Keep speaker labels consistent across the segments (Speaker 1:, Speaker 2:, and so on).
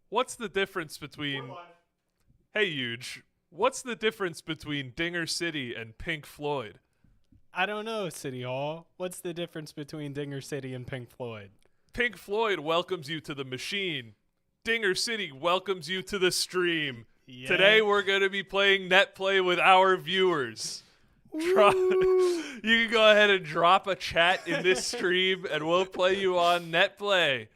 Speaker 1: What's the difference between... Hey, Huge. What's the difference between Dinger City and Pink Floyd?
Speaker 2: I don't know, City Hall. What's the difference between Dinger City and Pink Floyd?
Speaker 1: Pink Floyd welcomes you to the machine. Dinger City welcomes you to the stream.
Speaker 2: Yeah.
Speaker 1: Today we're going to be playing Netplay with our viewers. You can go ahead and drop a chat in this stream and we'll play you on Netplay.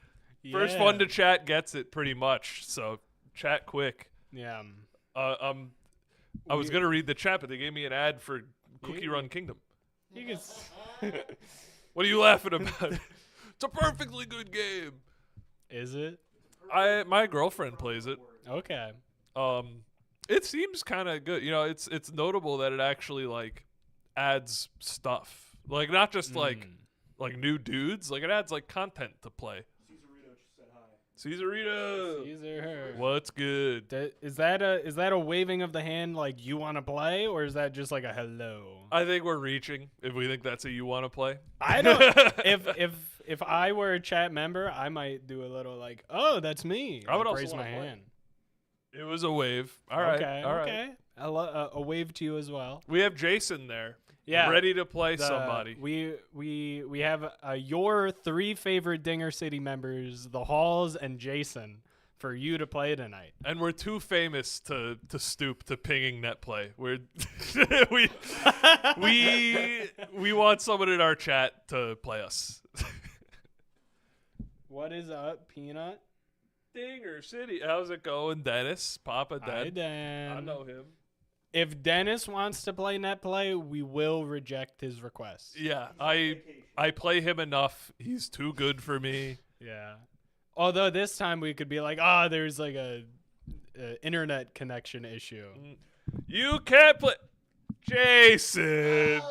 Speaker 1: First one to chat gets it pretty much, so chat quick.
Speaker 2: Yeah.
Speaker 1: I was going to read the chat, but they gave me an ad for Cookie Run Kingdom.
Speaker 2: You can
Speaker 1: What are you laughing about? It's a perfectly good game.
Speaker 2: Is it?
Speaker 1: My girlfriend plays it.
Speaker 2: Okay.
Speaker 1: It seems kind of good. You know, it's notable that it actually like adds stuff. Like not just like new dudes. Like it adds like content to play. Caesarito.
Speaker 2: Caesar.
Speaker 1: What's good?
Speaker 2: Is that a waving of the hand like you want to play, or is that just like a hello?
Speaker 1: I think we're reaching if we think that's a you want to play.
Speaker 2: I don't. if I were a chat member, I might do a little like, oh, that's me.
Speaker 1: I would
Speaker 2: like,
Speaker 1: also
Speaker 2: raise my
Speaker 1: wanna play.
Speaker 2: hand.
Speaker 1: It was a wave. All right.
Speaker 2: Okay.
Speaker 1: All right.
Speaker 2: Okay. A wave to you as well.
Speaker 1: We have Jason there.
Speaker 2: Yeah.
Speaker 1: Ready to play somebody.
Speaker 2: We have your 3 favorite Dinger City members, the Halls and Jason, for you to play tonight.
Speaker 1: And we're too famous to stoop to pinging Netplay. We're we want someone in our chat to play us.
Speaker 2: What is up, Peanut?
Speaker 1: Dinger City. How's it going, Dennis? Papa
Speaker 2: Hi,
Speaker 1: Den.
Speaker 2: Dan.
Speaker 1: I know him.
Speaker 2: If Dennis wants to play Netplay, we will reject his request.
Speaker 1: Yeah, I play him enough. He's too good for me.
Speaker 2: Yeah. Although this time we could be like, there's like a internet connection issue.
Speaker 1: You can't play. Jason.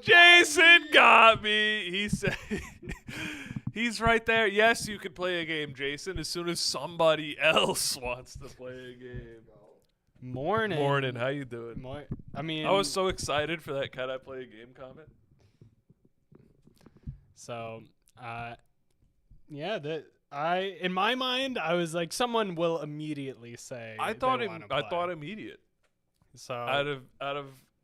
Speaker 1: Jason got me. He said he's right there. Yes, you can play a game, Jason, as soon as somebody else wants to play a game.
Speaker 2: Morning.
Speaker 1: How you doing?
Speaker 2: I
Speaker 1: was so excited for that "Can I play a game" comment.
Speaker 2: So, in my mind, I was like, someone will immediately say.
Speaker 1: I thought immediate.
Speaker 2: So
Speaker 1: out of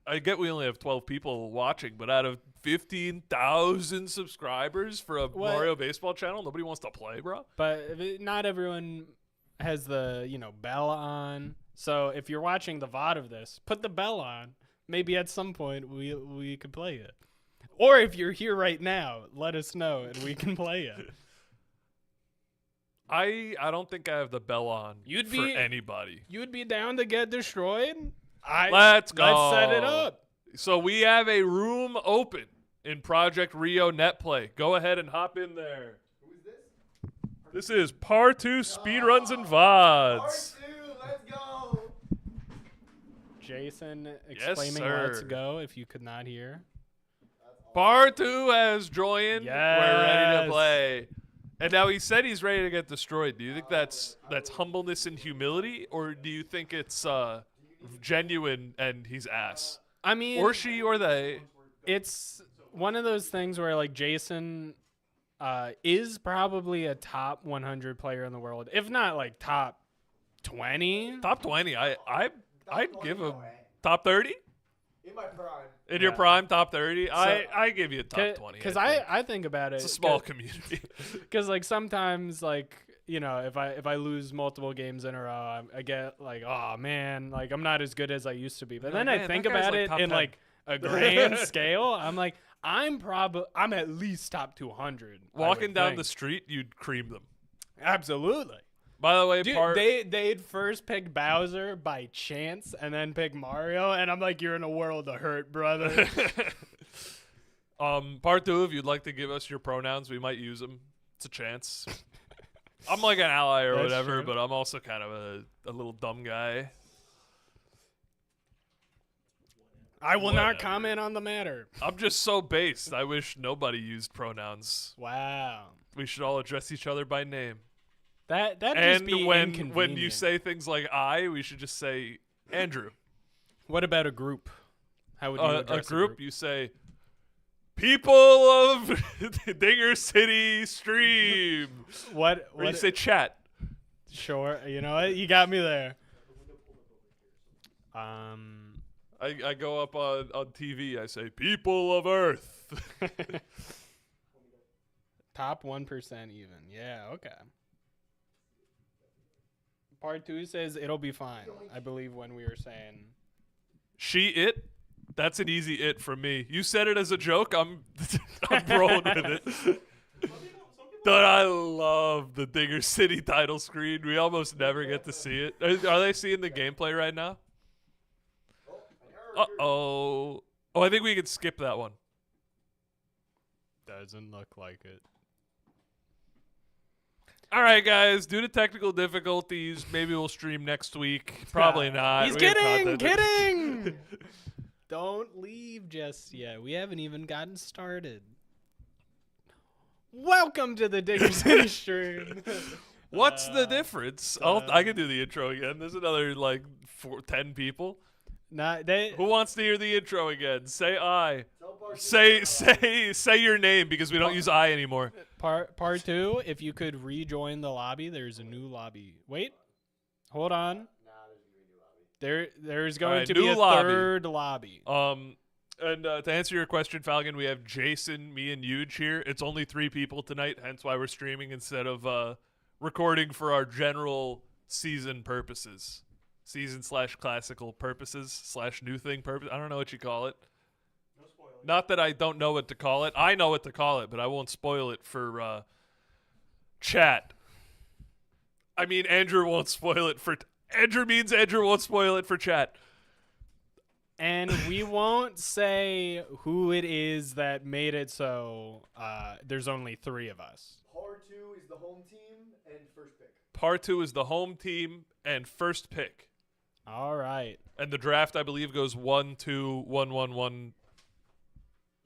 Speaker 1: I get we only have 12 people watching, but out of 15,000 subscribers for a Mario baseball channel, nobody wants to play, bro.
Speaker 2: But not everyone has the bell on. So if you're watching the VOD of this, put the bell on. Maybe at some point we could play it. Or if you're here right now, let us know and we can play it.
Speaker 1: I don't think I have the bell on for anybody.
Speaker 2: You'd be down to get destroyed?
Speaker 1: Let's go.
Speaker 2: Let's set it up.
Speaker 1: So we have a room open in Project Rio Netplay. Go ahead and hop in there.
Speaker 3: Who is this?
Speaker 1: This is Part 2 Speedruns and VODs.
Speaker 3: Part 2, let's go.
Speaker 2: Jason exclaiming let's go if you could not hear.
Speaker 1: Part 2 has joined.
Speaker 2: Yes.
Speaker 1: We're ready to play. And now he said he's ready to get destroyed. Do you think that's humbleness and humility, or do you think it's genuine and he's ass?
Speaker 2: I mean,
Speaker 1: or she or they.
Speaker 2: It's one of those things where like Jason is probably a top 100 player in the world, if not like top 20.
Speaker 1: Top 20. I'd give him top 30.
Speaker 3: In my prime.
Speaker 1: In your prime, top 30. I give you a top 20.
Speaker 2: Because I think about it.
Speaker 1: It's a small community.
Speaker 2: Because like sometimes like if I lose multiple games in a row, I get like, oh man, like I'm not as good as I used to be. But then I think about it in like a grand scale. I'm like, I'm at least top 200.
Speaker 1: Walking down the street, you'd cream them.
Speaker 2: Absolutely.
Speaker 1: By the way,
Speaker 2: dude, they'd first pick Bowser by chance and then pick Mario, and I'm like, you're in a world of hurt, brother.
Speaker 1: Part 2, if you'd like to give us your pronouns, we might use them. It's a chance. I'm like an ally or whatever,
Speaker 2: true.
Speaker 1: but I'm also kind of a little dumb guy.
Speaker 2: I will not comment on the matter.
Speaker 1: I'm just so based. I wish nobody used pronouns.
Speaker 2: Wow.
Speaker 1: We should all address each other by name.
Speaker 2: That just
Speaker 1: and
Speaker 2: be
Speaker 1: when you say things like I, we should just say Andrew.
Speaker 2: What about a group? How would you address
Speaker 1: a group? You say people of Dinger City stream.
Speaker 2: What
Speaker 1: you say chat.
Speaker 2: Sure. You know what? You got me there.
Speaker 1: I go up on TV. I say, "People of Earth."
Speaker 2: Top 1% even. Yeah. Okay. Part 2 says it'll be fine. I believe when we were saying.
Speaker 1: She it. That's an easy it from me. You said it as a joke. I'm rolling with it. Dude, I love the Dinger City title screen. We almost never get to see it. Are they seeing the gameplay right now? Uh-oh. Oh, I think we could skip that one.
Speaker 2: Doesn't look like it.
Speaker 1: All right, guys. Due to technical difficulties, maybe we'll stream next week. Probably not.
Speaker 2: He's
Speaker 1: We have
Speaker 2: kidding!
Speaker 1: content.
Speaker 2: Kidding! Don't leave just yet. We haven't even gotten started. Welcome to the Dinger City stream.
Speaker 1: What's the difference? I can do the intro again. There's another, 10 people. Who wants to hear the intro again? Say I. Say your name because we don't use I anymore.
Speaker 2: Part 2, if you could rejoin the lobby, there's a new lobby. Wait. Hold on. There's going to be a third lobby.
Speaker 1: And to answer your question, Falcon, we have Jason, me, and Huge here. It's only 3 people tonight, hence why we're streaming instead of recording for our general season purposes. Season/classical purposes / new thing purpose. I don't know what you call it.
Speaker 3: No spoilers.
Speaker 1: Not that I don't know what to call it. I know what to call it, but I won't spoil it for chat. I mean, Andrew won't spoil it for... Andrew means Andrew won't spoil it for chat.
Speaker 2: And we won't say who it is that made it so there's only 3 of us.
Speaker 3: Part 2 is the home team and first pick.
Speaker 1: Part 2 is the home team and first pick.
Speaker 2: All right.
Speaker 1: And the draft, I believe, goes 1, 2, 1, 1, 1.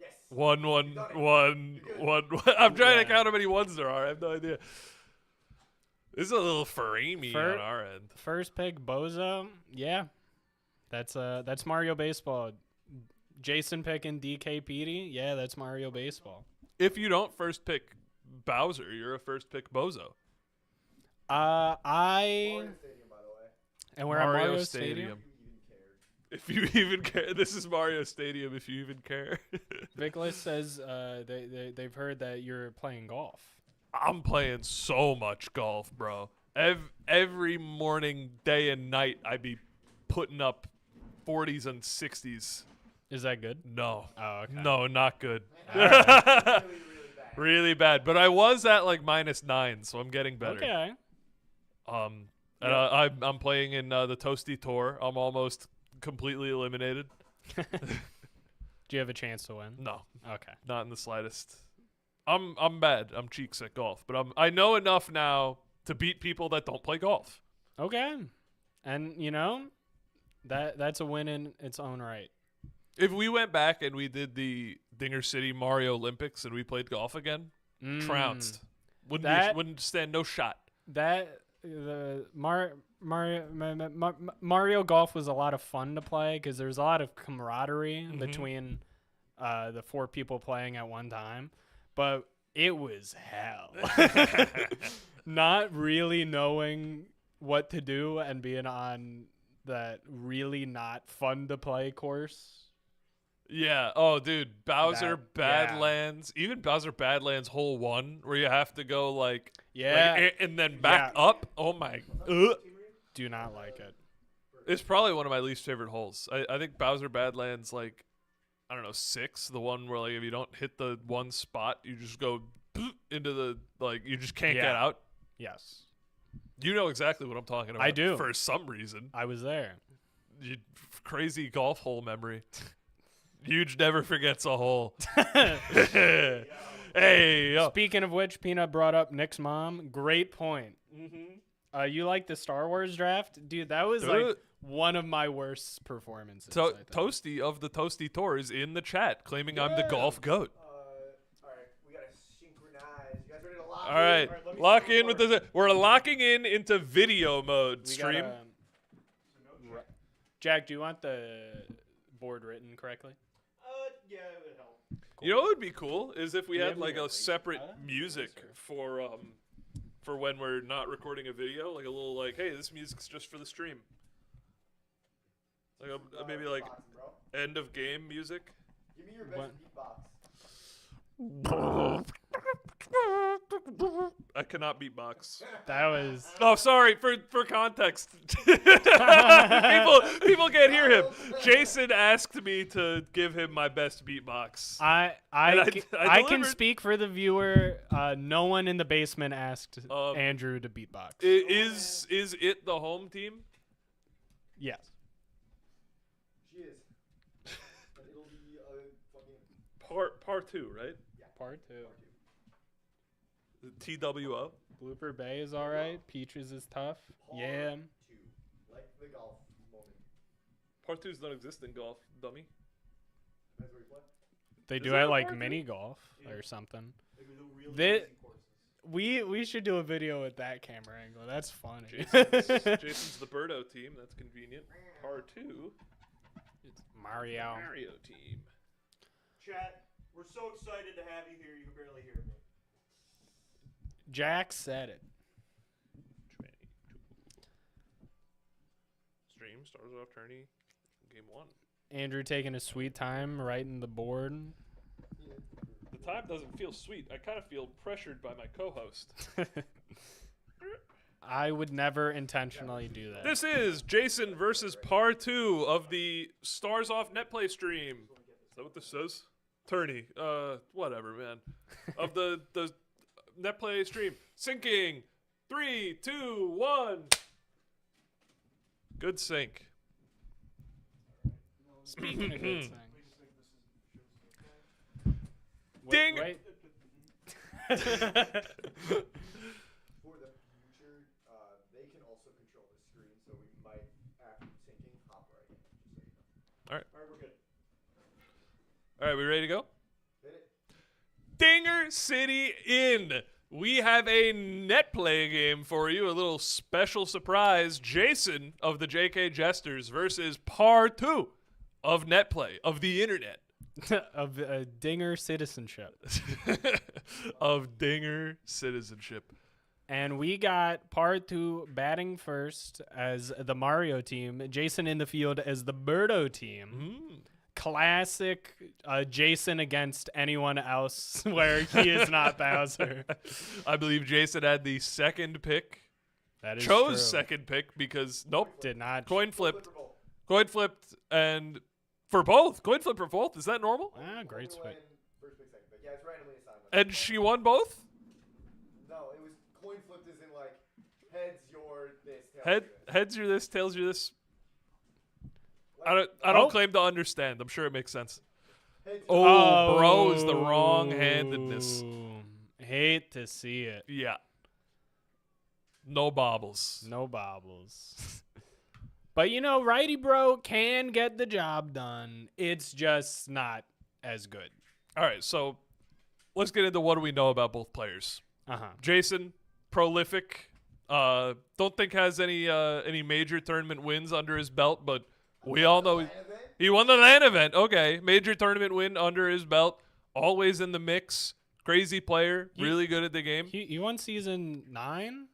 Speaker 3: Yes.
Speaker 1: 1, 1, 1, 1. I'm trying to count how many ones there are. I have no idea. This is a little Farimi on our end.
Speaker 2: First pick, Bozo. Yeah. That's Mario Baseball. Jason picking DK Petey. Yeah, that's Mario Baseball.
Speaker 1: If you don't first pick Bowser, you're a first pick Bozo.
Speaker 3: Mario Stadium, by the way.
Speaker 2: And we're at Mario Stadium.
Speaker 1: If you even care. This is Mario Stadium, if you even care.
Speaker 2: Vickless says they've heard that you're playing golf.
Speaker 1: I'm playing so much golf, bro. Every morning, day and night, I be putting up 40s and 60s.
Speaker 2: Is that good?
Speaker 1: No.
Speaker 2: Oh, okay.
Speaker 1: No, not good.
Speaker 3: Really, really bad.
Speaker 1: Really bad. But I was at -9, so I'm getting better.
Speaker 2: Okay.
Speaker 1: And I'm playing in the Toasty Tour. I'm almost completely eliminated.
Speaker 2: Do you have a chance to win?
Speaker 1: No,
Speaker 2: Okay.
Speaker 1: not in the slightest. I'm bad. I'm cheeks at golf, but I know enough now to beat people that don't play golf.
Speaker 2: Okay. And that's a win in its own right.
Speaker 1: If we went back and we did the Dinger City Mario Olympics and we played golf again, trounced. Wouldn't stand no shot.
Speaker 2: Mario Golf was a lot of fun to play because there's a lot of camaraderie between the 4 people playing at one time, but it was hell. Not really knowing what to do and being on that really not fun to play course.
Speaker 1: Yeah. Oh, dude. Bowser Badlands. Even Bowser Badlands Hole 1, where you have to go and then back up. Oh my.
Speaker 2: Do not like it.
Speaker 1: It's probably one of my least favorite holes. I think Bowser Badlands, 6. The one where if you don't hit the one spot, you just go into the you just can't get out.
Speaker 2: Yes.
Speaker 1: You know exactly what I'm talking about.
Speaker 2: I do.
Speaker 1: For some reason.
Speaker 2: I was there.
Speaker 1: Crazy golf hole memory. Huge never forgets a hole. Hey, yo.
Speaker 2: Speaking of which, Peanut brought up Nick's mom. Great point.
Speaker 1: Mm-hmm.
Speaker 2: You like the Star Wars draft? Dude, that was one of my worst performances.
Speaker 1: Toasty of the Toasty Tour is in the chat claiming I'm the golf goat.
Speaker 3: All right, we gotta synchronize. You guys ready to lock
Speaker 1: All right,
Speaker 3: in?
Speaker 1: lock in with this. We're locking in into video mode. Stream.
Speaker 2: Jack, do you want the board written correctly?
Speaker 3: Yeah, it would help.
Speaker 1: You know what would be cool is if we had a separate music for for when we're not recording a video, like a little like, hey, this music's just for the stream. Like maybe like end of game music.
Speaker 3: Give me your best beatbox.
Speaker 1: I cannot beatbox.
Speaker 2: That was.
Speaker 1: Oh, sorry for context. people can't hear him. Jason asked me to give him my best beatbox.
Speaker 2: I can speak for the viewer. No one in the basement asked Andrew to beatbox.
Speaker 1: Is it the home team?
Speaker 2: Yes.
Speaker 3: She is. But it'll be fucking
Speaker 1: Part 2, right?
Speaker 3: yeah.
Speaker 2: Part 2.
Speaker 1: TWO.
Speaker 2: Blooper Bay is all right. Peaches is tough. Yeah.
Speaker 3: Part 2. Like the golf moment.
Speaker 1: Part 2 does not exist in golf, dummy.
Speaker 3: That's where you play.
Speaker 2: They
Speaker 1: Is
Speaker 2: do
Speaker 1: there
Speaker 2: it
Speaker 1: a
Speaker 2: like
Speaker 1: part
Speaker 2: mini golf or something.
Speaker 3: Like the really
Speaker 2: They-
Speaker 3: easy courses.
Speaker 2: We should do a video with that camera angle. That's funny.
Speaker 1: Jason's the Birdo team. That's convenient. Part 2.
Speaker 2: It's Mario.
Speaker 1: Mario team.
Speaker 3: Chat, we're so excited to have you here. You can barely hear me.
Speaker 2: Jack said it.
Speaker 1: 22. Stream starts off tourney. Game 1.
Speaker 2: Andrew taking a sweet time writing the board.
Speaker 1: The time doesn't feel sweet. I kind of feel pressured by my co-host.
Speaker 2: I would never intentionally do that.
Speaker 1: This is Jason versus Part 2 of the Stars Off Netplay stream. Is that what this says? Tourney. Whatever, man. Of the Netplay stream. Syncing. 3, 2, 1. Good sync.
Speaker 2: Speaking of good things.
Speaker 1: Ding!
Speaker 2: Wait.
Speaker 3: For the future, they can also control the screen, so we might, after syncing, hop right in. Just so you know.
Speaker 1: All right.
Speaker 3: All right, we're good.
Speaker 1: All right, we ready to go?
Speaker 3: Hit it.
Speaker 1: Dinger City in. We have a Netplay game for you, a little special surprise. Jason of the JK Jesters versus Part 2 of Netplay, of the internet.
Speaker 2: Of Dinger citizenship.
Speaker 1: Of Dinger citizenship.
Speaker 2: And we got Part 2 batting first as the Mario team. Jason in the field as the Birdo team. Classic Jason against anyone else where he is not Bowser.
Speaker 1: I believe Jason had the second pick.
Speaker 2: That is
Speaker 1: Chose
Speaker 2: true.
Speaker 1: second pick because, nope,
Speaker 2: Did not.
Speaker 1: coin flipped.
Speaker 3: Flipper bowl.
Speaker 1: Coin flipped and for both. Coin flip for both. Is that normal?
Speaker 2: Ah, great
Speaker 3: Only
Speaker 2: swing.
Speaker 3: win First pick, second pick. Yeah, it's randomly assigned.
Speaker 1: And she won both?
Speaker 3: No, it was coin flipped as in like heads your this, tails
Speaker 1: Head,
Speaker 3: your this.
Speaker 1: heads you're this, tails you're this.
Speaker 3: Like,
Speaker 1: I don't
Speaker 2: Oh.
Speaker 1: claim to understand. I'm sure it makes sense.
Speaker 3: heads
Speaker 1: Oh, bro is the wrong-handedness.
Speaker 2: Hate to see it.
Speaker 1: Yeah. No bobbles.
Speaker 2: No bobbles. But you know, righty bro can get the job done. It's just not as good.
Speaker 1: All right, so let's get into what do we know about both players. Jason, prolific. Don't think has any major tournament wins under his belt, but we all know he won the LAN event. Okay, major tournament win under his belt. Always in the mix. Crazy player. Really good at the game.
Speaker 2: He won season 9,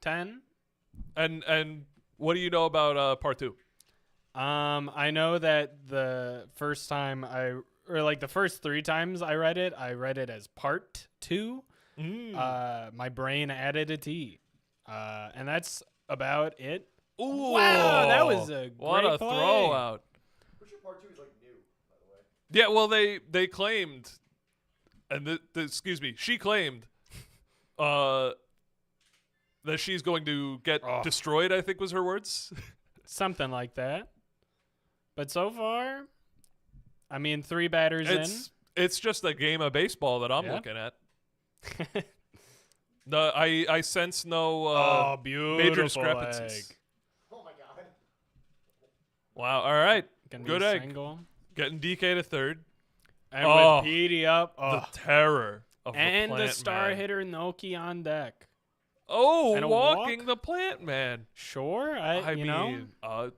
Speaker 2: 10.
Speaker 1: And what do you know about Part 2?
Speaker 2: I know that the first time the first 3 times I read it as Part 2. My brain added a T. And that's about it.
Speaker 1: Ooh,
Speaker 2: Wow, that was a
Speaker 1: what
Speaker 2: great
Speaker 1: a
Speaker 2: play.
Speaker 1: throw out.
Speaker 3: Pretty sure part 2 is like new, by the way.
Speaker 1: Yeah, well they claimed, and excuse me, she claimed, that she's going to get destroyed. I think was her words.
Speaker 2: Something like that. But so far, I mean, 3 batters
Speaker 1: It's just a game of baseball that I'm looking at.
Speaker 2: in.
Speaker 1: No, I sense no
Speaker 2: beautiful
Speaker 1: major discrepancies.
Speaker 2: egg.
Speaker 3: Oh my god.
Speaker 1: Wow. All right.
Speaker 2: Gonna
Speaker 1: Good
Speaker 2: be a
Speaker 1: egg.
Speaker 2: single.
Speaker 1: Getting DK to third.
Speaker 2: And
Speaker 1: Oh,
Speaker 2: with PD up.
Speaker 1: The terror of
Speaker 2: And
Speaker 1: the
Speaker 2: the
Speaker 1: plant
Speaker 2: star
Speaker 1: man.
Speaker 2: hitter Noki on deck.
Speaker 1: Oh,
Speaker 2: And a
Speaker 1: walking
Speaker 2: walk?
Speaker 1: the plant man.
Speaker 2: Sure,
Speaker 1: I
Speaker 2: you
Speaker 1: mean,
Speaker 2: know,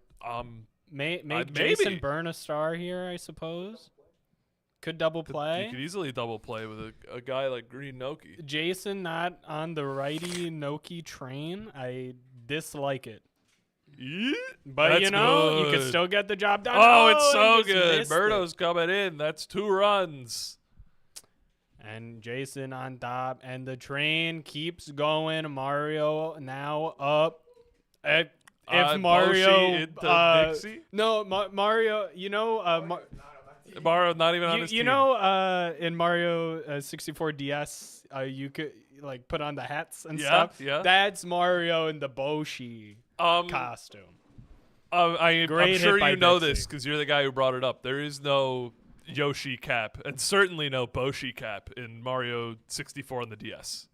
Speaker 2: make
Speaker 1: maybe.
Speaker 2: Jason burn a star here, I suppose. Could double play.
Speaker 1: You could easily double play with a guy like Green Noki.
Speaker 2: Jason not on the righty Noki train. I dislike it.
Speaker 1: Yeah,
Speaker 2: But
Speaker 1: that's
Speaker 2: you know, you
Speaker 1: good.
Speaker 2: could still get the job done.
Speaker 1: Oh, it's so
Speaker 2: and just
Speaker 1: good.
Speaker 2: missed it.
Speaker 1: Birdo's coming in. That's 2 runs.
Speaker 2: And Jason on top, and the train keeps going. Mario now up. If Mario,
Speaker 1: Boshi into Dixie?
Speaker 2: no, Mario, you know,
Speaker 1: Mario not even on his
Speaker 2: you
Speaker 1: team.
Speaker 2: know, in Mario 64 DS, you could like put on the hats and stuff.
Speaker 1: Yeah.
Speaker 2: That's Mario in the Boshi costume.
Speaker 1: I'm
Speaker 2: Great
Speaker 1: sure
Speaker 2: hit by
Speaker 1: you know
Speaker 2: Dixie.
Speaker 1: this because you're the guy who brought it up. There is no Yoshi cap, and certainly no Boshi cap in Mario 64 on the DS.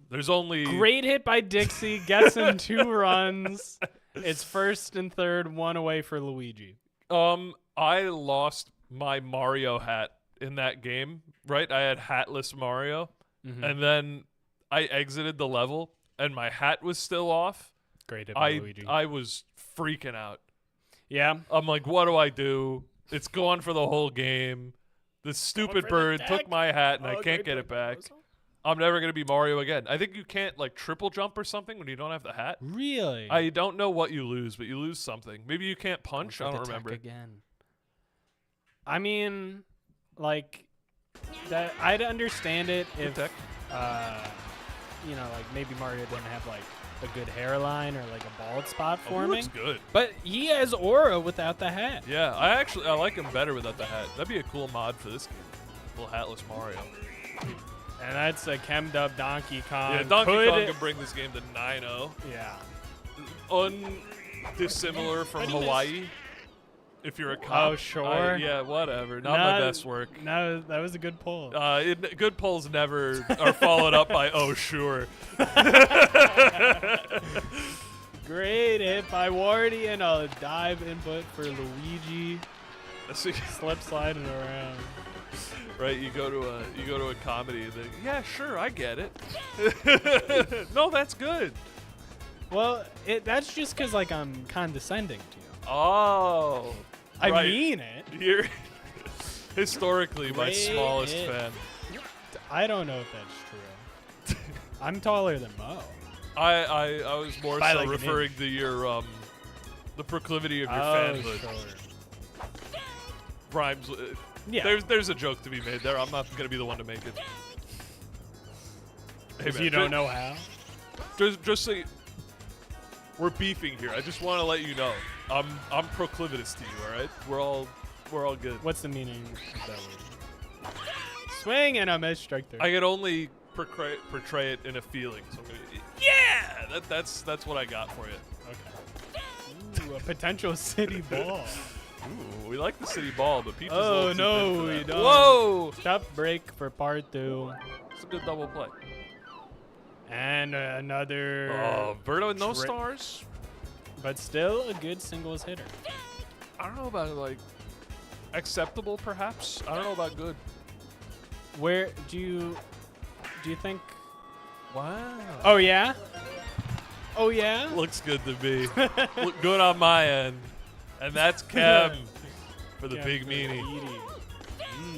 Speaker 1: There's only
Speaker 2: Great hit by Dixie, gets him 2 runs. It's first and third, 1 away for Luigi.
Speaker 1: I lost my Mario hat in that game, right? I had hatless Mario, and then I exited the level, and my hat was still off.
Speaker 2: Great hit by Luigi.
Speaker 1: I was freaking out.
Speaker 2: Yeah.
Speaker 1: I'm like, what do I do? It's gone for the whole game. This stupid
Speaker 2: for the
Speaker 1: bird
Speaker 2: deck.
Speaker 1: took my hat, and I
Speaker 2: Oh,
Speaker 1: can't
Speaker 2: great
Speaker 1: get it
Speaker 2: play,
Speaker 1: back.
Speaker 2: Bozo.
Speaker 1: I'm never going to be Mario again. I think you can't, like, triple jump or something when you don't have the hat.
Speaker 2: Really?
Speaker 1: I don't know what you lose, but you lose something. Maybe you can't
Speaker 2: Go
Speaker 1: punch.
Speaker 2: for
Speaker 1: I
Speaker 2: the
Speaker 1: don't
Speaker 2: tech
Speaker 1: remember.
Speaker 2: again. I mean, like, that I'd understand it if,
Speaker 1: tech.
Speaker 2: you know, like maybe Mario didn't have like a good hairline or like a bald spot
Speaker 1: Oh, he
Speaker 2: forming.
Speaker 1: looks good.
Speaker 2: But he has aura without the hat.
Speaker 1: Yeah, I like him better without the hat. That'd be a cool mod for this game. Little hatless Mario.
Speaker 2: And that's a chemmed up Donkey Kong.
Speaker 1: Yeah, Donkey
Speaker 2: Could
Speaker 1: Kong
Speaker 2: it-
Speaker 1: can bring this game to 9-0.
Speaker 2: Yeah.
Speaker 1: Undissimilar from
Speaker 2: How'd he miss?
Speaker 1: Hawaii. If you're a cop.
Speaker 2: Oh, sure.
Speaker 1: Yeah, whatever. Not my best work.
Speaker 2: No, that was a good pull.
Speaker 1: Good polls never are followed up by, oh, sure.
Speaker 2: Great hit by Wardy and a dive input for Luigi.
Speaker 1: See,
Speaker 2: Slip sliding around.
Speaker 1: right, you go to a comedy and then, yeah, sure, I get it. No, that's good.
Speaker 2: Well, that's just because like I'm condescending to you.
Speaker 1: Oh.
Speaker 2: I
Speaker 1: right.
Speaker 2: mean it.
Speaker 1: You're historically my
Speaker 2: Great
Speaker 1: smallest
Speaker 2: hit.
Speaker 1: fan.
Speaker 2: I don't know if that's true. I'm taller than Mo.
Speaker 1: I was more
Speaker 2: By
Speaker 1: so
Speaker 2: like an
Speaker 1: referring
Speaker 2: inch.
Speaker 1: to your the proclivity of your
Speaker 2: Oh,
Speaker 1: fanhood.
Speaker 2: sure.
Speaker 1: Rhymes.
Speaker 2: Yeah.
Speaker 1: There's a joke to be made there. I'm not gonna be the one to make it. Hey,
Speaker 2: 'Cause
Speaker 1: man,
Speaker 2: you don't know how.
Speaker 1: Just say we're beefing here. I just want to let you know. I'm proclivitous to you. All right. We're all good.
Speaker 2: What's the meaning of that word? Swing and a miss, strike 3.
Speaker 1: I can only portray it in a feeling. So I'm gonna, yeah, that's what I got for you.
Speaker 2: Okay. Ooh, a potential city ball.
Speaker 1: Ooh, we like the city ball, but Peach is a
Speaker 2: Oh,
Speaker 1: little too
Speaker 2: no,
Speaker 1: thin for
Speaker 2: we
Speaker 1: that.
Speaker 2: don't.
Speaker 1: Whoa!
Speaker 2: Tough break for part 2.
Speaker 1: It's a good double play.
Speaker 2: And another.
Speaker 1: Oh, Birdo with no
Speaker 2: Tri-
Speaker 1: stars.
Speaker 2: But still a good singles hitter.
Speaker 1: I don't know about like acceptable, perhaps. I don't know about good.
Speaker 2: Where do you think?
Speaker 1: Wow.
Speaker 2: Oh yeah. Oh yeah.
Speaker 1: Looks good to me. Look good on my end. And that's Chem for the big meanie.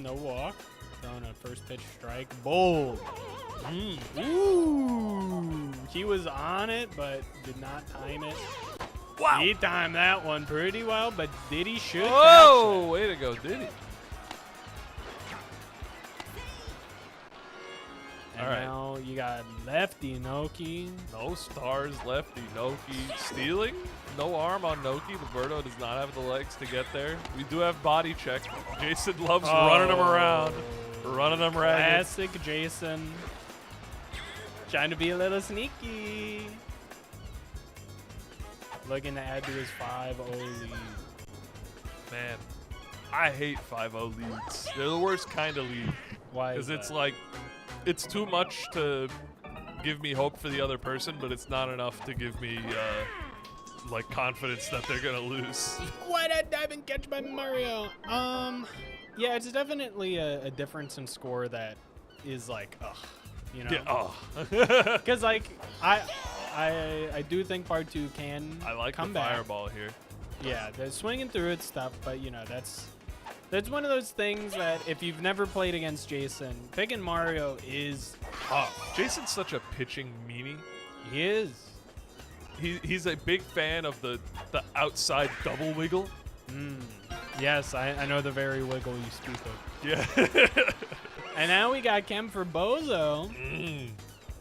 Speaker 2: No walk. Throwing a first pitch strike. Bold.
Speaker 1: Mm.
Speaker 2: Ooh. He was on it, but did not time it.
Speaker 1: Wow.
Speaker 2: He timed that one pretty well, but Diddy should
Speaker 1: Oh,
Speaker 2: catch
Speaker 1: way to go, Diddy.
Speaker 2: it. And
Speaker 1: All right.
Speaker 2: now you got lefty Noki.
Speaker 1: No stars, lefty, Noki. Stealing? No arm on Noki. The Birdo does not have the legs to get there. We do have body check. Jason loves running him around. Running him ragged.
Speaker 2: Classic Jason. Trying to be a little sneaky. Looking to add to his 5-0 lead.
Speaker 1: Man, I hate 5-0 leads. They're the worst kind of lead.
Speaker 2: Why?
Speaker 1: Because
Speaker 2: Is
Speaker 1: it's
Speaker 2: that?
Speaker 1: like, it's too much to give me hope for the other person, but it's not enough to give me, like, confidence that they're going to lose.
Speaker 2: Why that dive and catch by Mario? Yeah, it's definitely a difference in score that is like, ugh, you know?
Speaker 1: Yeah, oh.
Speaker 2: Because like I do think part 2 can
Speaker 1: I like
Speaker 2: come
Speaker 1: the
Speaker 2: back.
Speaker 1: fireball here.
Speaker 2: Yeah, they're swinging through it stuff, but you know that's That's one of those things that if you've never played against Jason, picking Mario is tough.
Speaker 1: Jason's such a pitching meanie.
Speaker 2: He is.
Speaker 1: He's a big fan of the outside double wiggle.
Speaker 2: Yes, I know the very wiggle you speak of.
Speaker 1: Yeah.
Speaker 2: And now we got Kem for Bozo.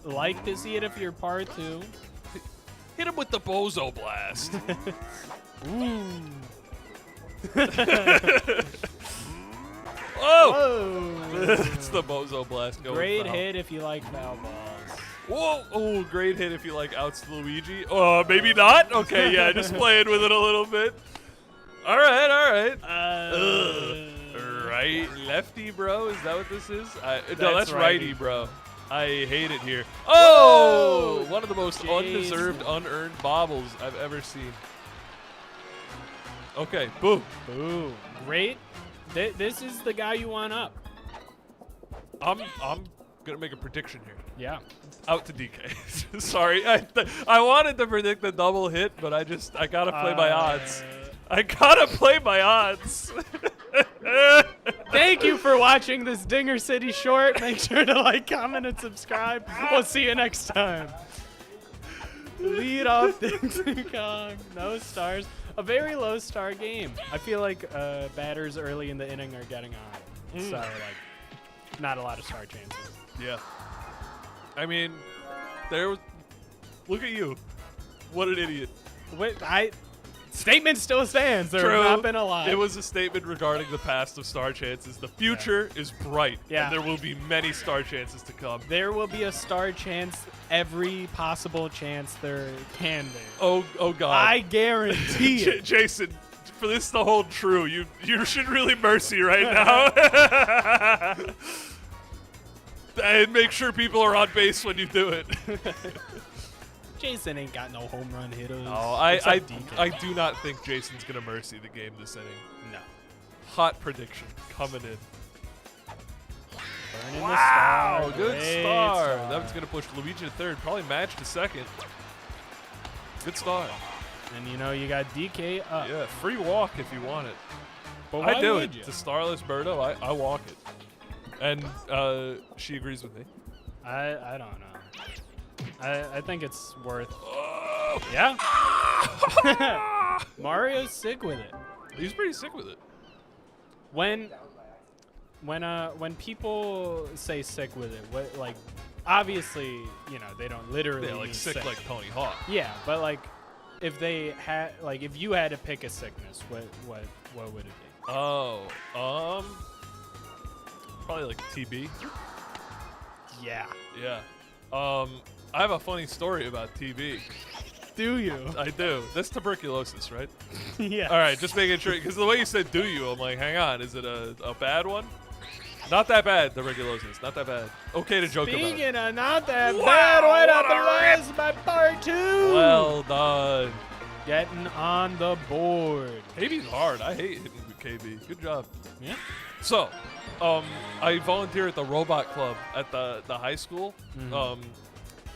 Speaker 2: Like to see it if you're part 2.
Speaker 1: Hit him with the Bozo Blast.
Speaker 2: Ooh.
Speaker 1: Whoa! It's the Bozo Blast.
Speaker 2: Great hit if you like foul balls.
Speaker 1: Whoa! Oh, great hit if you like outs Luigi. Oh, maybe not? Okay, yeah, just playing with it a little bit. All right. Right, lefty, bro? Is that what this is? No, that's righty, bro. I hate it here. Oh! One of the most undeserved, unearned bobbles I've ever seen. Okay, boom.
Speaker 2: Boom. Great. This is the guy you want up.
Speaker 1: I'm gonna make a prediction here.
Speaker 2: Yeah.
Speaker 1: Out to DK. Sorry, I wanted to predict the double hit, but I gotta play my odds. I gotta play my odds.
Speaker 2: Thank you for watching this Dinger City short. Make sure to like, comment, and subscribe. We'll see you next time. Lead off Dixie Kong. No stars. A very low star game. I feel like batters early in the inning are getting on. So, like, not a lot of star chances.
Speaker 1: Yeah. I mean, look at you. What an idiot.
Speaker 2: Statement still stands. There have not been a lot.
Speaker 1: It was a statement regarding the past of star chances. The future is bright.
Speaker 2: Yeah.
Speaker 1: And there will be many star chances to come.
Speaker 2: There will be a star chance every possible chance there can be.
Speaker 1: Oh God.
Speaker 2: I guarantee it.
Speaker 1: Jason, for this to hold true, you should really mercy right now. And make sure people are on base when you do it.
Speaker 2: Jason ain't got no home run hitters.
Speaker 1: Oh, I do not think Jason's gonna mercy the game this inning.
Speaker 2: No.
Speaker 1: Hot prediction coming in.
Speaker 2: Burning
Speaker 1: Wow,
Speaker 2: the star.
Speaker 1: good
Speaker 2: Great
Speaker 1: star. That was gonna push Luigi to third, probably match to second. Good star.
Speaker 2: And you know you got DK up.
Speaker 1: Yeah, free walk if you want it.
Speaker 2: But
Speaker 1: I
Speaker 2: why
Speaker 1: do
Speaker 2: would
Speaker 1: it.
Speaker 2: you?
Speaker 1: To Starless Birdo, I walk it. And she agrees with me.
Speaker 2: I don't know. I think it's worth.
Speaker 1: Oh.
Speaker 2: Yeah. Mario's sick with it.
Speaker 1: He's pretty sick with it.
Speaker 2: When people say sick with it, like obviously, you know, they don't literally
Speaker 1: Yeah, like
Speaker 2: mean
Speaker 1: sick like Tony Hawk.
Speaker 2: Yeah, but like if they had if you had to pick a sickness, what would it be?
Speaker 1: Oh, probably like TB.
Speaker 2: Yeah.
Speaker 1: Yeah. I have a funny story about TB.
Speaker 2: Do you?
Speaker 1: I do. That's tuberculosis, right?
Speaker 2: Yeah.
Speaker 1: All right, just making sure, because the way you said "do you," I'm like, hang on, is it a bad one? Not that bad, tuberculosis. Not that bad. Okay to joke about.
Speaker 2: Speaking of not that bad, right up the list by part 2.
Speaker 1: Well done.
Speaker 2: Getting on the board.
Speaker 1: KB's hard. I hate hitting with KB. Good job.
Speaker 2: Yeah.
Speaker 1: So, I volunteer at the robot club at the high school.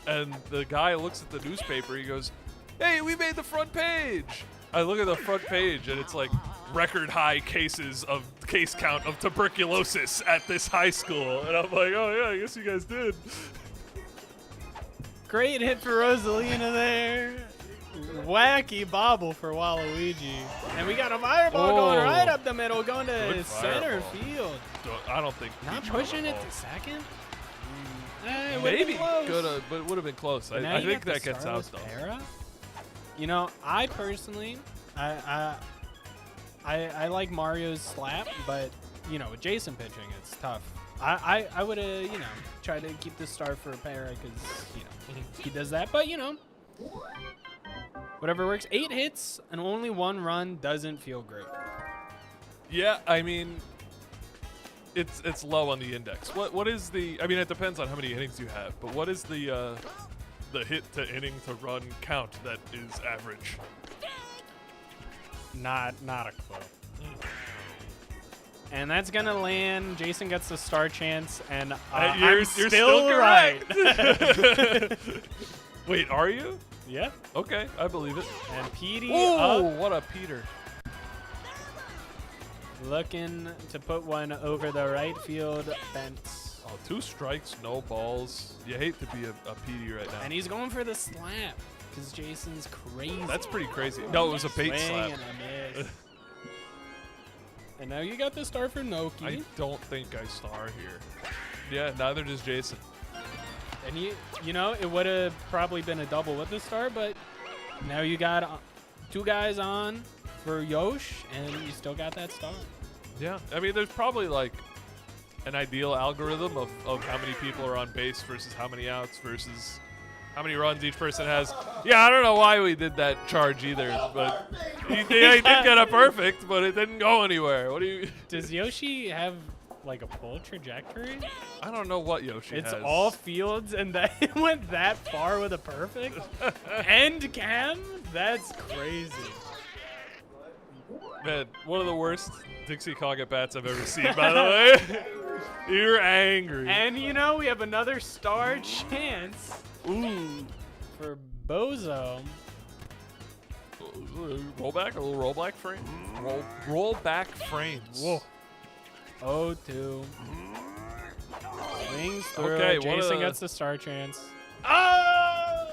Speaker 1: And the guy looks at the newspaper. He goes, "Hey, we made the front page." I look at the front page, and it's like record high case count of tuberculosis at this high school. And I'm like, oh yeah, I guess you guys did.
Speaker 2: Great hit for Rosalina there. Wacky bobble for Waluigi. And we got a fireball going right up the middle, going to center field.
Speaker 1: I don't think.
Speaker 2: Not pushing it to second?
Speaker 1: Maybe could have, but it would have been close. I think that gets out though.
Speaker 2: Para? You know, I personally, I like Mario's slap, but you know, with Jason pitching, it's tough. I would have, you know, tried to keep the star for Para because you know he does that, but you know, whatever works. 8 hits and only 1 run doesn't feel great.
Speaker 1: Yeah, I mean. It's low on the index. What is the? I mean, it depends on how many innings you have. But what is the hit to inning to run count that is average?
Speaker 2: Not a clue. And that's gonna land. Jason gets the star chance, and you're still right.
Speaker 1: Wait, are you?
Speaker 2: Yeah.
Speaker 1: Okay, I believe it.
Speaker 2: And Petey
Speaker 1: Oh,
Speaker 2: up.
Speaker 1: what a Peter!
Speaker 2: Looking to put one over the right field fence.
Speaker 1: Oh, 2 strikes, no balls. You hate to be a PD right now.
Speaker 2: And he's going for the slap because Jason's crazy.
Speaker 1: That's pretty crazy. No, it was a bait
Speaker 2: Swing
Speaker 1: slap.
Speaker 2: and a miss. And now you got the star for Noki.
Speaker 1: I don't think I star here. Yeah, neither does Jason.
Speaker 2: And you know, it would have probably been a double with the star, but now you got 2 guys on for Yosh, and you still got that star.
Speaker 1: Yeah, I mean, there's probably like an ideal algorithm of how many people are on base versus how many outs versus how many runs each person has. Yeah, I don't know why we did that charge either, but he did get a perfect, but it didn't go anywhere. What do you?
Speaker 2: Does Yoshi have like a full trajectory?
Speaker 1: I don't know what Yoshi
Speaker 2: It's
Speaker 1: has.
Speaker 2: all fields, and that it went that far with a perfect. End cam? That's crazy.
Speaker 1: Man, one of the worst Dixie Kong at bats I've ever seen, by the way. You're angry.
Speaker 2: And you know, we have another star chance. Ooh, for Bozo.
Speaker 1: Roll back, a little rollback frame. Roll back frames.
Speaker 2: Whoa. 0-2. Swings through.
Speaker 1: Okay,
Speaker 2: Jason gets the star chance.
Speaker 1: Oh!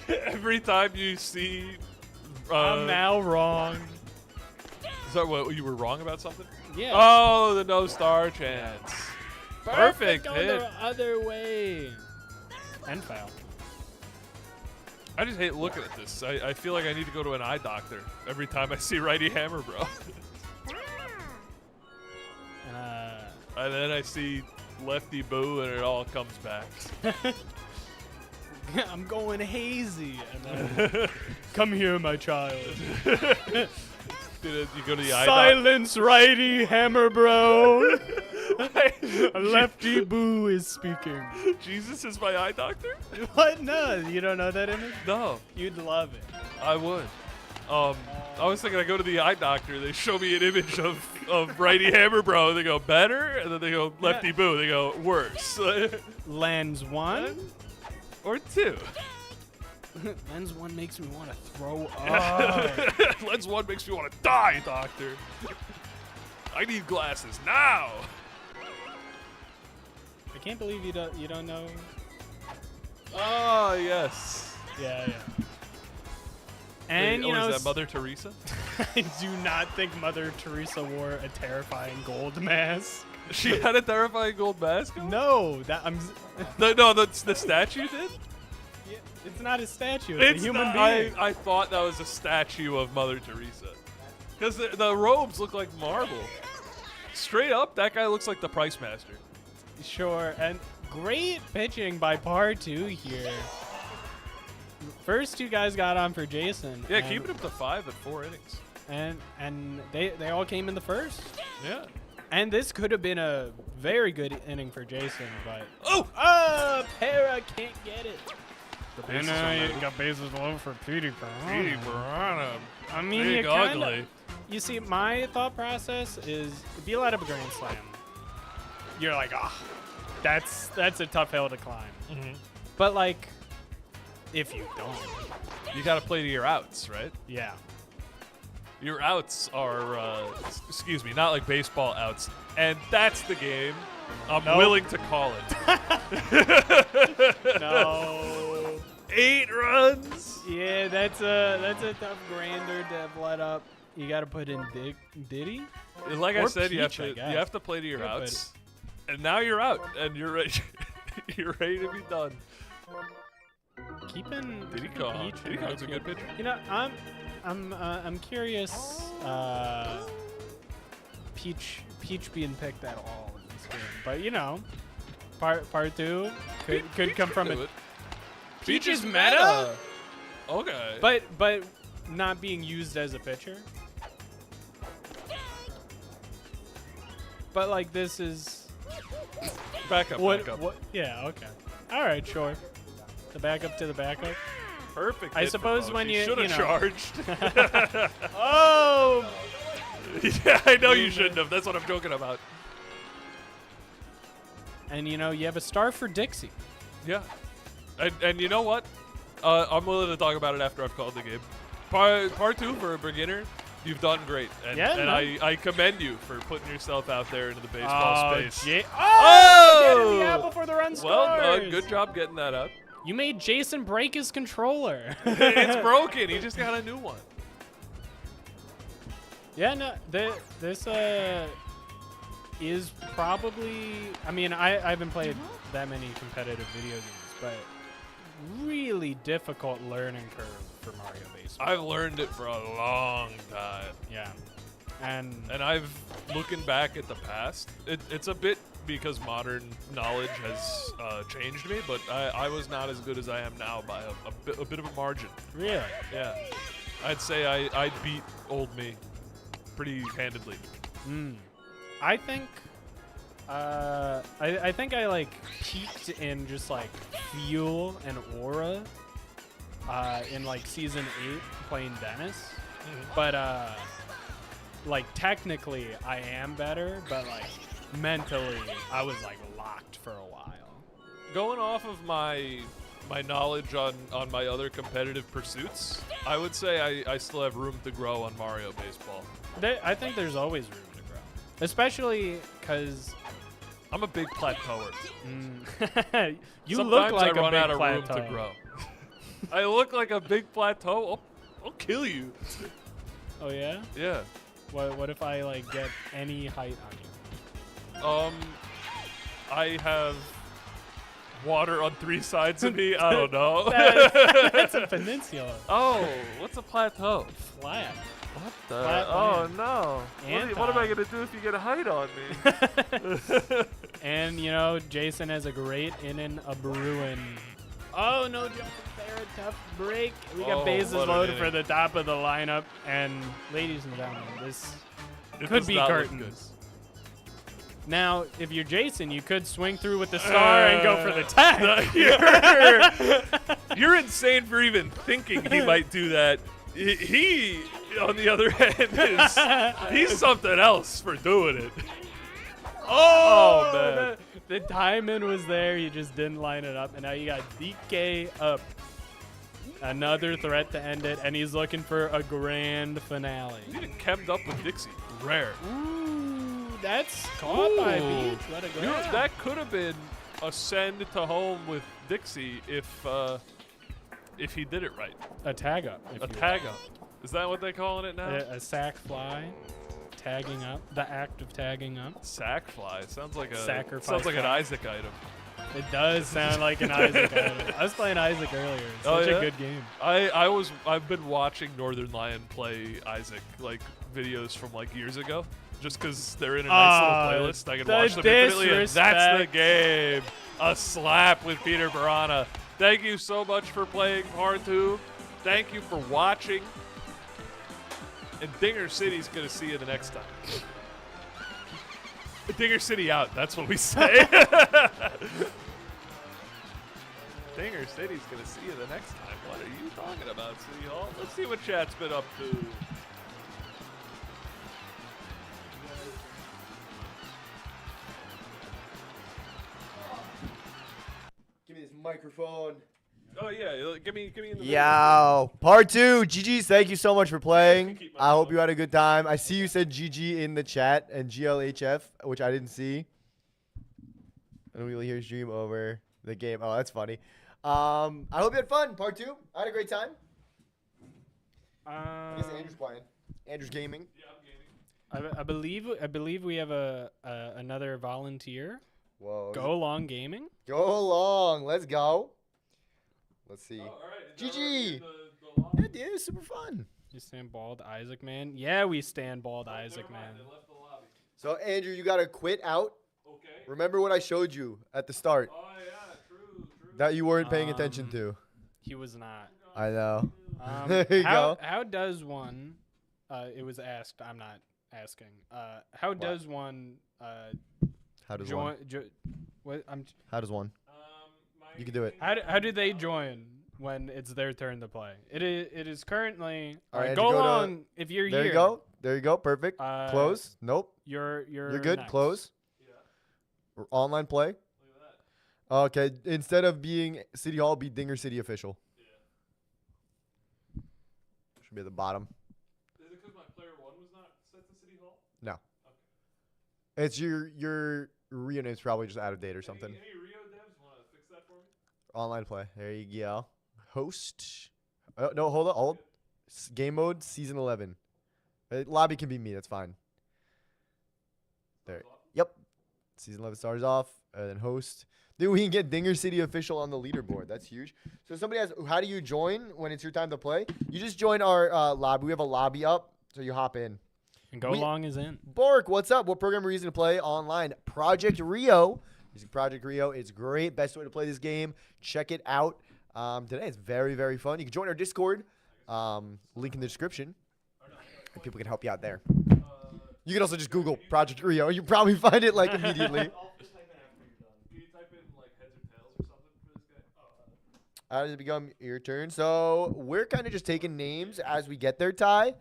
Speaker 1: Every time you see.
Speaker 2: I'm now wrong.
Speaker 1: Is that what you were wrong about something?
Speaker 2: Yeah.
Speaker 1: Oh, the no star chance. Perfect
Speaker 2: on
Speaker 1: hit.
Speaker 2: the other way. And foul.
Speaker 1: I just hate looking at this. I feel like I need to go to an eye doctor every time I see righty hammer, bro. And then I see lefty boo, and it all comes back.
Speaker 2: I'm going hazy. And then, come here, my child.
Speaker 1: You go to the eye doctor.
Speaker 2: Silence, righty hammer, bro. Lefty boo is speaking.
Speaker 1: Jesus is my eye doctor?
Speaker 2: What? No, you don't know that image?
Speaker 1: No.
Speaker 2: You'd love it.
Speaker 1: I would. I was thinking I go to the eye doctor, they show me an image of righty hammer bro, they go better, and then they go lefty boo, they go worse.
Speaker 2: Lens 1
Speaker 1: or 2.
Speaker 2: Lens 1 makes me want to throw up.
Speaker 1: Lens 1 makes me want to die, doctor. I need glasses now.
Speaker 2: I can't believe you don't know.
Speaker 1: Oh yes.
Speaker 2: Yeah. And
Speaker 1: wait,
Speaker 2: you know,
Speaker 1: is that Mother Teresa?
Speaker 2: I do not think Mother Teresa wore a terrifying gold mask.
Speaker 1: She had a terrifying gold mask?
Speaker 2: No, that I'm.
Speaker 1: No, that's the statue did.
Speaker 2: Yeah, it's not a statue. It's a human being.
Speaker 1: I thought that was a statue of Mother Teresa, because the robes look like marble. Straight up, that guy looks like the Price Master.
Speaker 2: Sure, and great pitching by Par 2 here. First 2 guys got on for Jason.
Speaker 1: Yeah, keeping him to 5 at 4 innings.
Speaker 2: And they all came in the first.
Speaker 1: Yeah.
Speaker 2: And this could have been a very good inning for Jason, but Para can't get it.
Speaker 1: And
Speaker 2: you got bases low for Petey
Speaker 1: Petey Piranha.
Speaker 2: I mean,
Speaker 1: Big
Speaker 2: you
Speaker 1: ugly.
Speaker 2: You see, my thought process is if you let up a grand slam, you're like, that's a tough hill to climb.
Speaker 1: Mm-hmm.
Speaker 2: But like, if you don't,
Speaker 1: You got to play to your outs, right?
Speaker 2: yeah.
Speaker 1: Your outs are, excuse me, not like baseball outs. And that's the game. I'm willing to call it.
Speaker 2: No.
Speaker 1: 8 runs.
Speaker 2: Yeah, that's a tough grander to have let up. You got to put in Diddy.
Speaker 1: Like I
Speaker 2: Or
Speaker 1: said, you
Speaker 2: Peach, I guess.
Speaker 1: have to play to your
Speaker 2: Yeah, but-
Speaker 1: outs. And now you're out, and you're ready. You're ready to be done.
Speaker 2: Keeping
Speaker 1: Diddy Kong.
Speaker 2: Peach
Speaker 1: Diddy
Speaker 2: in
Speaker 1: Kong's a
Speaker 2: right
Speaker 1: good
Speaker 2: field.
Speaker 1: pitcher.
Speaker 2: You know, I'm curious. Peach being picked at all in this game, but you know, part 2 could come from it.
Speaker 1: Peach is
Speaker 2: meta?
Speaker 1: Okay.
Speaker 2: But not being used as a pitcher. But like this is
Speaker 1: back up.
Speaker 2: what? Yeah. Okay. All right. Sure. The backup to the backup.
Speaker 1: Perfect.
Speaker 2: I
Speaker 1: hit for
Speaker 2: suppose
Speaker 1: Bo.
Speaker 2: when
Speaker 1: She
Speaker 2: you
Speaker 1: should have charged.
Speaker 2: Oh.
Speaker 1: Yeah, I know you shouldn't have. That's what I'm joking about.
Speaker 2: And you know you have a star for Dixie.
Speaker 1: Yeah. And you know what? I'm willing to talk about it after I've called the game. Part 2 for a beginner. You've done great, and,
Speaker 2: Yeah,
Speaker 1: and
Speaker 2: no.
Speaker 1: I commend you for putting yourself out there into the baseball space.
Speaker 2: Get in the
Speaker 1: Oh!
Speaker 2: apple for the run
Speaker 1: Well
Speaker 2: scores.
Speaker 1: done. Good job getting that up.
Speaker 2: You made Jason break his controller.
Speaker 1: It's broken. He just got a new one.
Speaker 2: Yeah, no, this is probably. I mean, I haven't played that many competitive video games, but really difficult learning curve for Mario Baseball.
Speaker 1: I've learned it for a long time.
Speaker 2: Yeah, and
Speaker 1: I've, looking back at the past, it's a bit because modern knowledge has changed me, but I was not as good as I am now by a bit of a margin.
Speaker 2: really,
Speaker 1: Yeah. I'd say I beat old me pretty handedly.
Speaker 2: I think. I think I like peaked in just like feel and aura in like season 8 playing Dennis, but like technically I am better, but like mentally I was like locked for a while.
Speaker 1: Going off of my knowledge on my other competitive pursuits, I would say I still have room to grow on Mario Baseball.
Speaker 2: I think there's always room to grow, especially because
Speaker 1: I'm a big plateauer.
Speaker 2: you
Speaker 1: Sometimes
Speaker 2: look like
Speaker 1: I run
Speaker 2: a big
Speaker 1: out of room
Speaker 2: plateau.
Speaker 1: to grow. I look like a big plateau. I'll kill you.
Speaker 2: Oh yeah?
Speaker 1: Yeah.
Speaker 2: What if I like get any height on you?
Speaker 1: I have water on 3 sides of me. I don't know.
Speaker 2: That's a peninsula.
Speaker 1: Oh, what's a plateau?
Speaker 2: Flat.
Speaker 1: What the?
Speaker 2: Flat
Speaker 1: Oh
Speaker 2: land.
Speaker 1: no. What am I gonna do if you get a height on me?
Speaker 2: And you know, Jason has a great inning, a Bruin. Oh no, jumping there, a tough break. We got
Speaker 1: Oh,
Speaker 2: bases
Speaker 1: what an
Speaker 2: loaded
Speaker 1: inning.
Speaker 2: for the top of the lineup. And ladies and gentlemen, this
Speaker 1: It
Speaker 2: could
Speaker 1: does
Speaker 2: be
Speaker 1: not look
Speaker 2: curtains. Now, if you're Jason, you could swing through with the star and go for the tag.
Speaker 1: You're insane for even thinking he might do that. He on the other hand, he's something else for doing it. Oh, man.
Speaker 2: The diamond was there. You just didn't line it up. And now you got DK up. Another threat to end it. And he's looking for a grand finale.
Speaker 1: He's even chemmed up with Dixie. Rare.
Speaker 2: Ooh, that's caught by
Speaker 1: Ooh.
Speaker 2: Beach. What a
Speaker 1: You know,
Speaker 2: grab.
Speaker 1: that could have been a send to home with Dixie if he did it right.
Speaker 2: A tag up. if
Speaker 1: A
Speaker 2: you
Speaker 1: tag up. Is that what they're calling it now?
Speaker 2: will. A sack fly. Tagging up. The act of tagging up.
Speaker 1: Sack fly. Sounds like a
Speaker 2: Sacrifice
Speaker 1: sounds like an
Speaker 2: fly.
Speaker 1: Isaac item.
Speaker 2: It does sound like an Isaac item. I was playing Isaac earlier. It's
Speaker 1: Oh,
Speaker 2: such
Speaker 1: yeah?
Speaker 2: a good game.
Speaker 1: I've been watching Northern Lion play Isaac like videos from like years ago, just because they're in a nice little playlist. I can
Speaker 2: the
Speaker 1: watch them infinitely, and that's the
Speaker 2: disrespect.
Speaker 1: game. A slap with Peter Barana. Thank you so much for playing Part 2. Thank you for watching. And Dinger City's gonna see you the next time. Dinger City out. That's what we say. Dinger City's gonna see you the next time. What are you talking about, City Hall? Let's see what chat's been up to.
Speaker 3: Give me this microphone.
Speaker 1: Oh yeah, give me in the
Speaker 3: Yo, part 2. GG's, thank you so much for playing.
Speaker 1: keep my
Speaker 3: I hope
Speaker 1: phone.
Speaker 3: you had a good time. I see you said GG in the chat and GLHF, which I didn't see. And we will hear stream over the game. Oh, that's funny. I hope you had fun. Part 2. I had a great time. I guess Andrew's playing. Andrew's gaming.
Speaker 1: Yeah, I'm gaming.
Speaker 2: I believe we have another volunteer.
Speaker 3: Whoa.
Speaker 2: Go Long Gaming.
Speaker 3: Go along. Let's go. Let's see.
Speaker 1: Oh, all right.
Speaker 3: GG.
Speaker 1: The lobby?
Speaker 3: Yeah, dude, it was super fun.
Speaker 2: You stand bald Isaac man? Yeah, we stand bald Isaac
Speaker 1: Never
Speaker 2: man.
Speaker 1: mind, they left the lobby.
Speaker 3: So, Andrew, you got to quit out.
Speaker 1: Okay.
Speaker 3: Remember what I showed you at the start
Speaker 1: Oh yeah, true.
Speaker 3: that you weren't paying attention to.
Speaker 2: He was not.
Speaker 3: I know.
Speaker 2: Um,
Speaker 3: There you go.
Speaker 2: How does one? It was asked. I'm not asking. How does one
Speaker 3: How does
Speaker 2: join?
Speaker 3: one?
Speaker 2: What?
Speaker 3: How does one?
Speaker 1: My
Speaker 3: You can do it.
Speaker 2: How do they join when it's their turn to play? It is currently.
Speaker 3: All right,
Speaker 2: go
Speaker 3: Andrew, go to-
Speaker 2: along if you're
Speaker 3: There
Speaker 2: here.
Speaker 3: you go. There you go. Perfect. Close. Nope.
Speaker 2: You're
Speaker 3: You're good.
Speaker 2: next.
Speaker 3: Close.
Speaker 1: Yeah.
Speaker 3: Online play.
Speaker 1: Look at that.
Speaker 3: Okay. Instead of being City Hall, be Dinger City official.
Speaker 1: Yeah.
Speaker 3: Should be at the bottom.
Speaker 1: Is it because my player 1 was not set to City Hall?
Speaker 3: No.
Speaker 1: Okay.
Speaker 3: It's your Rio name's probably just out of date or something.
Speaker 1: Any Rio devs want to fix that for me?
Speaker 3: Online play. There you go. Host. No, hold on. Game mode, season 11. Lobby can be me. That's fine. There. Yep. Season 11 starts off, and then host. Then we can get Dinger City official on the leaderboard. That's huge. So somebody asks, how do you join when it's your time to play? You just join our lobby. We have a lobby up, so you hop in.
Speaker 2: And Go Long is in.
Speaker 3: Bork, what's up? What program are you using to play online? Project Rio. Using Project Rio. It's great. Best way to play this game. Check it out. Today it's very, very fun. You can join our Discord. Link in the description. And people can help you out there. You can also just Google Project Rio. You probably find it like immediately.
Speaker 1: Can you type in like heads or tails or something for this guy?
Speaker 3: How does it become your turn? So we're kind of just taking names as we get there, Ty.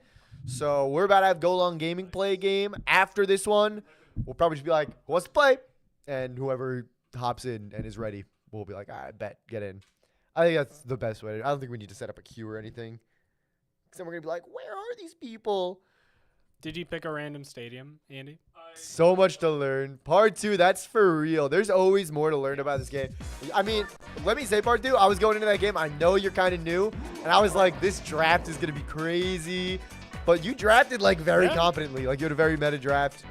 Speaker 3: So we're about to have Go Long Gaming play a game. After this one, we'll probably just be like, who wants to play? And whoever hops in and is ready, we'll be like, I bet, get in. I think that's the best way. I don't think we need to set up a queue or anything. Because then we're going to be like, where are these people?
Speaker 2: Did you pick a random stadium, Andy?
Speaker 3: So much to learn. Part 2, that's for real. There's always more to learn about this game. I mean, let me say part 2. I was going into that game. I know you're kind of new. And I was like, this draft is going to be crazy. But you drafted like very competently. Like you had a very meta draft.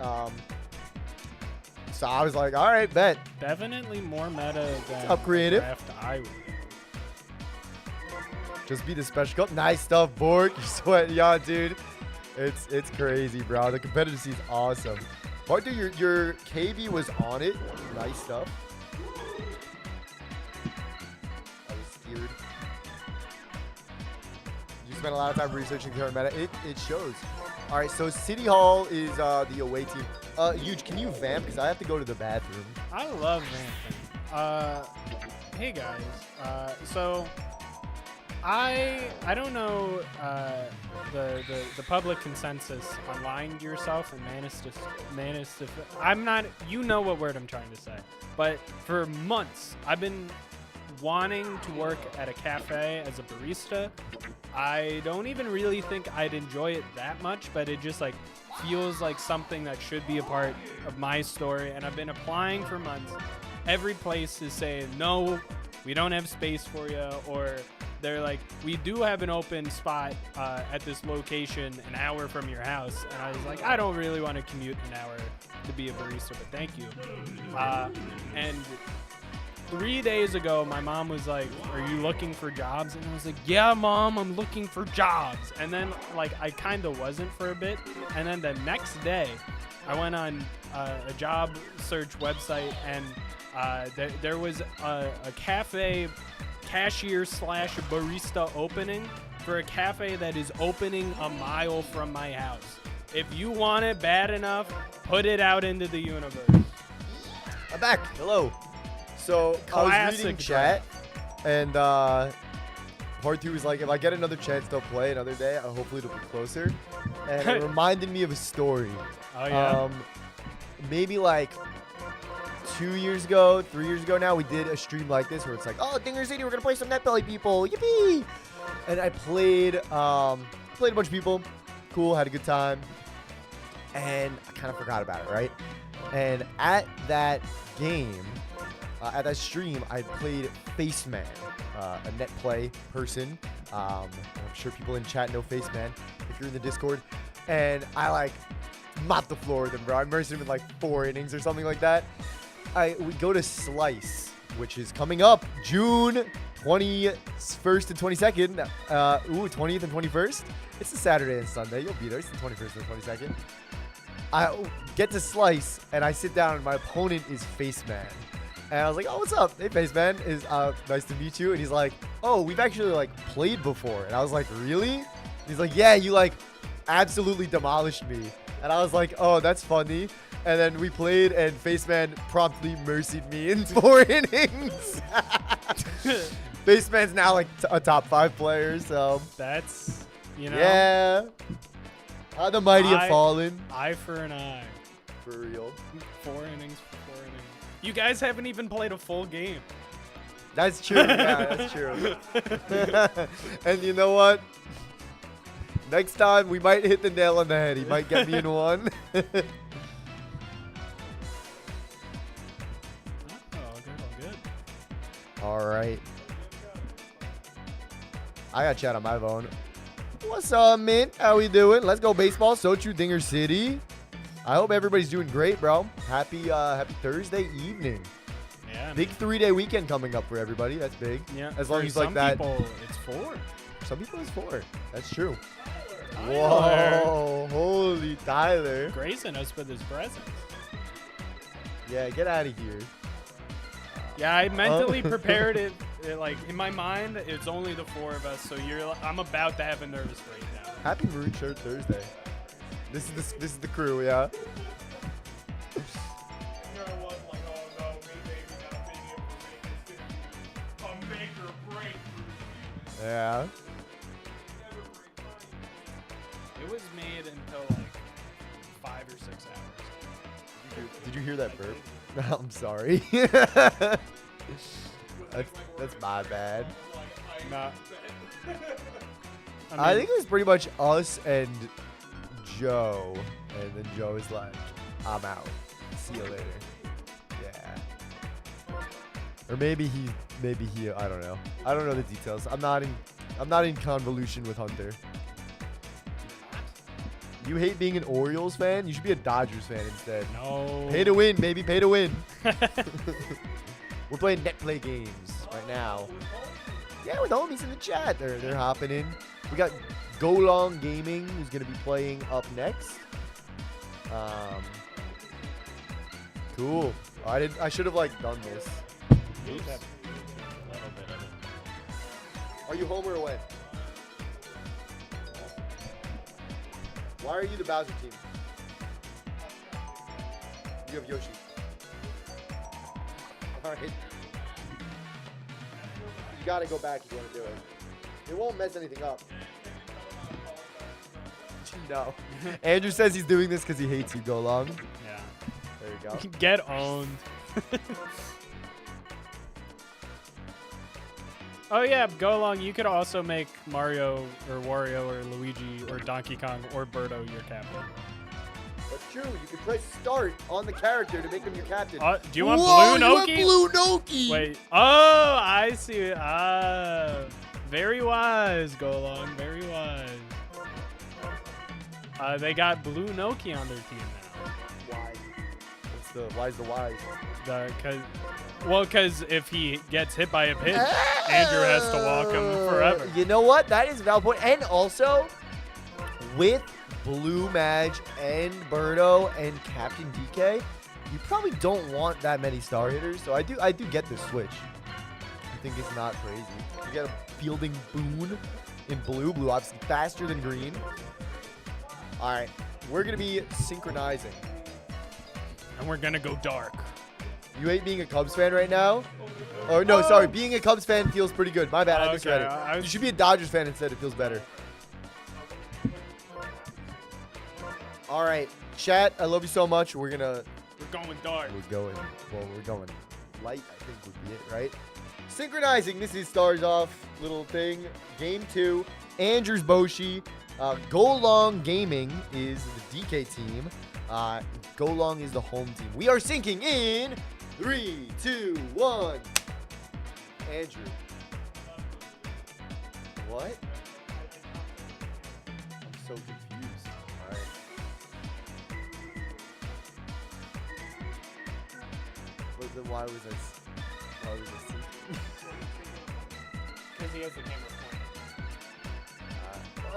Speaker 3: So I was like, all right, bet.
Speaker 2: Definitely more meta than
Speaker 3: Up creative.
Speaker 2: the draft I would.
Speaker 3: Just be the special cup. Nice stuff, Bork. You sweat, yeah, dude. It's crazy, bro. The competitive scene is awesome. Part 2, your KB was on it. Nice stuff. I was scared. You spent a lot of time researching current meta. It shows. All right, so City Hall is the away team. Huge, can you vamp? Because I have to go to the bathroom.
Speaker 2: I love vamping. Hey guys. So I don't know the public consensus on lying to yourself and manistif. I'm not. You know what word I'm trying to say. But for months, I've been wanting to work at a cafe as a barista. I don't even really think I'd enjoy it that much, but it just like feels like something that should be a part of my story. And I've been applying for months. Every place is saying, no, we don't have space for you, or they're like, we do have an open spot at this location an hour from your house. And I was like, I don't really want to commute an hour to be a barista, but thank you. And 3 days ago, my mom was like, are you looking for jobs? And I was like, yeah, Mom, I'm looking for jobs. And then like I kind of wasn't for a bit. And then the next day, I went on a job search website, and there was a cafe cashier / barista opening for a cafe that is opening a mile from my house. If you want it bad enough, put it out into the universe.
Speaker 3: I'm back. Hello. So I was reading chat, and part 2 was like, if I get another chance to play another day, hopefully it'll be closer. And it reminded me of a story.
Speaker 2: Oh yeah.
Speaker 3: Maybe like 2 years ago, 3 years ago now, we did a stream like this where it's like, oh, Dinger City, we're gonna play some Netplay people, yippee! And I played a bunch of people, cool, had a good time, and I kind of forgot about it, right? And at that game, at that stream, I played Faceman, a Netplay person. I'm sure people in chat know Faceman if you're in the Discord. And I like mopped the floor with him, bro. I immersed him in like 4 innings or something like that. We go to Slice, which is coming up June 21st and 22nd. 20th and 21st. It's a Saturday and Sunday. You'll be there. It's the 21st and 22nd. I get to Slice, and I sit down, and my opponent is Faceman. And I was like, oh, what's up? Hey, Faceman. Nice to meet you. And he's like, oh, we've actually, like, played before. And I was like, really? He's like, yeah, you, like, absolutely demolished me. And I was like, oh, that's funny. And then we played, and Faceman promptly mercied me in 4 innings. Faceman's now, like, a top 5 player, so.
Speaker 2: That's, you know.
Speaker 3: Yeah. How the mighty have fallen.
Speaker 2: Eye for an eye.
Speaker 3: For real.
Speaker 2: 4 innings for 4 innings. You guys haven't even played a full game.
Speaker 3: That's true. Yeah, that's true. And you know what? Next time, we might hit the nail on the head. He might get me in one.
Speaker 2: Oh, good.
Speaker 3: All right. I got chat on my phone. What's up, Mint? How we doing? Let's go baseball. So true, Dinger City. I hope everybody's doing great, bro. Happy Thursday evening.
Speaker 2: Yeah.
Speaker 3: Big 3-day weekend coming up for everybody. That's big.
Speaker 2: Yeah.
Speaker 3: As long as like that.
Speaker 2: Some people, it's 4.
Speaker 3: Some people it's 4. That's true.
Speaker 2: Tyler.
Speaker 3: Whoa, holy Tyler.
Speaker 2: Gracing us with his presence.
Speaker 3: Yeah, get out of here.
Speaker 2: Yeah, I mentally prepared it. Like in my mind, it's only the 4 of us, so I'm about to have a nervous breakdown.
Speaker 3: Happy Maroon Shirt Thursday. This is the crew, yeah. Yeah.
Speaker 2: It was made until like 5 or 6 hours.
Speaker 3: Did you hear that burp? I'm sorry. That's my bad.
Speaker 2: Nah.
Speaker 3: I think it was pretty much us and Joe, and then Joe is like, "I'm out. See you later." Yeah. Or maybe he. I don't know. I don't know the details. I'm not in convolution with Hunter. You hate being an Orioles fan? You should be a Dodgers fan instead.
Speaker 2: No.
Speaker 3: Pay to win, baby. Pay to win. We're playing Netplay games right now. Yeah, with homies in the chat. They're hopping in. We got Go Long Gaming, who's gonna be playing up next. Cool. I should have like done this. Oops. Are you home or away? Why are you the Bowser team? You have Yoshi. Alright. You gotta go back if you want to do it. It won't mess anything up. No. Andrew says he's doing this because he hates you, Go Long.
Speaker 2: Yeah.
Speaker 3: There you go.
Speaker 2: Get owned. Oh yeah, Go Long. You could also make Mario or Wario or Luigi or Donkey Kong or Birdo your captain.
Speaker 3: That's true. You can press start on the character to make him your captain.
Speaker 2: Do you want
Speaker 3: Whoa,
Speaker 2: Blue Noki?
Speaker 3: You want Blue Noki?
Speaker 2: Wait. Oh, I see. Very wise, Go Long. Very wise. They got Blue Noki on their team now.
Speaker 3: Why? Why's the wise?
Speaker 2: Because if he gets hit by a pitch, Andrew has to walk him forever.
Speaker 3: You know what? That is a valid point. And also, with Blue Madge and Birdo and Captain DK, you probably don't want that many star hitters. So I do get this switch. I think it's not crazy. You get a fielding boon in blue. Blue obviously faster than green. All right, we're gonna be synchronizing.
Speaker 2: And we're gonna go dark.
Speaker 3: You hate being a Cubs fan right now? Oh, no, sorry. Being a Cubs fan feels pretty good. My bad. I misread it. You should be a Dodgers fan instead. It feels better. All right. Chat, I love you so much. We're going
Speaker 2: dark.
Speaker 3: We're going light, I think would be it, right? Synchronizing. This is Stars Off little thing. Game 2. Andrews Boshi. Go Long Gaming is the DK team. Go Long is the home team. We are syncing in 3, 2, 1. Andrew. What? I'm so confused. All right. But then why was I syncing?
Speaker 2: Because he has the camera pointing.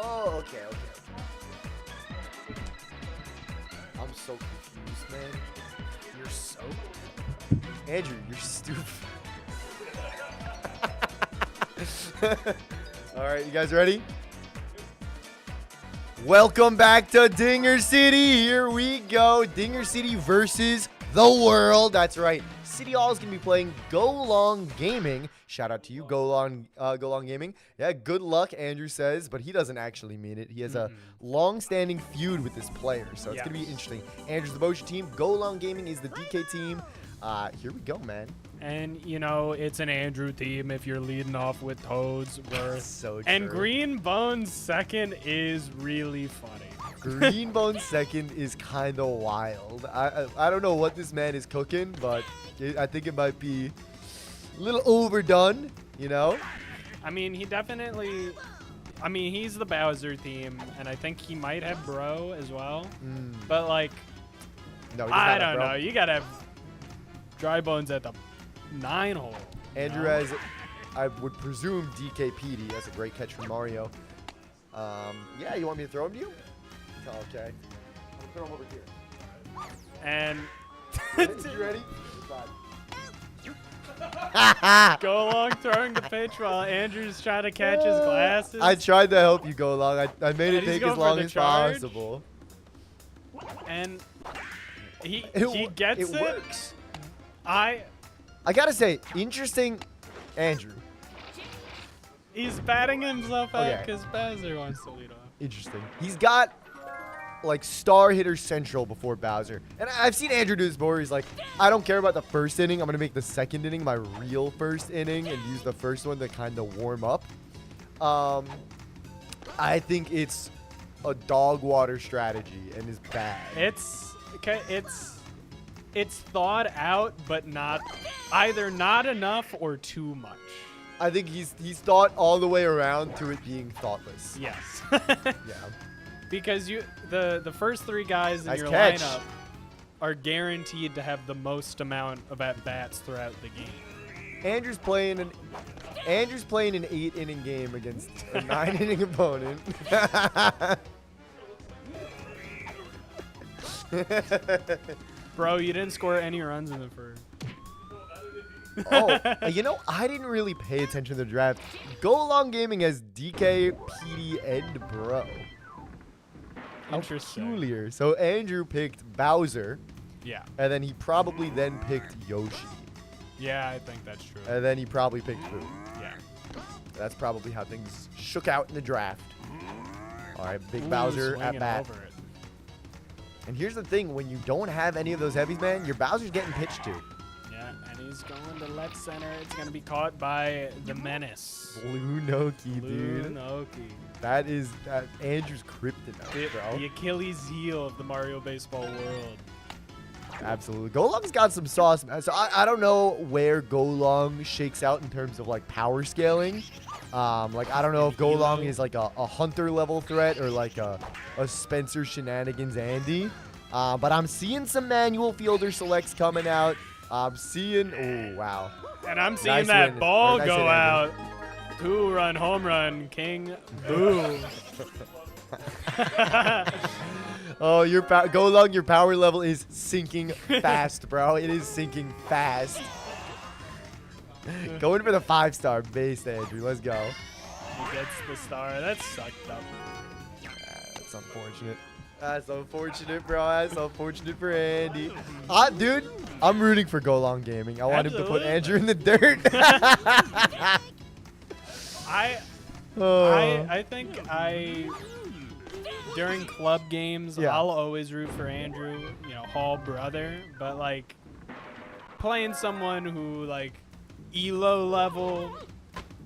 Speaker 3: Oh, okay. I'm so confused, man.
Speaker 2: You're so.
Speaker 3: Andrew, you're stupid. All right, you guys ready? Welcome back to Dinger City. Here we go. Dinger City versus the world. That's right. City Hall is going to be playing Go Long Gaming. Shout out to you, Go Long Gaming. Yeah, good luck, Andrew says, but he doesn't actually mean it. He has a long-standing feud with this player, so it's going to be interesting. Andrew's the Boshi team. Go Long Gaming is the DK team. Here we go, man.
Speaker 2: And, you know, it's an Andrew team if you're leading off with Toads.
Speaker 3: So
Speaker 2: and
Speaker 3: true.
Speaker 2: Green Bone's second is really funny.
Speaker 3: Green Bone's second is kind of wild. I don't know what this man is cooking, but I think it might be a little overdone, you know?
Speaker 2: I mean, he definitely... I mean, he's the Bowser theme, and I think he might have Bro as well. But, like,
Speaker 3: No, he does not
Speaker 2: I
Speaker 3: have
Speaker 2: don't
Speaker 3: Bro.
Speaker 2: know. You got to have Dry Bones at the 9 hole.
Speaker 3: Andrew
Speaker 2: know?
Speaker 3: has, I would presume, DKPD. That's a great catch from Mario. Yeah, you want me to throw him to you? Oh, okay. I'm going to throw him over here.
Speaker 2: And
Speaker 3: You ready?
Speaker 2: Go along throwing the pitch while Andrew's trying to catch his glasses.
Speaker 3: I tried to help you go along. I made it
Speaker 2: And he's
Speaker 3: take
Speaker 2: going
Speaker 3: as
Speaker 2: for
Speaker 3: long
Speaker 2: the
Speaker 3: as
Speaker 2: charge.
Speaker 3: possible.
Speaker 2: And he
Speaker 3: It
Speaker 2: gets it.
Speaker 3: works.
Speaker 2: I
Speaker 3: I gotta say, interesting, Andrew.
Speaker 2: He's batting himself out
Speaker 3: Okay.
Speaker 2: because Bowser wants to lead off.
Speaker 3: Interesting. He's got like star hitter central before Bowser, and I've seen Andrew do this before. He's like, I don't care about the first inning. I'm gonna make the second inning my real first inning and use the first one to kind of warm up. I think it's a dog water strategy and is bad.
Speaker 2: It's okay. It's thought out, but not either not enough or too much.
Speaker 3: I think he's thought all the way around to it being thoughtless.
Speaker 2: Yes.
Speaker 3: Yeah.
Speaker 2: Because the first 3 guys in
Speaker 3: Nice
Speaker 2: your
Speaker 3: catch.
Speaker 2: lineup are guaranteed to have the most amount of at-bats throughout the game.
Speaker 3: Andrew's playing an 8-inning game against a 9-inning opponent.
Speaker 2: Bro, you didn't score any runs in the first.
Speaker 3: Oh, you know, I didn't really pay attention to the draft. Go Along Gaming has DK, PD, and Bro. How
Speaker 2: Interesting.
Speaker 3: peculiar. So Andrew picked Bowser,
Speaker 2: Yeah.
Speaker 3: and then he probably then picked Yoshi,
Speaker 2: Yeah, I think that's true.
Speaker 3: and then he probably picked Boo.
Speaker 2: Yeah.
Speaker 3: That's probably how things shook out in the draft. All right, Big
Speaker 2: Ooh,
Speaker 3: Bowser at
Speaker 2: swinging
Speaker 3: bat.
Speaker 2: over it.
Speaker 3: And here's the thing: when you don't have any of those heavies, man, your Bowser's getting pitched to.
Speaker 2: Yeah, and he's going to left center. It's going to be caught by the Menace.
Speaker 3: Blue Noki,
Speaker 2: Blue
Speaker 3: dude.
Speaker 2: Noki.
Speaker 3: That is Andrew's kryptonite, bro.
Speaker 2: The Achilles heel of the Mario baseball world.
Speaker 3: Absolutely. Go Long's got some sauce, man. So I don't know where Go Long shakes out in terms of like power scaling. Like I don't know if Go Long is like a Hunter level threat or like a Spencer Shenanigans Andy. But I'm seeing some manual fielder selects coming out. I'm seeing, oh wow.
Speaker 2: And I'm seeing
Speaker 3: Nice
Speaker 2: that
Speaker 3: win.
Speaker 2: ball
Speaker 3: Nice
Speaker 2: go
Speaker 3: hit,
Speaker 2: out.
Speaker 3: Andrew.
Speaker 2: 2-run home run, King Boo.
Speaker 3: Oh, Go Long, your power level is sinking fast, bro. It is sinking fast. Going for the 5-star base, Andrew. Let's go.
Speaker 2: He gets the star. That's sucked up.
Speaker 3: That's unfortunate. That's unfortunate, bro. That's unfortunate for Andy. Dude, I'm rooting for Go Long Gaming. I want him to put
Speaker 2: Absolutely.
Speaker 3: Andrew in the dirt.
Speaker 2: I think during club games,
Speaker 3: Yeah.
Speaker 2: I'll always root for Andrew, you know, Hall brother, but like playing someone who like elo level,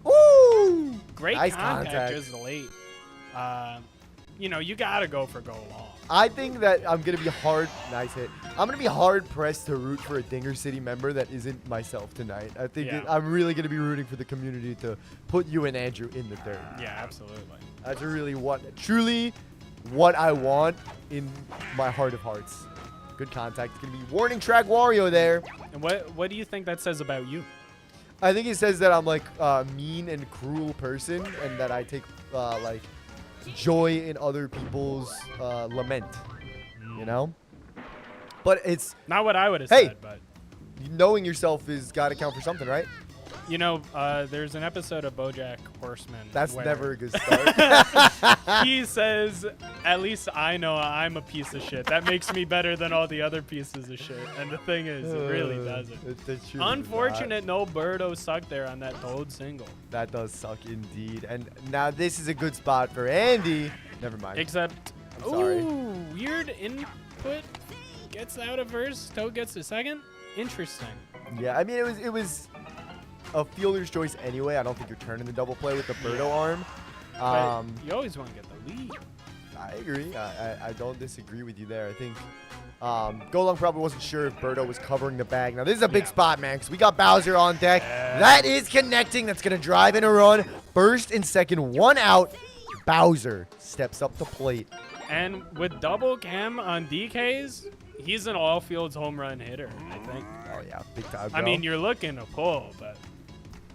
Speaker 3: Woo!
Speaker 2: great
Speaker 3: Nice
Speaker 2: contact
Speaker 3: contact.
Speaker 2: just late. You know, you gotta go for Go Long.
Speaker 3: I think that I'm going to be nice hit. I'm going to be hard pressed to root for a Dinger City member that isn't myself tonight. I think
Speaker 2: Yeah.
Speaker 3: I'm really going to be rooting for the community to put you and Andrew in the dirt.
Speaker 2: Yeah, absolutely.
Speaker 3: That's really truly what I want in my heart of hearts. Good contact. It's going to be warning track Wario there.
Speaker 2: And what do you think that says about you?
Speaker 3: I think it says that I'm like a mean and cruel person and that I take like joy in other people's lament, you know? But it's
Speaker 2: Not what I would have
Speaker 3: Hey!
Speaker 2: said, but
Speaker 3: knowing yourself is got to count for something, right?
Speaker 2: you know, there's an episode of BoJack Horseman.
Speaker 3: That's
Speaker 2: where
Speaker 3: never a good start.
Speaker 2: he says, "At least I know I'm a piece of shit. That makes me better than all the other pieces of shit." And the thing is, it really doesn't.
Speaker 3: It truly does
Speaker 2: Unfortunate, no Birdo sucked there on that Toad single.
Speaker 3: not. That does suck indeed. And now this is a good spot for Andy. Never mind.
Speaker 2: Except,
Speaker 3: I'm sorry.
Speaker 2: ooh, weird input. Gets out of first. Toad gets to second. Interesting.
Speaker 3: Yeah, I mean it was a fielder's choice anyway. I don't think you're turning the double play with the Birdo arm.
Speaker 2: But you always want to get the lead.
Speaker 3: I agree. I don't disagree with you there. I think Golong probably wasn't sure if Birdo was covering the bag. Now, this is a big spot, man, because we got Bowser on deck. That is connecting. That's going to drive in a run. First and second, one out. Bowser steps up the plate.
Speaker 2: And with double cam on DKs, he's an all-fields home run hitter, I think.
Speaker 3: Oh, yeah. Big time, bro.
Speaker 2: I mean, you're looking to pull, but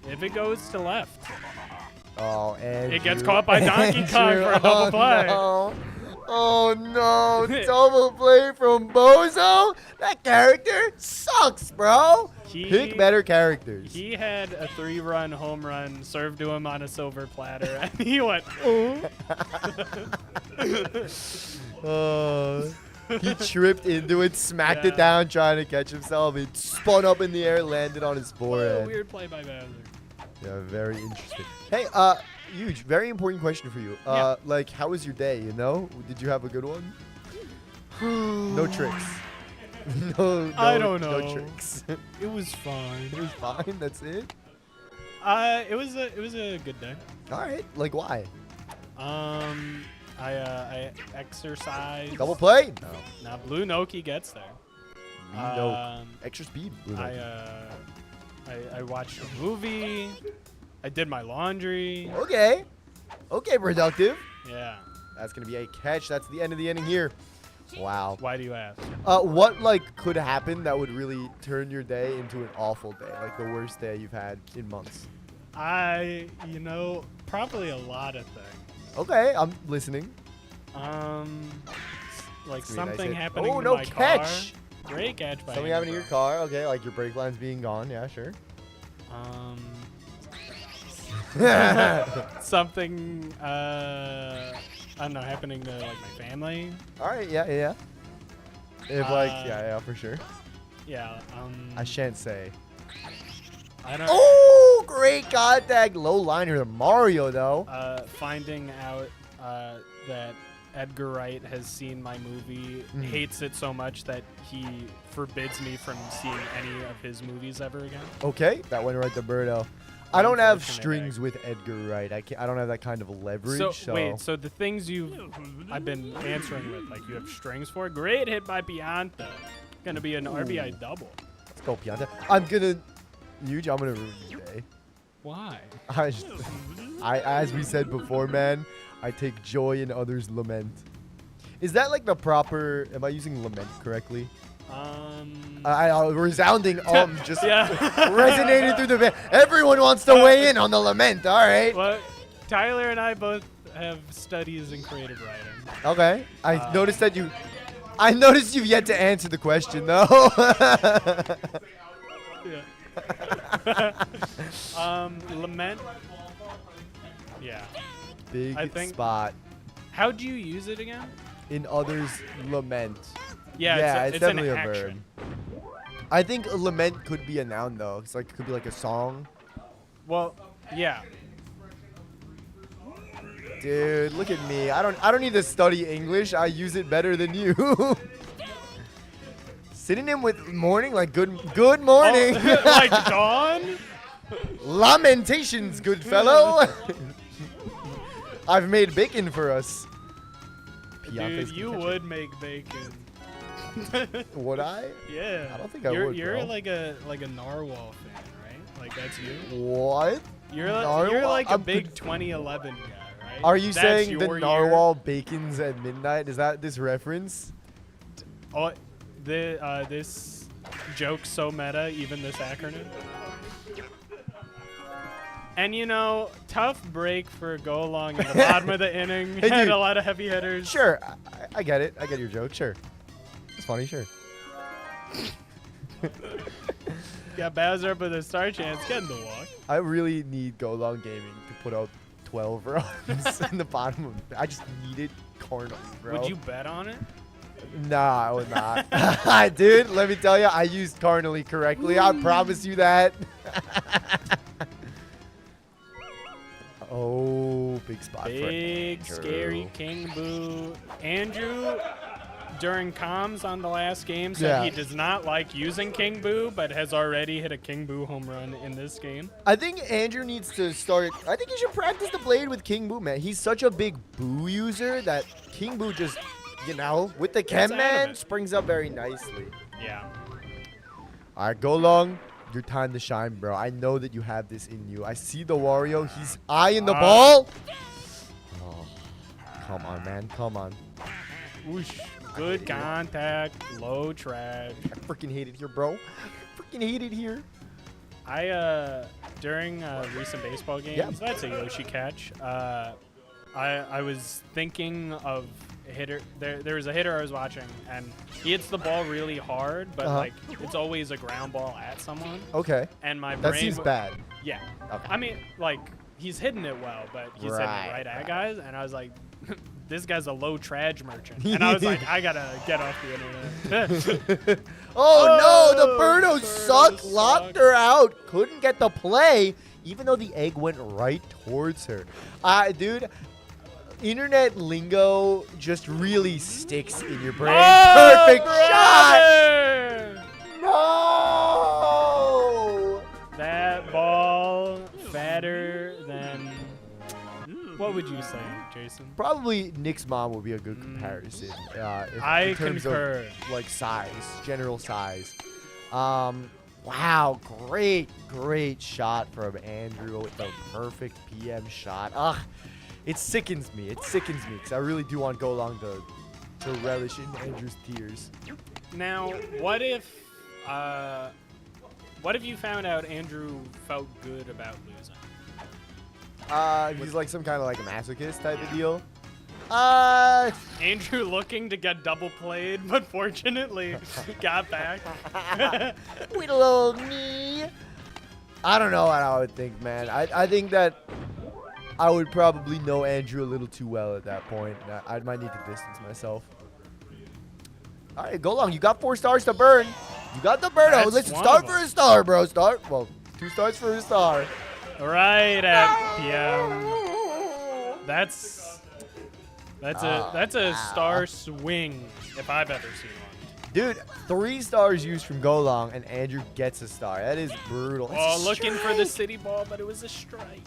Speaker 2: if it goes to left.
Speaker 3: Oh, and
Speaker 2: it gets caught by Donkey Kong for a double play.
Speaker 3: No. Oh, no. Double play from Bozo? That character sucks, bro. Pick better characters.
Speaker 2: He had a 3-run home run served to him on a silver platter, and he went,
Speaker 3: he tripped into it, smacked it down, trying to catch himself. It spun up in the air, landed on his forehead.
Speaker 2: Oh, weird play by Bowser.
Speaker 3: Yeah, very interesting. Hey, huge, very important question for you. Like, how was your day, you know? Did you have a good one? No tricks. No,
Speaker 2: I don't know.
Speaker 3: No tricks.
Speaker 2: It was fine.
Speaker 3: It was fine, that's it?
Speaker 2: It was a good day.
Speaker 3: All right, like why?
Speaker 2: I exercised.
Speaker 3: Double play? No.
Speaker 2: Now Blue Noki gets there.
Speaker 3: No. Extra speed. Blue Noki.
Speaker 2: I watched a movie. I did my laundry.
Speaker 3: Okay. Okay, productive.
Speaker 2: Yeah.
Speaker 3: That's going to be a catch. That's the end of the inning here. Wow.
Speaker 2: Why do you ask?
Speaker 3: What, like, could happen that would really turn your day into an awful day? Like, the worst day you've had in months?
Speaker 2: Probably a lot of things.
Speaker 3: Okay, I'm listening.
Speaker 2: Like something happening
Speaker 3: to
Speaker 2: my
Speaker 3: catch.
Speaker 2: car. Great catch by
Speaker 3: something happening to your car. Okay, like your brake lines being gone. Yeah, sure.
Speaker 2: Something I don't know, happening to like my family.
Speaker 3: All right, yeah. If yeah, for sure.
Speaker 2: Yeah.
Speaker 3: I shan't say.
Speaker 2: I don't.
Speaker 3: Oh, great contact, low liner to Mario though.
Speaker 2: Finding out that Edgar Wright has seen my movie, hates it so much that he forbids me from seeing any of his movies ever again.
Speaker 3: Okay, that went right to Birdo. I don't have strings with Edgar Wright. I don't have that kind of leverage. So
Speaker 2: wait, so the things I've been answering with, like you have strings for, great hit by Pianta. Gonna be an RBI double.
Speaker 3: Let's go, Pianta. I'm gonna ruin your day.
Speaker 2: Why?
Speaker 3: As we said before, man, I take joy in others' lament. Is that like the proper? Am I using lament correctly? A resounding just resonated through the van. Everyone wants to weigh in on the lament. All right.
Speaker 2: Well, Tyler and I both have studies in creative writing.
Speaker 3: Okay. I noticed that you. I noticed you've yet to answer the question though.
Speaker 2: Lament. Yeah.
Speaker 3: Big spot.
Speaker 2: How'd you use it again?
Speaker 3: In others' lament.
Speaker 2: Yeah,
Speaker 3: it's
Speaker 2: definitely
Speaker 3: an action. Verb. I think a lament could be a noun though. It's like it could be like a song.
Speaker 2: Well, yeah.
Speaker 3: Dude, look at me. I don't need to study English. I use it better than you. Synonym with morning, like good morning.
Speaker 2: Oh, like dawn?
Speaker 3: Lamentations, good fellow. I've made bacon for us.
Speaker 2: Dude, you would make bacon.
Speaker 3: Would I?
Speaker 2: Yeah.
Speaker 3: I don't think I would.
Speaker 2: You're
Speaker 3: bro.
Speaker 2: like a Narwhal fan, right? Like that's you.
Speaker 3: What?
Speaker 2: You're like a big 2011 guy, right?
Speaker 3: Are you
Speaker 2: that's
Speaker 3: saying the Narwhal bacons at midnight? Is that this reference?
Speaker 2: Oh, this joke's so meta, even this acronym. And tough break for go along at the bottom of the inning.
Speaker 3: Hey,
Speaker 2: had
Speaker 3: dude,
Speaker 2: a lot of heavy hitters.
Speaker 3: Sure, I get it. I get your joke. Sure, it's funny. Sure.
Speaker 2: Got Bowser up with a star chance, getting the walk.
Speaker 3: I really need Go Long Gaming to put out 12 runs in the bottom of. I just need it carnally, bro.
Speaker 2: Would you bet on it?
Speaker 3: Nah, I would not. Dude, let me tell you, I used carnally correctly. I promise you that. Oh, big spot for
Speaker 2: Big, scary King Boo. Andrew during comms on the last game said he does not like using King Boo, but has already hit a King Boo home run in this game.
Speaker 3: I think Andrew needs to start. I think he should practice the blade with King Boo, man. He's such a big Boo user that King Boo just, with the Chem Man, springs up very nicely.
Speaker 2: Yeah.
Speaker 3: All right, go long. Your time to shine, bro. I know that you have this in you. I see the Wario. He's eyeing the ball. Oh, come on, man. Come on.
Speaker 2: Whoosh. Good contact. Low trash.
Speaker 3: I freaking hate it here, bro. I freaking hate it here.
Speaker 2: During recent baseball games, that's a Yoshi catch. I was thinking of a hitter. There was a hitter I was watching, and he hits the ball really hard, but like it's always a ground ball at someone.
Speaker 3: Okay.
Speaker 2: And my brain.
Speaker 3: That seems bad.
Speaker 2: Yeah.
Speaker 3: Okay.
Speaker 2: I mean, like he's hitting it well, but he's hitting it right at guys, and I was like, this guy's a low trash merchant, and I was like, I gotta get off the internet.
Speaker 3: Oh no, the Birdos suck. Locked her out. Couldn't get the play, even though the egg went right towards her. Dude. Internet lingo just really sticks in your brain. Perfect shot! No!
Speaker 2: That ball fatter than... What would you say, Jason?
Speaker 3: Probably Nick's mom would be a good comparison.
Speaker 2: I concur.
Speaker 3: Of, like, size, general size. Wow, great shot from Andrew with the perfect PM shot. Ugh. It sickens me. It sickens me because I really do want Go Long to relish in Andrew's tears.
Speaker 2: Now, what if you found out Andrew felt good about losing?
Speaker 3: He's like some kind of like a masochist type of deal.
Speaker 2: Andrew looking to get double played, but fortunately got back.
Speaker 3: With a little knee. I don't know what I would think, man. I think that I would probably know Andrew a little too well at that point. I might need to distance myself. All right, Go Long. You got 4 stars to burn. You got the burn. Oh, listen, start for a star, bro. Well, 2 stars for a star.
Speaker 2: Right at PM. That's a star swing if I've ever seen one.
Speaker 3: Dude, 3 stars used from Go Long, and Andrew gets a star. That is brutal.
Speaker 2: Oh, looking for the city ball, but it was a strike.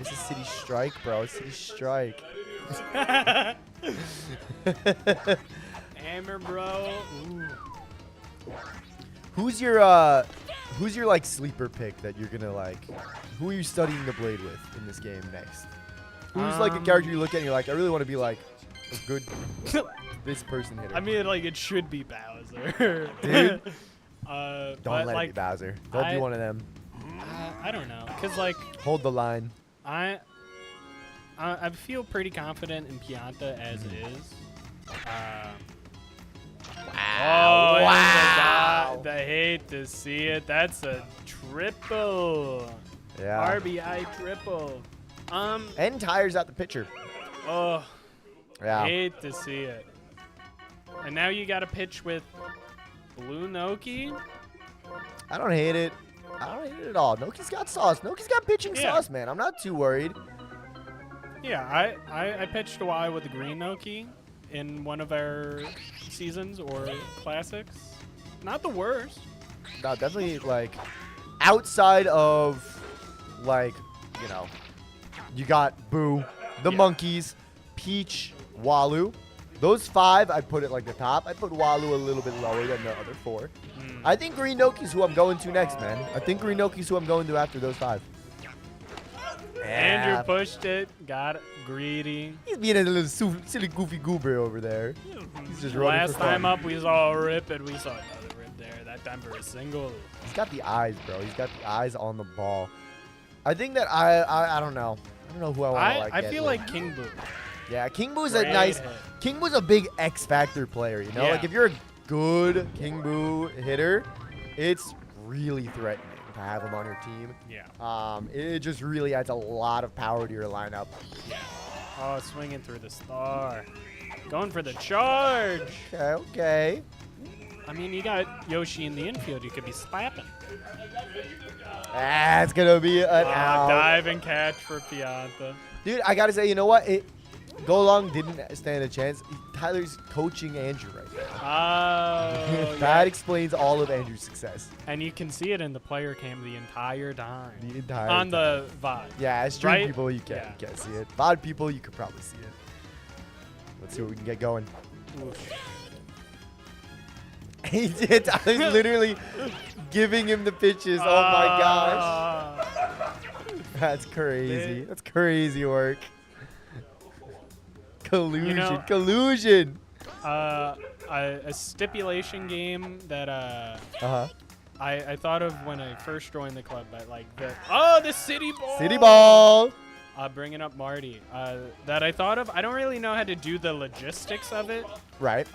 Speaker 3: It's a city strike, bro. It's a city strike.
Speaker 2: Hammer, bro. Ooh.
Speaker 3: Who's your like sleeper pick that you're gonna like? Who are you studying the blade with in this game next? Who's like a character you look at and you're like, I really want to be like a good this person hitter.
Speaker 2: I mean, like it should be Bowser.
Speaker 3: Dude.
Speaker 2: Don't
Speaker 3: let it be Bowser. Don't be one of them.
Speaker 2: I don't know, cause like
Speaker 3: hold the line.
Speaker 2: I feel pretty confident in Pianta as it is.
Speaker 3: Wow.
Speaker 2: I hate to see it. That's a triple.
Speaker 3: Yeah.
Speaker 2: RBI triple.
Speaker 3: And tires out the pitcher.
Speaker 2: Oh.
Speaker 3: Yeah.
Speaker 2: Hate to see it. And now you got to pitch with Blue Noki.
Speaker 3: I don't hate it. I don't hate it at all. Noki's got sauce. Noki's got pitching sauce, man. I'm not too worried.
Speaker 2: Yeah, I pitched a while with the green Noki in one of our seasons or classics. Not the worst.
Speaker 3: No, definitely like outside of like, you got Boo, the Monkeys, Peach, Walu. Those 5, I'd put it like the top. I'd put Walu a little bit lower than the other 4. I think Green Noki's who I'm going to next, man. I think Green Noki's who I'm going to after those 5.
Speaker 2: Andrew pushed it, got greedy.
Speaker 3: He's being a little silly, goofy goober over there. He's just running
Speaker 2: Last
Speaker 3: for fun.
Speaker 2: time up, we saw a rip, and we saw another rip there. That time for a single.
Speaker 3: He's got the eyes, bro. He's got the eyes on the ball. I think that I don't know. I don't know who I want to like.
Speaker 2: I feel like King Boo.
Speaker 3: Yeah, King Boo's
Speaker 2: Great
Speaker 3: a nice.
Speaker 2: hit.
Speaker 3: King Boo's a big X Factor player, you know?
Speaker 2: Yeah.
Speaker 3: Like if you're a good King Boo hitter, it's really threatening to have him on your team.
Speaker 2: Yeah.
Speaker 3: It just really adds a lot of power to your lineup.
Speaker 2: Oh, swinging through the star. Going for the charge.
Speaker 3: Okay.
Speaker 2: I mean, you got Yoshi in the infield. You could be slapping.
Speaker 3: That's gonna be an out.
Speaker 2: Dive and catch for Pianta.
Speaker 3: Dude, I gotta say, you know what? Go Long didn't stand a chance. Tyler's coaching Andrew right now.
Speaker 2: Oh,
Speaker 3: That explains all of Andrew's success.
Speaker 2: and you can see it in the player cam the entire time.
Speaker 3: The entire
Speaker 2: on
Speaker 3: time.
Speaker 2: the VOD.
Speaker 3: Yeah, as stream
Speaker 2: right?
Speaker 3: people, you can't see it. VOD people, you could probably see it. Let's see what we can get going. He did. Tyler's literally giving him the pitches. Oh my gosh. That's crazy. That's crazy work. Collusion. Collusion.
Speaker 2: A stipulation game that I thought of when I first joined the club, but like the city ball.
Speaker 3: City ball.
Speaker 2: Bringing up Marty. That I thought of. I don't really know how to do the logistics of it.
Speaker 3: Right.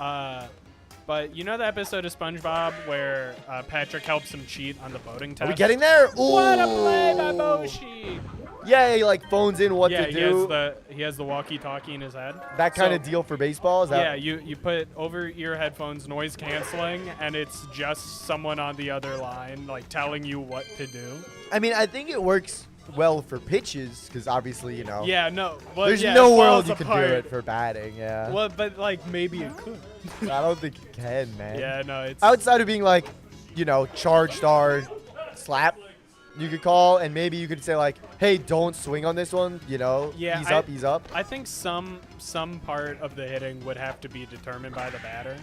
Speaker 2: But you know the episode of SpongeBob where Patrick helps him cheat on the boating test?
Speaker 3: Are we getting there? Ooh.
Speaker 2: What a play by Boshi!
Speaker 3: Yeah, he like phones in what to do.
Speaker 2: He has the walkie-talkie in his head.
Speaker 3: That kind of deal for baseball? Is that?
Speaker 2: Yeah, you put over-ear headphones, noise canceling, and it's just someone on the other line like telling you what to do.
Speaker 3: I mean, I think it works well for pitches because obviously, you know.
Speaker 2: Yeah, no. Well,
Speaker 3: There's
Speaker 2: yeah,
Speaker 3: no
Speaker 2: it
Speaker 3: world
Speaker 2: falls
Speaker 3: you can do
Speaker 2: apart.
Speaker 3: it for batting, yeah.
Speaker 2: Well, but like maybe it could.
Speaker 3: I don't think you can, man.
Speaker 2: Yeah, no, it's
Speaker 3: Outside of being like, you know, charge star slap, you could call, and maybe you could say like, hey, don't swing on this one, you know.
Speaker 2: Yeah,
Speaker 3: He's up.
Speaker 2: I think some part of the hitting would have to be determined by the batter,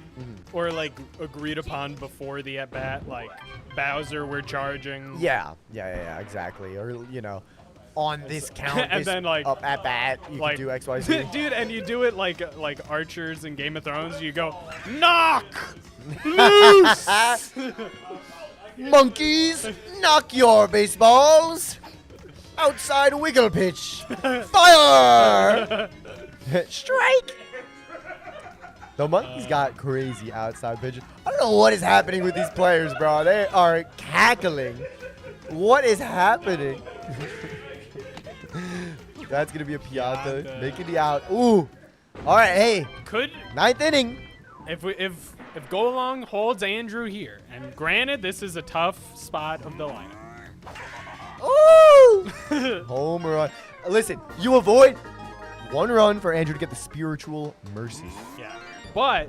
Speaker 2: or like agreed upon before the at bat. Like Bowser, we're charging.
Speaker 3: Yeah, exactly. Or you know, on this count,
Speaker 2: And
Speaker 3: this
Speaker 2: then, like-
Speaker 3: up at bat, you
Speaker 2: like
Speaker 3: can do X, Y, Z.
Speaker 2: dude, and you do it like archers in Game of Thrones. You go knock loose.
Speaker 3: Monkeys, knock your baseballs. Outside wiggle pitch. Fire! Strike! The monkeys got crazy outside pitches. I don't know what is happening with these players, bro. They are cackling. What is happening? That's going to be a Pianta. Making the out. Ooh. All right, hey.
Speaker 2: Could
Speaker 3: Ninth inning.
Speaker 2: if Go Along holds Andrew here, and granted this is a tough spot of the lineup.
Speaker 3: Ooh! Home run. Listen, you avoid 1 run for Andrew to get the spiritual mercy.
Speaker 2: Yeah, but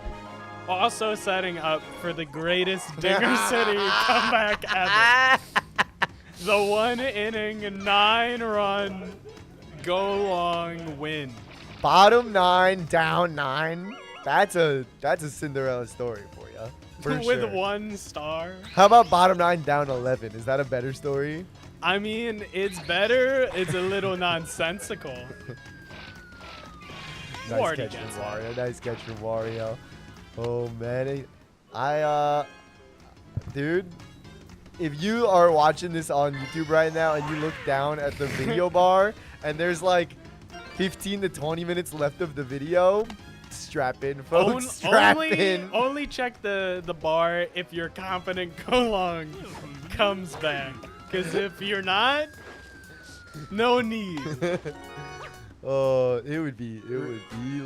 Speaker 2: also setting up for the greatest Digger City comeback ever. The 1 inning, 9-run Go Long win.
Speaker 3: Bottom 9, down 9. That's a Cinderella story for you. For
Speaker 2: With
Speaker 3: sure.
Speaker 2: 1 star.
Speaker 3: How about bottom 9, down 11? Is that a better story?
Speaker 2: I mean, it's better. It's a little nonsensical.
Speaker 3: Nice
Speaker 2: Wardy
Speaker 3: catch
Speaker 2: gets
Speaker 3: from
Speaker 2: it.
Speaker 3: Wario. Nice catch from Wario. Oh man, dude, if you are watching this on YouTube right now and you look down at the video bar and there's like 15 to 20 minutes left of the video, strap in, folks. Strap in.
Speaker 2: Only check the bar if you're confident Go Long comes back. Because if you're not, no need.
Speaker 3: Oh, it would be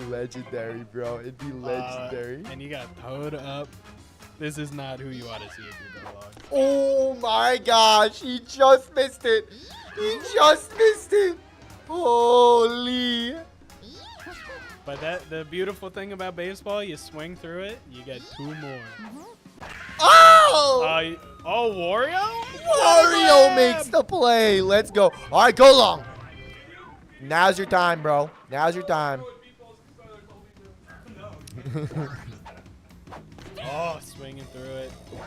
Speaker 3: legendary, bro. It'd be legendary.
Speaker 2: And you got towed up. This is not who you want to see if you're Go Long.
Speaker 3: Oh my gosh, he just missed it. He just missed it. Holy.
Speaker 2: But the beautiful thing about baseball, you swing through it, you get 2 more.
Speaker 3: Oh!
Speaker 2: Wario?
Speaker 3: Wario makes the play. Let's go. All right, Go Long. Now's your time, bro. Now's your time.
Speaker 2: Swinging through it.
Speaker 3: You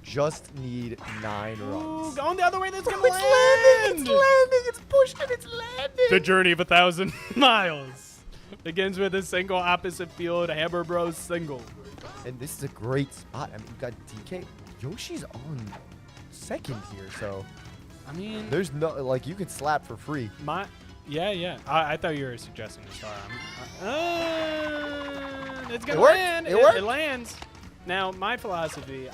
Speaker 3: just need 9 runs.
Speaker 2: Ooh, going the other way, that's gonna
Speaker 3: It's landing. It's landing. It's pushed and it's landing.
Speaker 2: The journey of 1,000 miles begins with a single opposite field Hammer Bros single.
Speaker 3: And this is a great spot. I mean, you got DK. Yoshi's on second here, so
Speaker 2: I mean,
Speaker 3: there's no like you can slap for free.
Speaker 2: Yeah. I thought you were suggesting a star. It's gonna
Speaker 3: It worked.
Speaker 2: land.
Speaker 3: It worked.
Speaker 2: It lands. Now, my philosophy,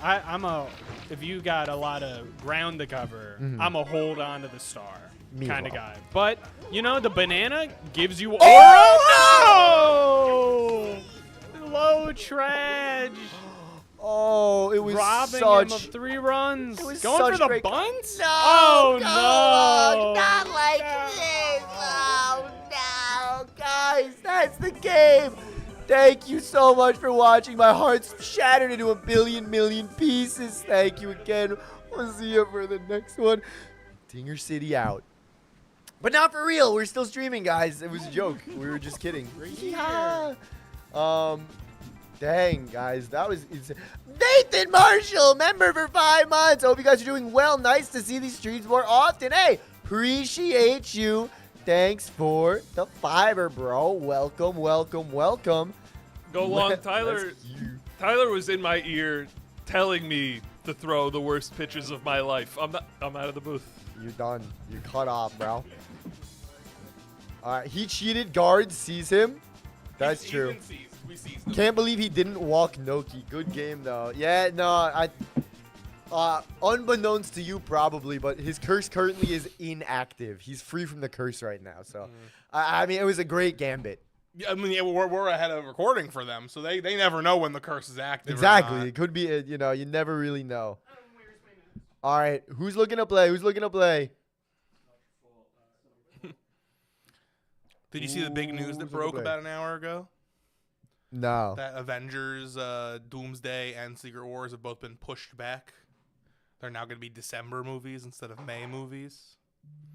Speaker 2: if you got a lot of ground to cover, I'm a hold on to the star
Speaker 3: Me
Speaker 2: kind of
Speaker 3: well.
Speaker 2: guy. But, you know, the banana gives you aura.
Speaker 3: Oh,
Speaker 2: No! Low trash.
Speaker 3: Oh, it was
Speaker 2: Robbing
Speaker 3: such.
Speaker 2: him of 3 runs.
Speaker 3: It was
Speaker 2: Going
Speaker 3: such
Speaker 2: for the
Speaker 3: great-
Speaker 2: bunt?
Speaker 3: No,
Speaker 2: Oh,
Speaker 3: Go
Speaker 2: no.
Speaker 3: Long, not like this. Oh no, God guys, that's the game. Thank you so much for watching. My heart's shattered into a billion pieces. Thank you again. We'll see you for the next one. Dinger City out. But not for real. We're still streaming, guys. It was a joke. We were just kidding. Yeah. Dang, guys. That was insane. Nathan Marshall, member for 5 months. I hope you guys are doing well. Nice to see these streams more often. Hey, appreciate you. Thanks for the fiber, bro. Welcome.
Speaker 1: Go long, Tyler. Tyler was in my ear telling me to throw the worst pitches of my life. I'm out of the booth.
Speaker 3: You're done. You're cut off, bro. All right, he cheated. Guard sees him. That's true.
Speaker 4: We sees
Speaker 3: Can't believe he didn't walk Noki. Good game though. Yeah, no, unbeknownst to you probably, but his curse currently is inactive. He's free from the curse right now. So, I mean, it was a great gambit.
Speaker 4: Yeah, I mean, yeah, we're ahead of recording for them, so they never know when the curse is active.
Speaker 3: Exactly.
Speaker 4: Or not.
Speaker 3: It could be, you know, you never really know. All right, who's looking to play?
Speaker 4: Did you see the big news that broke about an hour ago?
Speaker 3: No.
Speaker 4: That Avengers, Doomsday, and Secret Wars have both been pushed back. They're now going to be December movies instead of May movies.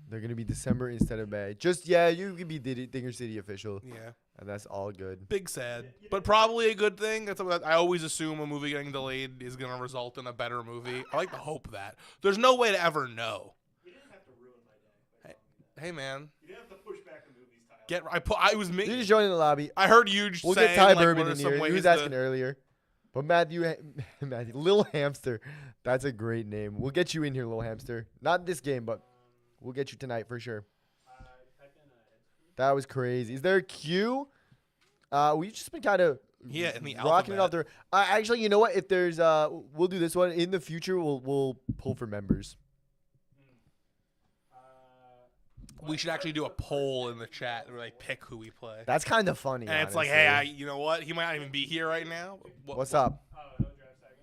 Speaker 3: They're going to be December instead of May. Just, yeah, you can be Dinger City official.
Speaker 4: Yeah.
Speaker 3: And that's all good.
Speaker 4: Big sad. But probably a good thing. That's something that I always assume a movie getting delayed is going to result in a better movie. I like to hope that. There's no way to ever know.
Speaker 5: You didn't have to ruin my day.
Speaker 4: Hey man.
Speaker 5: You didn't have to push back the movies, Tyler.
Speaker 4: I was me.
Speaker 3: You just join in the lobby.
Speaker 4: I heard you
Speaker 3: We'll
Speaker 4: saying,
Speaker 3: get Ty
Speaker 4: like,
Speaker 3: Bourbon
Speaker 4: what are
Speaker 3: in
Speaker 4: some
Speaker 3: here. He
Speaker 4: ways
Speaker 3: was asking earlier. But Matthew, Lil Hamster. That's a great name. We'll get you in here, Lil Hamster. Not in this game, but we'll get you tonight for sure. That was crazy. Is there a queue? We've just been kind of
Speaker 4: in the
Speaker 3: rocking it off
Speaker 4: alphabet.
Speaker 3: there. Actually, you know what? If there's we'll do this one in the future. We'll pull for members.
Speaker 4: We should actually do a poll in the chat where they pick who we play.
Speaker 3: That's kind of funny.
Speaker 4: And it's like, hey, you know what? He might not even be here right now.
Speaker 3: What's up?
Speaker 2: Oh, no draft second.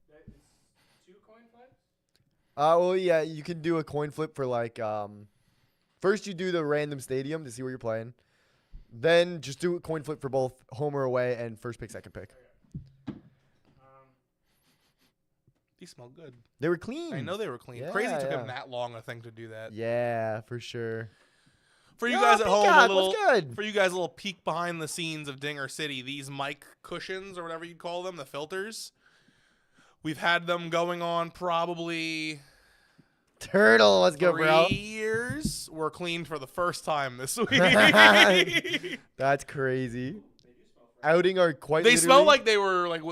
Speaker 2: It's 2 coin flips?
Speaker 3: Well, yeah, you can do a coin flip for like first you do the random stadium to see where you're playing. Then just do a coin flip for both home or away and first pick, second pick.
Speaker 4: These smell good.
Speaker 3: They were clean.
Speaker 4: I know they were clean.
Speaker 3: Yeah,
Speaker 4: Crazy it took
Speaker 3: yeah.
Speaker 4: him that long, I think, to do that.
Speaker 3: Yeah, for sure.
Speaker 4: For you
Speaker 3: Yo,
Speaker 4: guys at home,
Speaker 3: Peacock,
Speaker 4: a little,
Speaker 3: what's good?
Speaker 4: for you guys, a little peek behind the scenes of Dinger City. These mic cushions, or whatever you call them, the filters, we've had them going on probably
Speaker 3: Turtle, let's go,
Speaker 4: 3
Speaker 3: bro.
Speaker 4: years. We're cleaned for the first time this week.
Speaker 3: That's crazy. Outing are quite.
Speaker 4: They smell
Speaker 3: literally-
Speaker 4: like they were like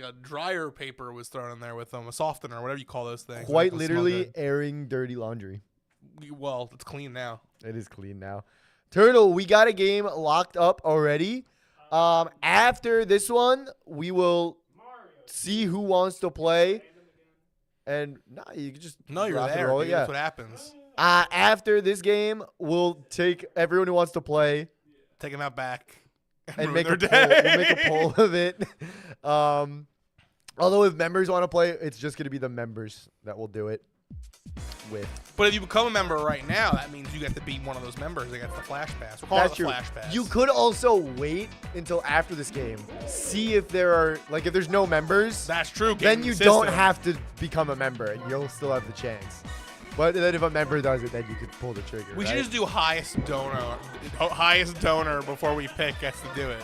Speaker 4: a dryer paper was thrown in there with them, a softener, whatever you call those things.
Speaker 3: quite
Speaker 4: They smell
Speaker 3: literally
Speaker 4: good.
Speaker 3: airing dirty laundry.
Speaker 4: Well, it's clean now.
Speaker 3: It is clean now. Turtle, we got a game locked up already. After this one, we will see who wants to play. And you can just
Speaker 4: No, you're
Speaker 3: rock and
Speaker 4: there.
Speaker 3: roll,
Speaker 4: Dude.
Speaker 3: yeah.
Speaker 4: That's what happens.
Speaker 3: After this game, we'll take everyone who wants to play
Speaker 4: Take them out back
Speaker 3: and
Speaker 4: ruin
Speaker 3: make a
Speaker 4: their
Speaker 3: poll.
Speaker 4: day.
Speaker 3: We'll make a poll of it. Although if members want to play, it's just going to be the members that will do it with.
Speaker 4: But if you become a member right now, that means you get to be one of those members that gets the Flash Pass. We're calling
Speaker 3: That's
Speaker 4: it the
Speaker 3: true.
Speaker 4: Flash Pass.
Speaker 3: You could also wait until after this game. See if there are, like, if there's no members.
Speaker 4: That's true.
Speaker 3: Then
Speaker 4: game
Speaker 3: you
Speaker 4: system.
Speaker 3: don't have to become a member, and you'll still have the chance. But then if a member does it, then you could pull the trigger.
Speaker 4: We
Speaker 3: right?
Speaker 4: should just do highest donor before we pick gets to do it.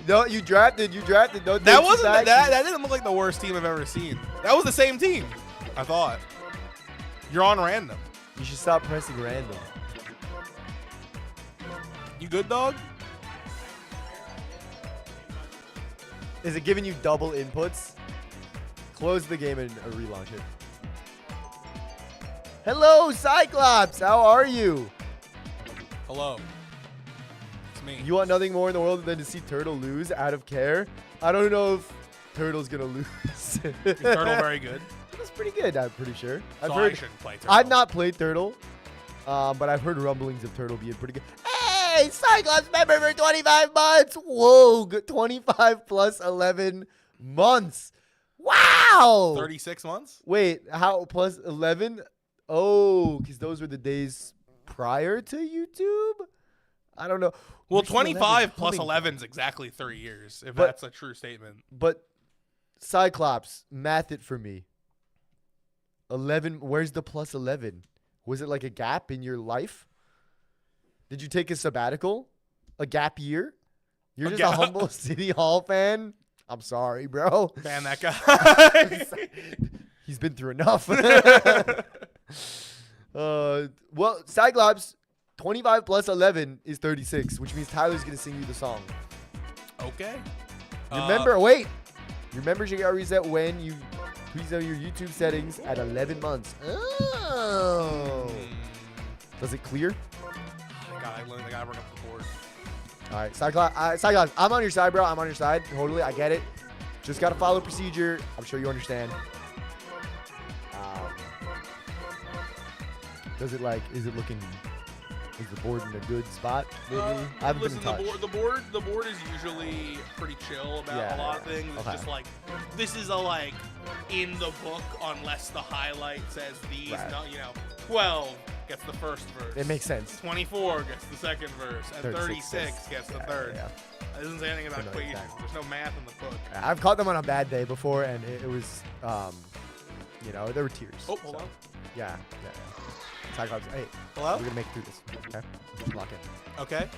Speaker 3: No, you drafted. No,
Speaker 4: That wasn't that didn't look like the worst team I've ever seen. That was the same team, I thought. You're on random.
Speaker 3: You should stop pressing random.
Speaker 4: You good, dog?
Speaker 3: Is it giving you double inputs? Close the game and relaunch it. Hello, Cyclops. How are you?
Speaker 4: Hello. It's me.
Speaker 3: You want nothing more in the world than to see Turtle lose out of care? I don't know if Turtle's gonna lose.
Speaker 4: Is Turtle very good?
Speaker 3: It's pretty good, I'm pretty sure.
Speaker 4: So I shouldn't play Turtle.
Speaker 3: I've not played Turtle, but I've heard rumblings of Turtle being pretty good. Hey, Cyclops member for 25 months. Whoa, 25 plus 11 months. Wow.
Speaker 4: 36 months?
Speaker 3: Wait, how plus 11? Oh, because those were the days prior to YouTube? I don't know.
Speaker 4: Well,
Speaker 3: Where's the
Speaker 4: 25 plus
Speaker 3: coming
Speaker 4: 11 is exactly 3 years, if
Speaker 3: But-
Speaker 4: that's a true statement.
Speaker 3: But Cyclops, math it for me. 11. Where's the plus 11? Was it like a gap in your life? Did you take a sabbatical? A gap year? You're just a humble City Hall fan? I'm sorry, bro.
Speaker 4: Man, that guy.
Speaker 3: He's been through enough. Well, Cyclops, 25 plus 11 is 36, which means Tyler's going to sing you the song.
Speaker 4: Okay.
Speaker 3: Remember, wait. Remember, you got reset when you preset your YouTube settings at 11 months. Oh. Does it clear?
Speaker 4: God, I literally got to bring up the board.
Speaker 3: All right, Cyclops, I'm on your side, bro. I'm on your side. Totally, I get it. Just got to follow procedure. I'm sure you understand. Is it looking, is the board in a good spot? Maybe? I haven't been in touch.
Speaker 4: The board is usually pretty chill about a lot of things. It's just like, this is a like in the book unless the highlight says these.
Speaker 3: Right.
Speaker 4: No, 12 gets the first verse.
Speaker 3: It makes sense.
Speaker 4: 24 gets the second verse, and 36 gets the third.
Speaker 3: Yeah.
Speaker 4: It doesn't say anything about
Speaker 3: No,
Speaker 4: equations.
Speaker 3: exactly.
Speaker 4: There's no math in the book.
Speaker 3: I've caught them on a bad day before, and it was, there were tears.
Speaker 4: Oh, hold on.
Speaker 3: Yeah. Cyclops, hey,
Speaker 4: Hello?
Speaker 3: we're going to make it through this. Okay? Just lock in.
Speaker 4: Okay.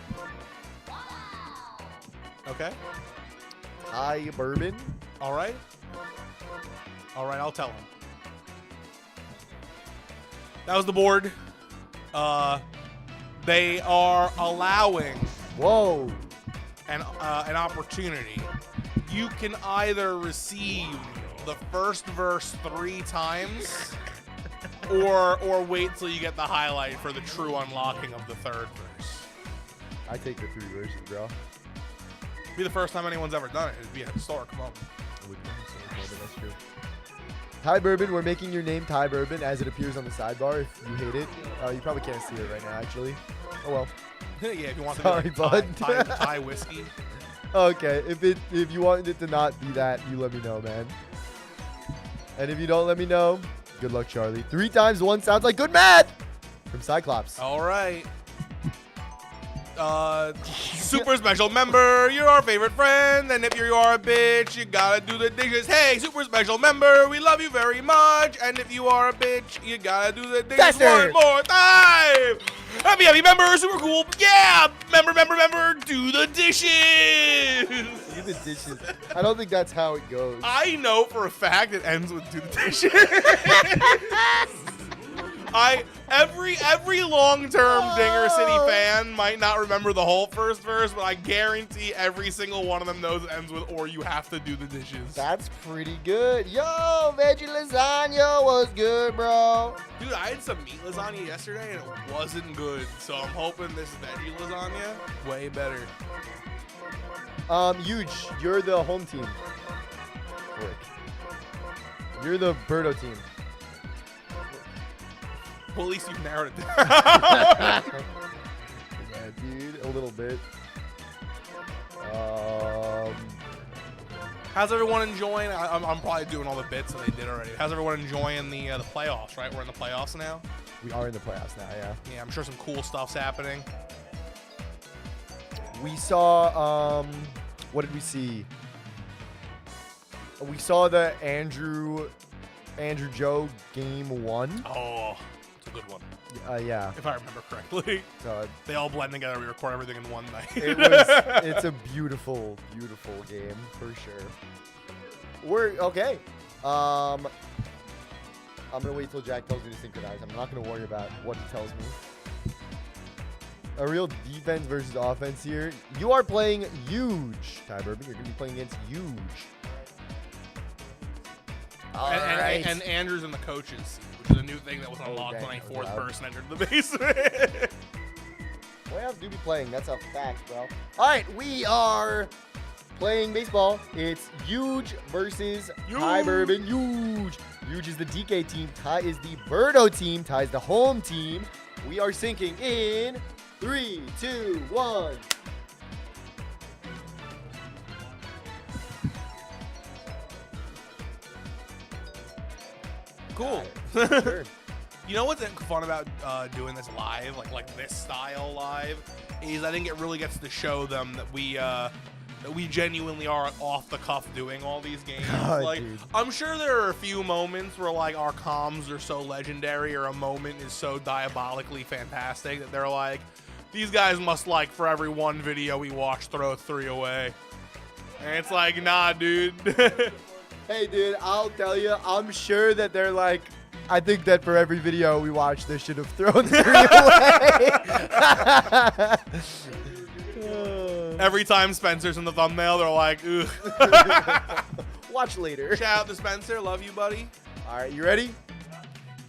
Speaker 4: Okay.
Speaker 3: Hi, Bourbon.
Speaker 4: All right. I'll tell him. That was the board. They are allowing
Speaker 3: Whoa.
Speaker 4: an opportunity. You can either receive the first verse 3 times, or wait till you get the highlight for the true unlocking of the third verse.
Speaker 3: I take the 3 verses, bro.
Speaker 4: It'd be the first time anyone's ever done it. It'd be a historic moment.
Speaker 3: That's true. Ty Bourbon, we're making your name Ty Bourbon as it appears on the sidebar. If you hate it, you probably can't see it right now, actually. Oh well.
Speaker 4: Yeah, if you want
Speaker 3: Sorry,
Speaker 4: to be
Speaker 3: bud.
Speaker 4: Thai whiskey.
Speaker 3: Okay, if you want it to not be that, you let me know, man. And if you don't let me know, good luck, Charlie. 3 times 1 sounds like good math from Cyclops.
Speaker 4: All right. Super special member, you're our favorite friend, and if you are a bitch, you gotta do the dishes. Hey, super special member, we love you very much, and if you are a bitch, you gotta do the dishes one more time. Happy member, super cool. Yeah, member, do the dishes.
Speaker 3: Do the dishes. I don't think that's how it goes.
Speaker 4: I know for a fact it ends with do the dishes. Every long-term Dinger City fan might not remember the whole first verse, but I guarantee every single one of them knows it ends with or you have to do the dishes.
Speaker 3: That's pretty good. Yo, veggie lasagna was good, bro.
Speaker 4: Dude, I had some meat lasagna yesterday and it wasn't good, so I'm hoping this veggie lasagna way better.
Speaker 3: Huge. You're the home team. Rick. You're the Birdo team.
Speaker 4: Well, at least you've narrowed it down.
Speaker 3: Yeah, dude, a little bit.
Speaker 4: How's everyone enjoying? I'm probably doing all the bits that they did already. How's everyone enjoying the playoffs? Right, we're in the playoffs now.
Speaker 3: We are in the playoffs now. Yeah.
Speaker 4: Yeah, I'm sure some cool stuff's happening.
Speaker 3: We saw. What did we see? We saw the Andrew Joe game 1.
Speaker 4: Oh, it's a good one.
Speaker 3: Yeah.
Speaker 4: If I remember correctly.
Speaker 3: So
Speaker 4: They all blend together. We record everything in one night.
Speaker 3: it's a beautiful, beautiful game for sure. We're okay. I'm gonna wait till Jack tells me to synchronize. I'm not gonna worry about what he tells me. A real defense versus offense here. You are playing huge, Ty Bourbon. You're gonna be playing against huge.
Speaker 4: And Andrew's in the coaches seat, which is a new thing that was unlocked when a fourth person entered the basement.
Speaker 3: Playoffs do be playing. That's a fact, bro. All right, we are playing baseball. It's huge versus Ty Bourbon. Huge. Huge is the DK team. Ty is the Birdo team. Ty is the home team. We are syncing in 3, 2, 1.
Speaker 4: Cool.
Speaker 3: Sure.
Speaker 4: You know what's fun about doing this live, like this style live, is I think it really gets to show them that we genuinely are off the cuff doing all these games.
Speaker 3: God,
Speaker 4: like,
Speaker 3: dude.
Speaker 4: I'm sure there are a few moments where like our comms are so legendary or a moment is so diabolically fantastic that they're like, these guys must like for every one video we watch throw 3 away. And it's like, nah, dude.
Speaker 3: Hey, dude, I'll tell you, I'm sure that they're like, I think that for every video we watch, they should have thrown 3 away.
Speaker 4: Every time Spencer's in the thumbnail, they're like, ugh.
Speaker 3: Watch later.
Speaker 4: Shout out to Spencer. Love you, buddy.
Speaker 3: All right, you ready?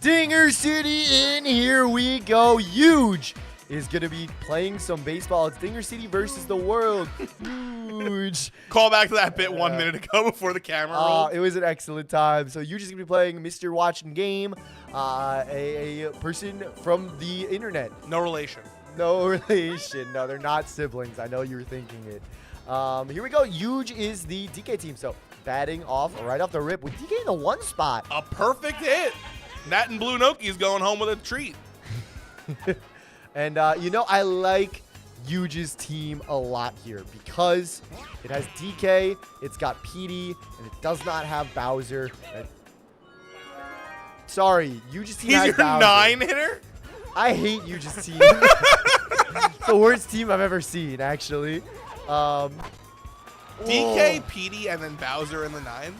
Speaker 3: Dinger City in, here we go. Huge is going to be playing some baseball. It's Dinger City versus the world. Huge.
Speaker 4: Call back to that bit 1 minute ago before the camera rolled.
Speaker 3: It was an excellent time. So Huge is going to be playing Mr. Watching Game, a person from the internet.
Speaker 4: No relation.
Speaker 3: No relation. No, they're not siblings. I know you were thinking it. Here we go. Huge is the DK team. So batting off right off the rip with DK in the 1 spot.
Speaker 4: A perfect hit. Nat and Blue Noki's going home with a treat.
Speaker 3: And, I like Huge's team a lot here because it has DK, it's got PD, and it does not have Bowser. Sorry, Huge's team
Speaker 4: He's
Speaker 3: has
Speaker 4: your
Speaker 3: Bowser.
Speaker 4: 9-hitter?
Speaker 3: I hate Huge's team. It's the worst team I've ever seen, actually.
Speaker 4: DK,
Speaker 3: whoa.
Speaker 4: PD, and then Bowser in the 9?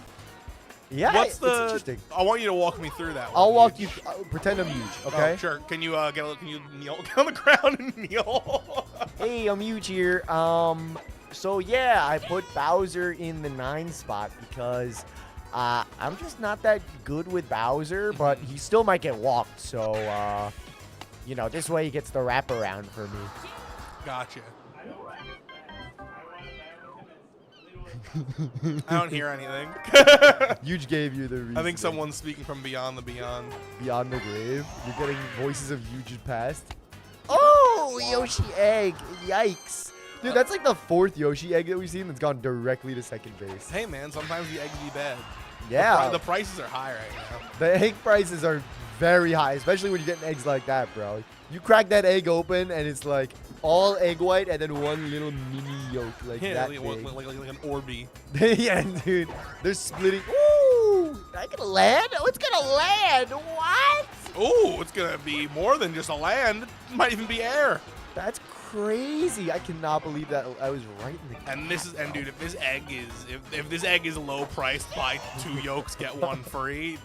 Speaker 3: Yeah,
Speaker 4: What's
Speaker 3: it's
Speaker 4: the?
Speaker 3: interesting.
Speaker 4: I want you to walk me through that.
Speaker 3: I'll
Speaker 4: one,
Speaker 3: walk
Speaker 4: Huge.
Speaker 3: you. Pretend I'm Huge, okay?
Speaker 4: Oh, sure. Can you can you kneel get on the ground and kneel?
Speaker 3: Hey, I'm Huge here. So yeah, I put Bowser in the 9 spot because I'm just not that good with Bowser, but he still might get walked. So this way he gets the wraparound for me.
Speaker 4: Gotcha. I don't hear anything.
Speaker 3: Huge gave you the reason.
Speaker 4: I think someone's speaking from beyond the beyond.
Speaker 3: Beyond the grave. You're getting voices of Huge's past. Oh, Yoshi egg! Yikes! Dude, that's like the 4th Yoshi egg that we've seen that's gone directly to second base.
Speaker 4: Hey man, sometimes the eggs be bad.
Speaker 3: Yeah.
Speaker 4: The prices are high right now.
Speaker 3: The egg prices are very high, especially when you're getting eggs like that, bro. You crack that egg open, and it's like all egg white and then one little mini yolk, like
Speaker 4: Yeah,
Speaker 3: that
Speaker 4: like an Orby.
Speaker 3: big. Yeah, dude. They're splitting. Ooh! I gonna land? Oh, it's gonna land. What?
Speaker 4: Ooh, it's gonna be more than just a land. It might even be air.
Speaker 3: That's crazy. I cannot believe that I was right in the
Speaker 4: And dude, if this egg is low priced, buy 2 yolks, get 1 free.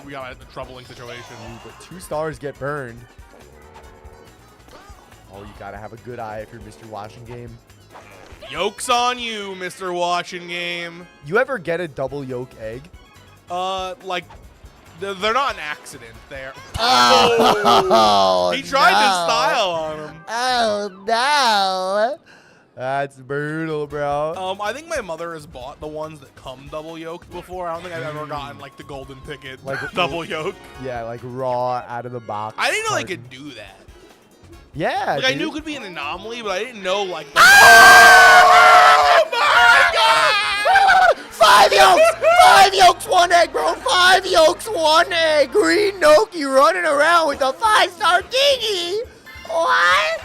Speaker 4: We got a troubling situation.
Speaker 3: But 2 stars get burned. Oh, you gotta have a good eye if you're Mr. Watching Game.
Speaker 4: Yolks on you, Mr. Watching Game.
Speaker 3: You ever get a double yolk egg?
Speaker 4: Like, they're not an accident. They're.
Speaker 3: Oh,
Speaker 4: He tried
Speaker 3: no.
Speaker 4: his style on him.
Speaker 3: Oh, no. That's brutal, bro.
Speaker 4: I think my mother has bought the ones that come double yolked before. I don't think I've ever gotten like the golden ticket
Speaker 3: Like
Speaker 4: double yolk.
Speaker 3: Yeah, like raw out of the box.
Speaker 4: I didn't know they
Speaker 3: carton.
Speaker 4: could do that.
Speaker 3: Yeah,
Speaker 4: Like I
Speaker 3: dude.
Speaker 4: knew it could be an anomaly, but I didn't know like.
Speaker 3: Oh my God! 5 yolks! 5 yolks, 1 egg, bro. 5 yolks, 1 egg. Green Noki running around with a 5-star dingy. What?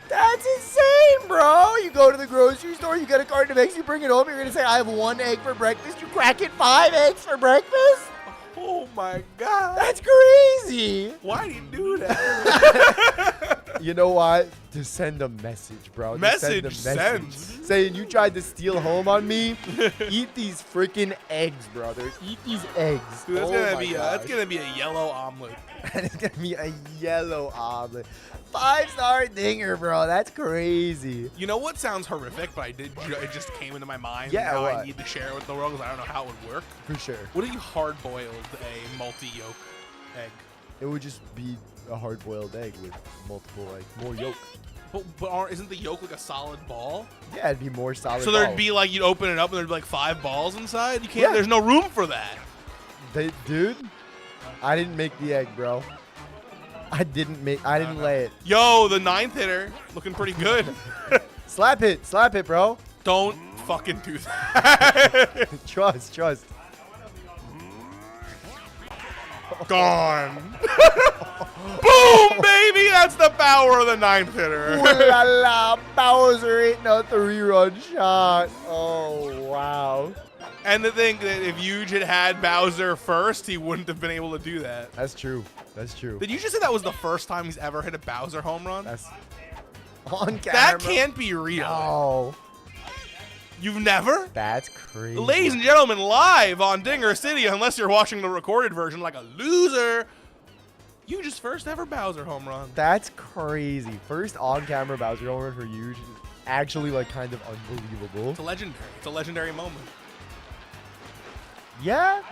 Speaker 3: That's insane, bro. You go to the grocery store, you get a carton of eggs, you bring it home, you're going to say, I have 1 egg for breakfast. You crack it 5 eggs for breakfast?
Speaker 4: Oh my God!
Speaker 3: That's crazy.
Speaker 4: Why do you do that?
Speaker 3: You know what? To send a message, bro. To send a
Speaker 4: Message sends.
Speaker 3: Saying you tried to steal home on me. Eat these freaking eggs, brother. Eat these eggs.
Speaker 4: Dude, that's
Speaker 3: Oh
Speaker 4: gonna
Speaker 3: my
Speaker 4: be
Speaker 3: gosh.
Speaker 4: a yellow omelet.
Speaker 3: It's gonna be a yellow omelet. 5-star dinger, bro. That's crazy.
Speaker 4: You know what sounds horrific, but it just came into my mind.
Speaker 3: Yeah,
Speaker 4: and now I
Speaker 3: what?
Speaker 4: need to share it with the world because I don't know how it would work.
Speaker 3: For sure.
Speaker 4: What if you hard-boiled a multi-yolk egg?
Speaker 3: It would just be a hard-boiled egg with multiple, more yolk.
Speaker 4: But isn't the yolk like a solid ball?
Speaker 3: Yeah, it'd be more solid.
Speaker 4: So there'd
Speaker 3: ball.
Speaker 4: be like, you'd open it up and there'd be like 5 balls inside? You can't,
Speaker 3: Yeah.
Speaker 4: there's no room for that.
Speaker 3: Dude, I didn't make the egg, bro. I didn't lay it.
Speaker 4: Yo, the 9th hitter, looking pretty good.
Speaker 3: Slap it, bro.
Speaker 4: Don't fucking do that.
Speaker 3: Trust.
Speaker 4: Gone. Boom! Boom, baby! That's the power of the ninth hitter.
Speaker 3: Ooh la la, Bowser hitting a 3-run shot. Oh, wow.
Speaker 4: And to think that if Huge had Bowser first, he wouldn't have been able to do that.
Speaker 3: That's true. That's true.
Speaker 4: Did you just say that was the first time he's ever hit a Bowser home run?
Speaker 3: That's on camera.
Speaker 4: That can't be real.
Speaker 3: Oh,
Speaker 4: You've never?
Speaker 3: that's crazy.
Speaker 4: Ladies and gentlemen, live on Dinger City, unless you're watching the recorded version like a loser, Huge's first ever Bowser home run.
Speaker 3: That's crazy. First on-camera Bowser home run for Huge is actually like kind of unbelievable.
Speaker 4: It's a legendary. It's a legendary moment.
Speaker 3: Yeah,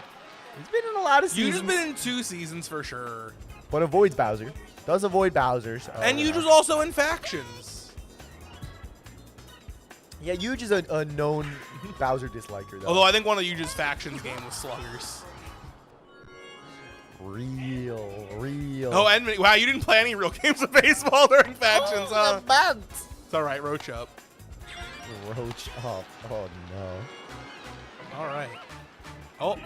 Speaker 3: he's been in a lot of
Speaker 4: Huge
Speaker 3: seasons.
Speaker 4: has been in 2 seasons for sure.
Speaker 3: But avoids Bowser. Does avoid Bowser. So,
Speaker 4: And Huge was also in Factions.
Speaker 3: Yeah, Huge is a known Bowser disliker, though.
Speaker 4: Although I think one of Huge's Factions game was Sluggers.
Speaker 3: Real.
Speaker 4: Oh, and wow, you didn't play any real games of baseball during Factions, huh? It's all right, Roach up.
Speaker 3: Roach up. Oh, no.
Speaker 4: All right. Oh,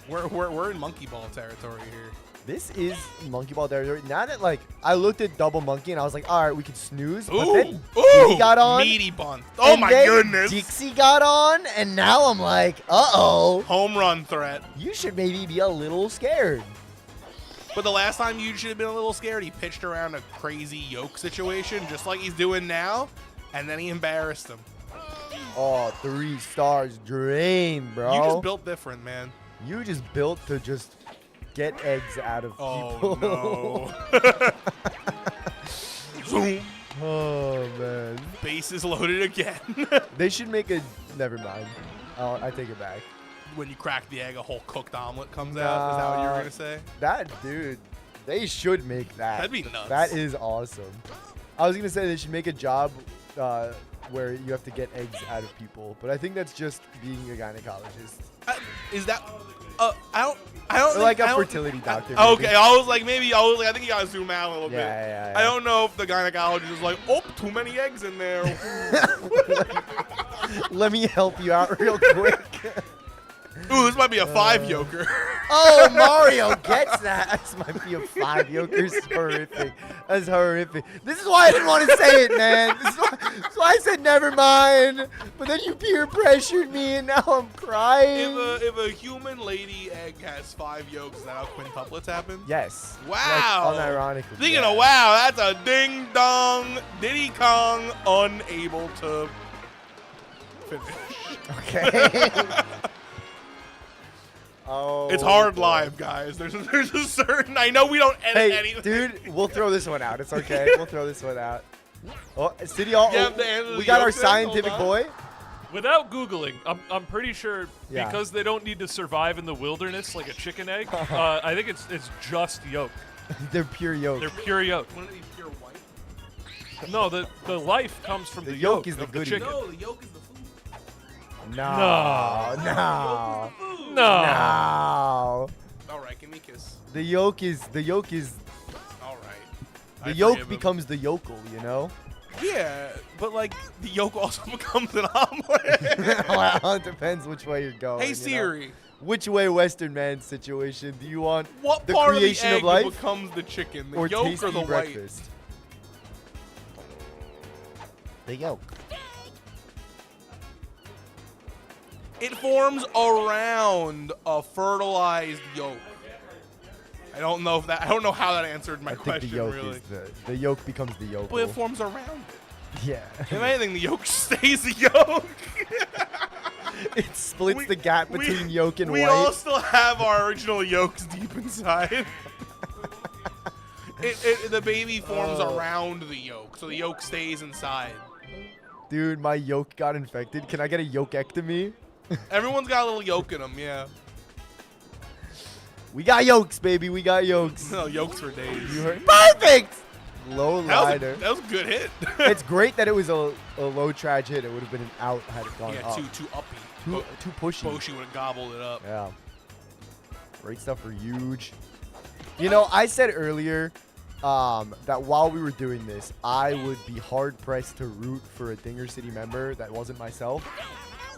Speaker 4: we're in monkey ball territory here.
Speaker 3: This is monkey ball territory. Now that, like, I looked at double monkey and I was like, all right, we can snooze. But
Speaker 4: Ooh,
Speaker 3: then
Speaker 4: ooh,
Speaker 3: Diddy got on.
Speaker 4: meaty bunt. Oh
Speaker 3: and
Speaker 4: my
Speaker 3: then
Speaker 4: goodness.
Speaker 3: Dixie got on, and now I'm like, uh-oh.
Speaker 4: Home run threat.
Speaker 3: You should maybe be a little scared.
Speaker 4: But the last time you should have been a little scared, he pitched around a crazy yoke situation, just like he's doing now, and then he embarrassed him.
Speaker 3: Oh, 3 stars drain, bro.
Speaker 4: You just built different, man.
Speaker 3: You just built to just get eggs out of people.
Speaker 4: Oh, no. Zoom.
Speaker 3: Oh, man.
Speaker 4: Bases loaded again.
Speaker 3: They should make a... Never mind. I take it back.
Speaker 4: When you crack the egg, a whole cooked omelet comes out. Is that what you were going to say?
Speaker 3: That, dude, they should make that.
Speaker 4: That'd be nuts.
Speaker 3: That is awesome. I was going to say they should make a job where you have to get eggs out of people, but I think that's just being a gynecologist.
Speaker 4: Is that... I don't
Speaker 3: Or like
Speaker 4: think,
Speaker 3: a fertility doctor. maybe.
Speaker 4: Okay, I think you gotta zoom out a little bit.
Speaker 3: Yeah.
Speaker 4: I don't know if the gynecologist is like, oh, too many eggs in there.
Speaker 3: Let me help you out real quick.
Speaker 4: Ooh, this might be a 5-yoker.
Speaker 3: Oh, Mario gets that. This might be a 5-yoker. It's horrific. That's horrific. This is why I didn't want to say it, man. This is why I said never mind. But then you peer pressured me, and now I'm crying.
Speaker 4: If a human lady egg has 5 yolks, is that how quintuplets happen?
Speaker 3: Yes.
Speaker 4: Wow.
Speaker 3: Like, unironically.
Speaker 4: Speaking of wow, that's a ding dong Diddy Kong unable to finish.
Speaker 3: Okay. Oh,
Speaker 4: It's hard
Speaker 3: boy.
Speaker 4: live, guys. There's a certain. I know we don't edit
Speaker 3: Hey,
Speaker 4: anything.
Speaker 3: dude, we'll throw this one out. It's okay. We'll throw this one out. Oh, City Hall.
Speaker 4: You have to handle
Speaker 3: We
Speaker 4: the
Speaker 3: got our
Speaker 4: yolk thing? Hold
Speaker 3: scientific
Speaker 4: on.
Speaker 3: boy.
Speaker 1: Without Googling, I'm pretty sure
Speaker 3: Yeah.
Speaker 1: because they don't need to survive in the wilderness like a chicken egg, I think it's just yolk.
Speaker 3: They're pure yolk.
Speaker 1: They're pure yolk.
Speaker 4: Wouldn't it be pure white?
Speaker 1: No, the life comes from
Speaker 3: The
Speaker 1: the
Speaker 3: yolk
Speaker 1: yolk
Speaker 3: is the
Speaker 1: of the
Speaker 3: goodie.
Speaker 1: chicken.
Speaker 4: No, the yolk is the food.
Speaker 3: No.
Speaker 1: No.
Speaker 3: No.
Speaker 1: No.
Speaker 3: No.
Speaker 4: All right, give me a kiss.
Speaker 3: The yolk is
Speaker 4: All right.
Speaker 3: the
Speaker 4: I
Speaker 3: yolk
Speaker 4: forgive him.
Speaker 3: becomes the yokel, you know?
Speaker 4: Yeah, but like the yolk also becomes an omelet.
Speaker 3: Well, it depends which way you're going.
Speaker 4: Hey
Speaker 3: you know?
Speaker 4: Siri,
Speaker 3: Which way Western man situation? Do you want
Speaker 4: what
Speaker 3: the
Speaker 4: part of the
Speaker 3: creation
Speaker 4: egg
Speaker 3: of life
Speaker 4: becomes the chicken? The
Speaker 3: or
Speaker 4: yolk
Speaker 3: tasty
Speaker 4: or the white?
Speaker 3: breakfast? The yolk.
Speaker 4: It forms around a fertilized yolk. I don't know how that answered my
Speaker 3: I think
Speaker 4: question
Speaker 3: the yolk
Speaker 4: really.
Speaker 3: is the yolk becomes the yokel.
Speaker 4: But it forms around it.
Speaker 3: Yeah.
Speaker 4: If anything, the yolk stays the yolk.
Speaker 3: It splits the gap between yolk and
Speaker 4: we
Speaker 3: white.
Speaker 4: all still have our original yolks deep inside. The baby forms
Speaker 3: Oh.
Speaker 4: around the yolk, so the yolk stays inside.
Speaker 3: Dude, my yolk got infected. Can I get a yolkectomy?
Speaker 4: Everyone's got a little yolk in them, yeah.
Speaker 3: We got yolks, baby. We got yolks.
Speaker 4: No, yolks for days.
Speaker 3: You heard? Perfect! Low
Speaker 4: That
Speaker 3: rider.
Speaker 4: was a good hit.
Speaker 3: It's great that it was a low trash hit. It would have been an out had it gone
Speaker 4: Yeah,
Speaker 3: up.
Speaker 4: too uppy.
Speaker 3: Too pushy.
Speaker 4: Boshi would have gobbled it up.
Speaker 3: Yeah. Great stuff for Huge. You know, I said earlier that while we were doing this, I would be hard-pressed to root for a Dinger City member that wasn't myself.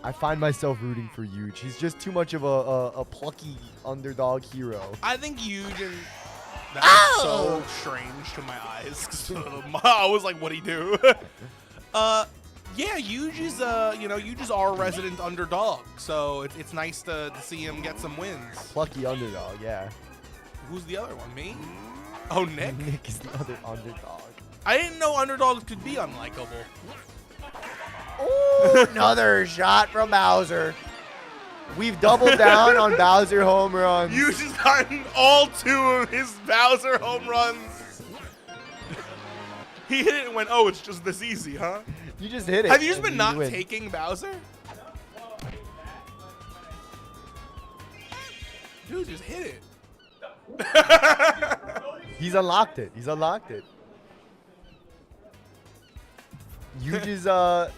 Speaker 3: I find myself rooting for Huge. He's just too much of a plucky underdog hero.
Speaker 4: I think Huge That's so strange to my eyes. I was like, what'd he do? Yeah, Yuge is Yuge is our resident underdog. So it's nice to see him get some wins.
Speaker 3: Plucky underdog, yeah.
Speaker 4: Who's the other one? Me? Oh, Nick?
Speaker 3: Nick is the other underdog.
Speaker 4: I didn't know underdogs could be unlikable.
Speaker 3: Ooh, another shot from Bowser. We've doubled down on Bowser home runs.
Speaker 4: Yuge has gotten all 2 of his Bowser home runs. He hit it and went, oh, it's just this easy, huh?
Speaker 3: You just hit it.
Speaker 4: Have you just been not taking Bowser? Dude, just hit it.
Speaker 3: He's unlocked it. He's unlocked it. You just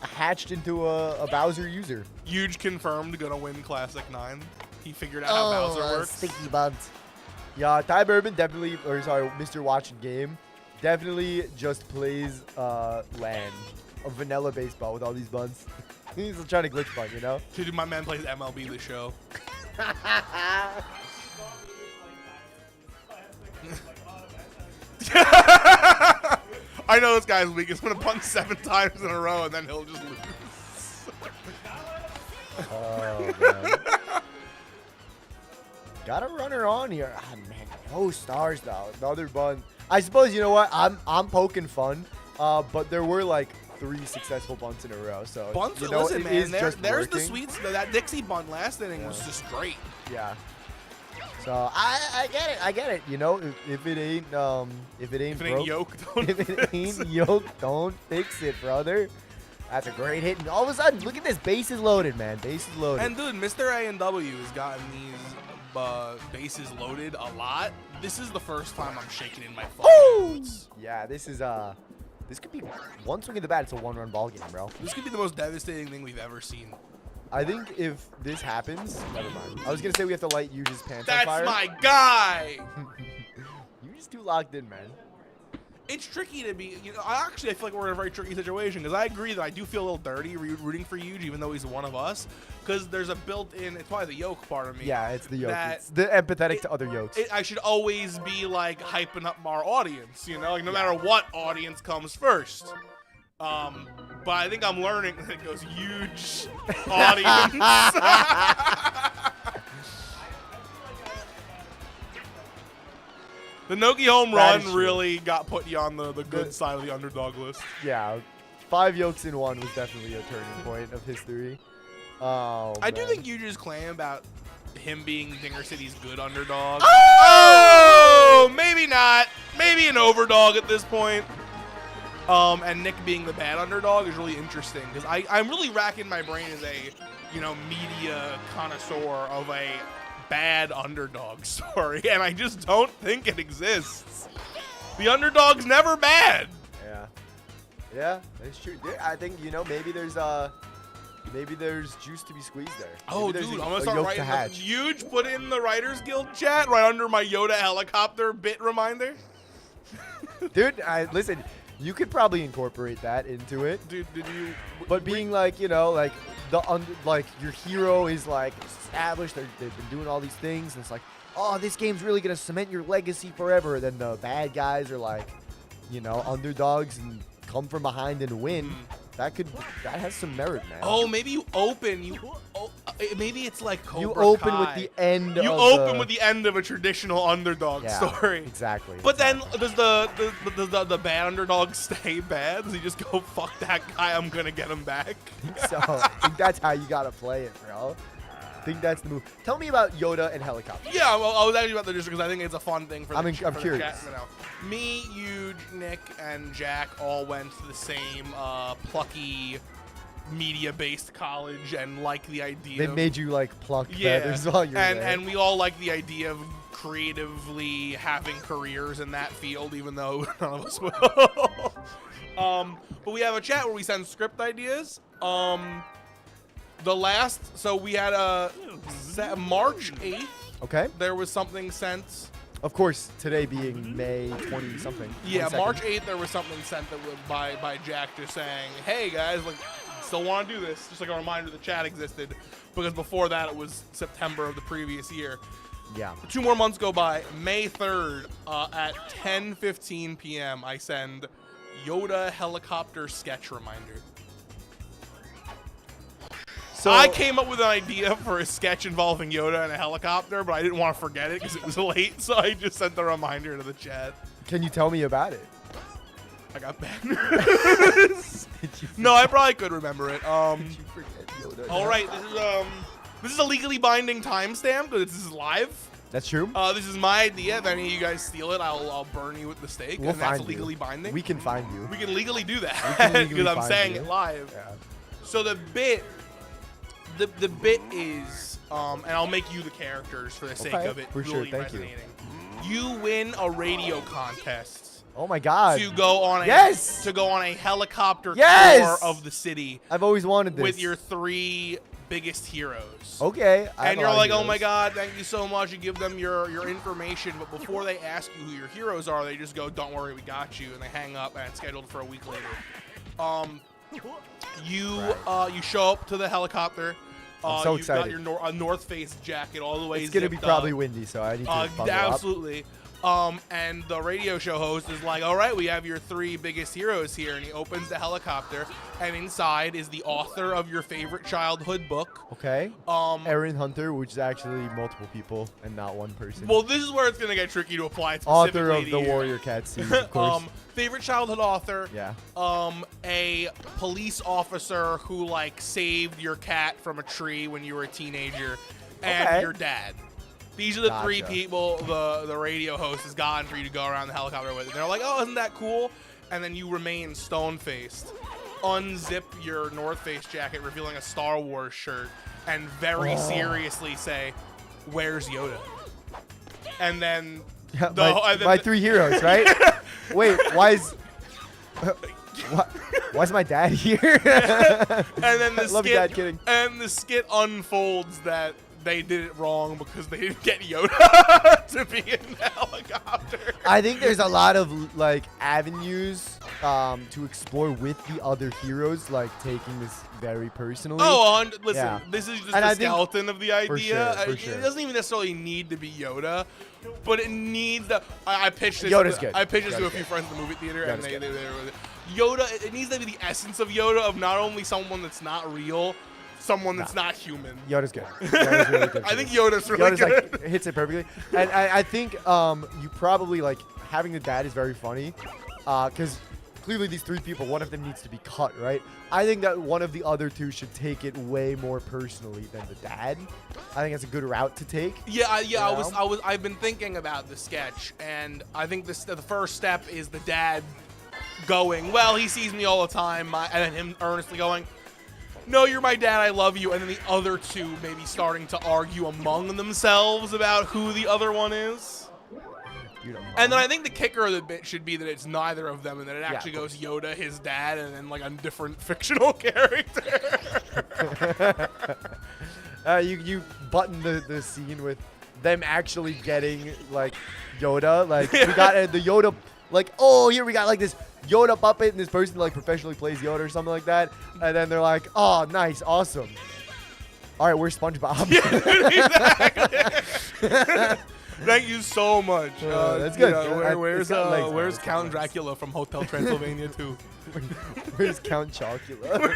Speaker 3: hatched into a Bowser user.
Speaker 4: Huge confirmed gonna win Classic 9. He figured out how Bowser works.
Speaker 3: Sticky buns. Yeah, Ty Bourbon definitely, or sorry, Mr. Watching Game, definitely just plays land. A vanilla baseball with all these buns. He's trying to glitch bun, you know?
Speaker 4: Dude, my man plays MLB The Show. I know this guy's weak. He's gonna punt 7 times in a row and then he'll just lose.
Speaker 3: Oh, man. Got a runner on here. Ah, man, no stars though. Another bun. I suppose, you know what? I'm poking fun, but there were like 3 successful bunts in a row. So
Speaker 4: Bunts,
Speaker 3: you know,
Speaker 4: listen, man. There's the
Speaker 3: working.
Speaker 4: sweets. That Dixie bunt last inning was just great.
Speaker 3: Yeah. So I get it. I get it. You know, if it ain't broke,
Speaker 4: Yoked, don't
Speaker 3: if it ain't yoked, don't fix it, brother. That's a great hit. And all of a sudden, look at this. Bases loaded, man. Bases loaded.
Speaker 4: And dude, Mr. A&W has gotten these bases loaded a lot. This is the first time I'm shaking in my fucking boots.
Speaker 3: Yeah, this is this could be one swing of the bat. It's a 1-run ball game, bro.
Speaker 4: This could be the most devastating thing we've ever seen.
Speaker 3: I think if this happens, never mind. I was gonna say we have to light Yuge's pants on
Speaker 4: That's
Speaker 3: fire.
Speaker 4: my guy.
Speaker 3: You're just too locked in, man.
Speaker 4: It's tricky to be. You know, I feel like we're in a very tricky situation because I agree that I do feel a little dirty rooting for Yuge, even though he's one of us. Because there's a built-in. It's probably the yoke part of me.
Speaker 3: Yeah, it's the yoke. It's the empathetic to other yokes.
Speaker 4: I should always be like hyping up our audience. You know, like no matter what audience comes first. But I think I'm learning that it goes huge audience. The Noki home run really got put you on the good side of the underdog list.
Speaker 3: Yeah, 5 yokes in 1 was definitely a turning point of history. Oh,
Speaker 4: I do think Yuge's claim about him being Dinger City's good underdog.
Speaker 3: Oh!
Speaker 4: Maybe not. Maybe an overdog at this point. And Nick being the bad underdog is really interesting because I'm really racking my brain as a, media connoisseur of a bad underdog story, and I just don't think it exists. The underdog's never bad.
Speaker 3: Yeah, that's true. I think maybe there's juice to be squeezed there.
Speaker 4: Oh,
Speaker 3: maybe
Speaker 4: dude,
Speaker 3: there's
Speaker 4: I'm gonna start writing the huge. Put in the Writers Guild chat right under my Yoda helicopter bit reminder.
Speaker 3: Dude, listen. You could probably incorporate that into it.
Speaker 4: Dude, did you?
Speaker 3: But being like, your hero is like established. They've been doing all these things, and it's like, oh, this game's really gonna cement your legacy forever. Then the bad guys are like, underdogs and come from behind and win. That has some merit, man.
Speaker 4: Oh, maybe you open. Maybe it's like Cobra
Speaker 3: You open
Speaker 4: Kai.
Speaker 3: with the end.
Speaker 4: You open with the end of a traditional underdog story.
Speaker 3: Exactly.
Speaker 4: But then does the bad underdog stay bad? Does he just go, fuck that guy, I'm gonna get him back?
Speaker 3: So I think that's how you gotta play it, bro. I think that's the move. Tell me about Yoda and helicopter.
Speaker 4: Yeah, well, I was actually about to just because I think it's a fun thing for the
Speaker 3: I'm
Speaker 4: chat.
Speaker 3: curious.
Speaker 4: Me, Huge, Nick, and Jack all went to the same plucky media-based college and like the idea.
Speaker 3: They made you like pluck feathers while you're there.
Speaker 4: And we all like the idea of creatively having careers in that field, even though none of us will. But we have a chat where we send script ideas. So we had March 8th.
Speaker 3: Okay.
Speaker 4: There was something sent.
Speaker 3: Of course, today being May 20 something.
Speaker 4: Yeah,
Speaker 3: 22nd.
Speaker 4: March 8th there was something sent that was by Jack just saying, hey guys, like, still want to do this. Just like a reminder the chat existed. Because before that it was September of the previous year.
Speaker 3: Yeah.
Speaker 4: 2 more months go by. May 3rd at 10:15 p.m. I send Yoda helicopter sketch reminder.
Speaker 3: So
Speaker 4: I came up with an idea for a sketch involving Yoda and a helicopter, but I didn't want to forget it because it was late, so I just sent the reminder to the chat.
Speaker 3: Can you tell me about it?
Speaker 4: I got banners. No, I probably could remember it.
Speaker 3: Did you forget Yoda?
Speaker 4: All right, this is a legally binding timestamp because this is live.
Speaker 3: That's true.
Speaker 4: This is my idea. If any of you guys steal it, I'll burn you at the stake.
Speaker 3: We'll
Speaker 4: and that's
Speaker 3: find
Speaker 4: legally
Speaker 3: you.
Speaker 4: binding.
Speaker 3: We can find you.
Speaker 4: We can legally do that
Speaker 3: can legally
Speaker 4: because I'm
Speaker 3: find
Speaker 4: saying
Speaker 3: you.
Speaker 4: it live.
Speaker 3: Yeah.
Speaker 4: So the bit is, and I'll make you the characters for the sake
Speaker 3: Okay,
Speaker 4: of it
Speaker 3: for sure,
Speaker 4: really
Speaker 3: thank you.
Speaker 4: resonating. You win a radio contest
Speaker 3: Oh my God.
Speaker 4: to go on a
Speaker 3: Yes!
Speaker 4: helicopter
Speaker 3: Yes!
Speaker 4: tour of the city
Speaker 3: I've always wanted this.
Speaker 4: with your 3 biggest heroes.
Speaker 3: Okay. I have
Speaker 4: And
Speaker 3: a
Speaker 4: you're
Speaker 3: lot of
Speaker 4: like, oh
Speaker 3: heroes.
Speaker 4: my God, thank you so much. You give them your information, but before they ask you who your heroes are, they just go, don't worry, we got you, and they hang up, and it's scheduled for a week later. You show up to the helicopter.
Speaker 3: I'm so
Speaker 4: you've got
Speaker 3: excited.
Speaker 4: your North Face jacket all the way.
Speaker 3: It's gonna be
Speaker 4: zipped
Speaker 3: probably
Speaker 4: up.
Speaker 3: windy, so I need to bundle up.
Speaker 4: Absolutely. And the radio show host is like, all right, we have your 3 biggest heroes here. And he opens the helicopter, and inside is the author of your favorite childhood book.
Speaker 3: Okay. Aaron Hunter, which is actually multiple people and not one person.
Speaker 4: Well, this is where it's going to get tricky to apply it specifically
Speaker 3: Author of
Speaker 4: to
Speaker 3: the
Speaker 4: you.
Speaker 3: Warrior Cat series, of course.
Speaker 4: Favorite childhood author.
Speaker 3: Yeah.
Speaker 4: A police officer who, like, saved your cat from a tree when you were a teenager, and
Speaker 3: Okay.
Speaker 4: your dad. These are the 3
Speaker 3: Gotcha.
Speaker 4: people the radio host has gotten for you to go around the helicopter with. And they're like, oh, isn't that cool? And then you remain stone-faced. Unzip your North Face jacket, revealing a Star Wars shirt, and very seriously say, where's Yoda? And then...
Speaker 3: my 3 heroes, right? Wait, why is my dad here?
Speaker 4: And then the
Speaker 3: Love you, Dad, kidding.
Speaker 4: And the skit unfolds that they did it wrong because they didn't get Yoda to be in the helicopter.
Speaker 3: I think there's a lot of like avenues to explore with the other heroes, like taking this very personally.
Speaker 4: Oh, listen,
Speaker 3: Yeah.
Speaker 4: this is just
Speaker 3: And
Speaker 4: the
Speaker 3: I think-
Speaker 4: skeleton of the idea.
Speaker 3: for sure.
Speaker 4: It doesn't even necessarily need to be Yoda, but it needs the. I pitched this.
Speaker 3: Yoda's good.
Speaker 4: I pitched this to a
Speaker 3: Yoda's
Speaker 4: few
Speaker 3: good.
Speaker 4: friends in the movie theater, and
Speaker 3: Yoda's
Speaker 4: they
Speaker 3: good.
Speaker 4: were Yoda. It needs to be the essence of Yoda, of not only someone that's not real, someone that's not human.
Speaker 3: Yoda's good. Yoda's really good.
Speaker 4: I
Speaker 3: for
Speaker 4: think
Speaker 3: this.
Speaker 4: Yoda's really good.
Speaker 3: like hits it perfectly, and I think you probably like having the dad is very funny, because clearly these 3 people, one of them needs to be cut, right? I think that one of the other 2 should take it way more personally than the dad. I think that's a good route to take.
Speaker 4: Yeah.
Speaker 3: You know?
Speaker 4: I've been thinking about the sketch, and I think the first step is the dad going, well, he sees me all the time, and then him earnestly going, no, you're my dad, I love you, and then the other 2 maybe starting to argue among themselves about who the other one is. And then I think the kicker of the bit should be that it's neither of them, and that it actually
Speaker 3: of
Speaker 4: goes Yoda, his dad, and then like a different fictional character.
Speaker 3: You button the scene with them actually getting like Yoda, like we got the Yoda, like, oh, here we got like this Yoda puppet, and this person like professionally plays Yoda or something like that, and then they're like, oh, nice, awesome. All right, where's SpongeBob?
Speaker 4: Exactly. Thank you so much.
Speaker 3: That's good.
Speaker 4: Where's
Speaker 3: It's got legs now,
Speaker 4: where's
Speaker 3: it's got
Speaker 4: Count
Speaker 3: legs.
Speaker 4: Dracula from Hotel Transylvania 2?
Speaker 3: Where's Count Chocula?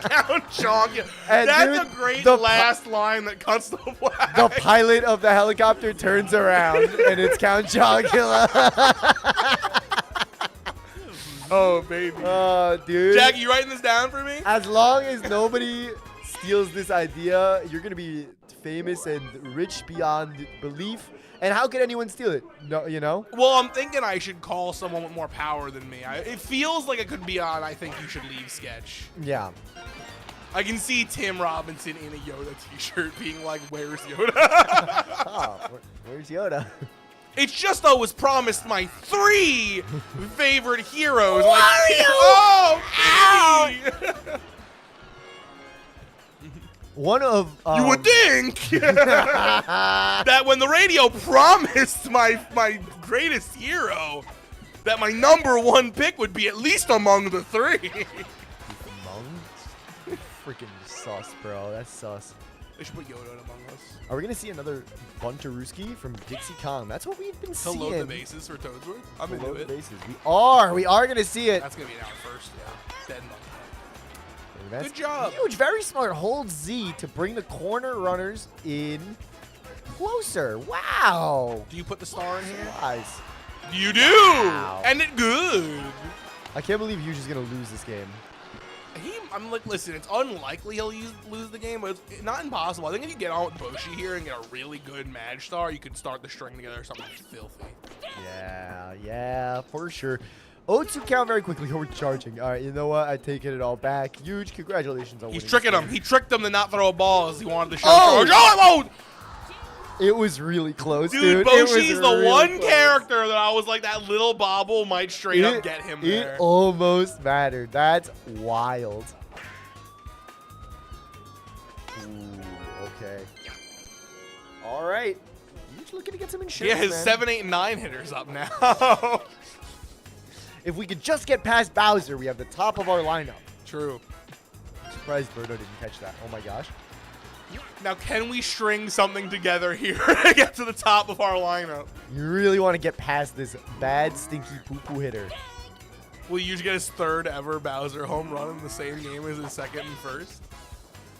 Speaker 4: Count Chocula.
Speaker 3: And
Speaker 4: That's
Speaker 3: dude,
Speaker 4: a great
Speaker 3: the
Speaker 4: last line that cuts the black.
Speaker 3: The pilot of the helicopter turns around, and it's Count Chocula.
Speaker 4: Oh, baby.
Speaker 3: Dude.
Speaker 4: Jack, you writing this down for me?
Speaker 3: As long as nobody steals this idea, you're gonna be famous and rich beyond belief. And how could anyone steal it? No, you know.
Speaker 4: Well, I'm thinking I should call someone with more power than me. It feels like it could be on I Think You Should Leave sketch.
Speaker 3: Yeah.
Speaker 4: I can see Tim Robinson in a Yoda t-shirt being like, where's Yoda?
Speaker 3: Oh, where's Yoda?
Speaker 4: It's just I was promised my 3 favorite heroes. Like,
Speaker 3: Wario!
Speaker 4: oh, baby!
Speaker 3: One of
Speaker 4: You would think that when the radio promised my greatest hero, that my #1 pick would be at least among the 3.
Speaker 3: Freaking sus, bro. That's sus.
Speaker 4: They should put Yoda in Among Us.
Speaker 3: Are we gonna see another Buntaruski from Dixie Kong? That's what we've been
Speaker 4: To
Speaker 3: seeing.
Speaker 4: load the bases for Toadsworth? I'm
Speaker 3: To
Speaker 4: into
Speaker 3: load the
Speaker 4: it.
Speaker 3: bases. We are gonna see it.
Speaker 4: That's gonna be an hour first, yeah. Dead and
Speaker 3: That's
Speaker 4: Good job.
Speaker 3: Huge, very smart. Hold Z to bring the corner runners in closer. Wow.
Speaker 4: Do you put the star in here?
Speaker 3: Guys,
Speaker 4: You do!
Speaker 3: Wow.
Speaker 4: And it good.
Speaker 3: I can't believe Huge is gonna lose this game.
Speaker 4: I'm like, listen, it's unlikely he'll lose the game, but it's not impossible. I think if you get on with Boshi here and get a really good Magi Star, you could start the string together something filthy.
Speaker 3: Yeah, for sure. 0-2 count very quickly. Overcharging. All right, you know what? I take it all back. Huge, congratulations on
Speaker 4: He's
Speaker 3: winning
Speaker 4: tricking
Speaker 3: this
Speaker 4: him.
Speaker 3: game.
Speaker 4: He tricked him to not throw a ball as he wanted to show
Speaker 3: Oh!
Speaker 4: charge. Oh, it won't!
Speaker 3: It was really close,
Speaker 4: Dude,
Speaker 3: dude. It was
Speaker 4: Boshi's the
Speaker 3: really
Speaker 4: one
Speaker 3: close.
Speaker 4: character that I was like, that little bobble might straight up get him there.
Speaker 3: It almost mattered. That's wild. Ooh, okay. All right. Huge looking to get some insurance,
Speaker 4: Yeah, his
Speaker 3: man.
Speaker 4: 7, 8, 9 hitters up now.
Speaker 3: If we could just get past Bowser, we have the top of our lineup.
Speaker 4: True.
Speaker 3: Surprised Birdo didn't catch that. Oh my gosh.
Speaker 4: Now, can we string something together here to get to the top of our lineup?
Speaker 3: You really want to get past this bad, stinky poo-poo hitter.
Speaker 4: Will you get his 3rd ever Bowser home run in the same game as his 2nd and 1st?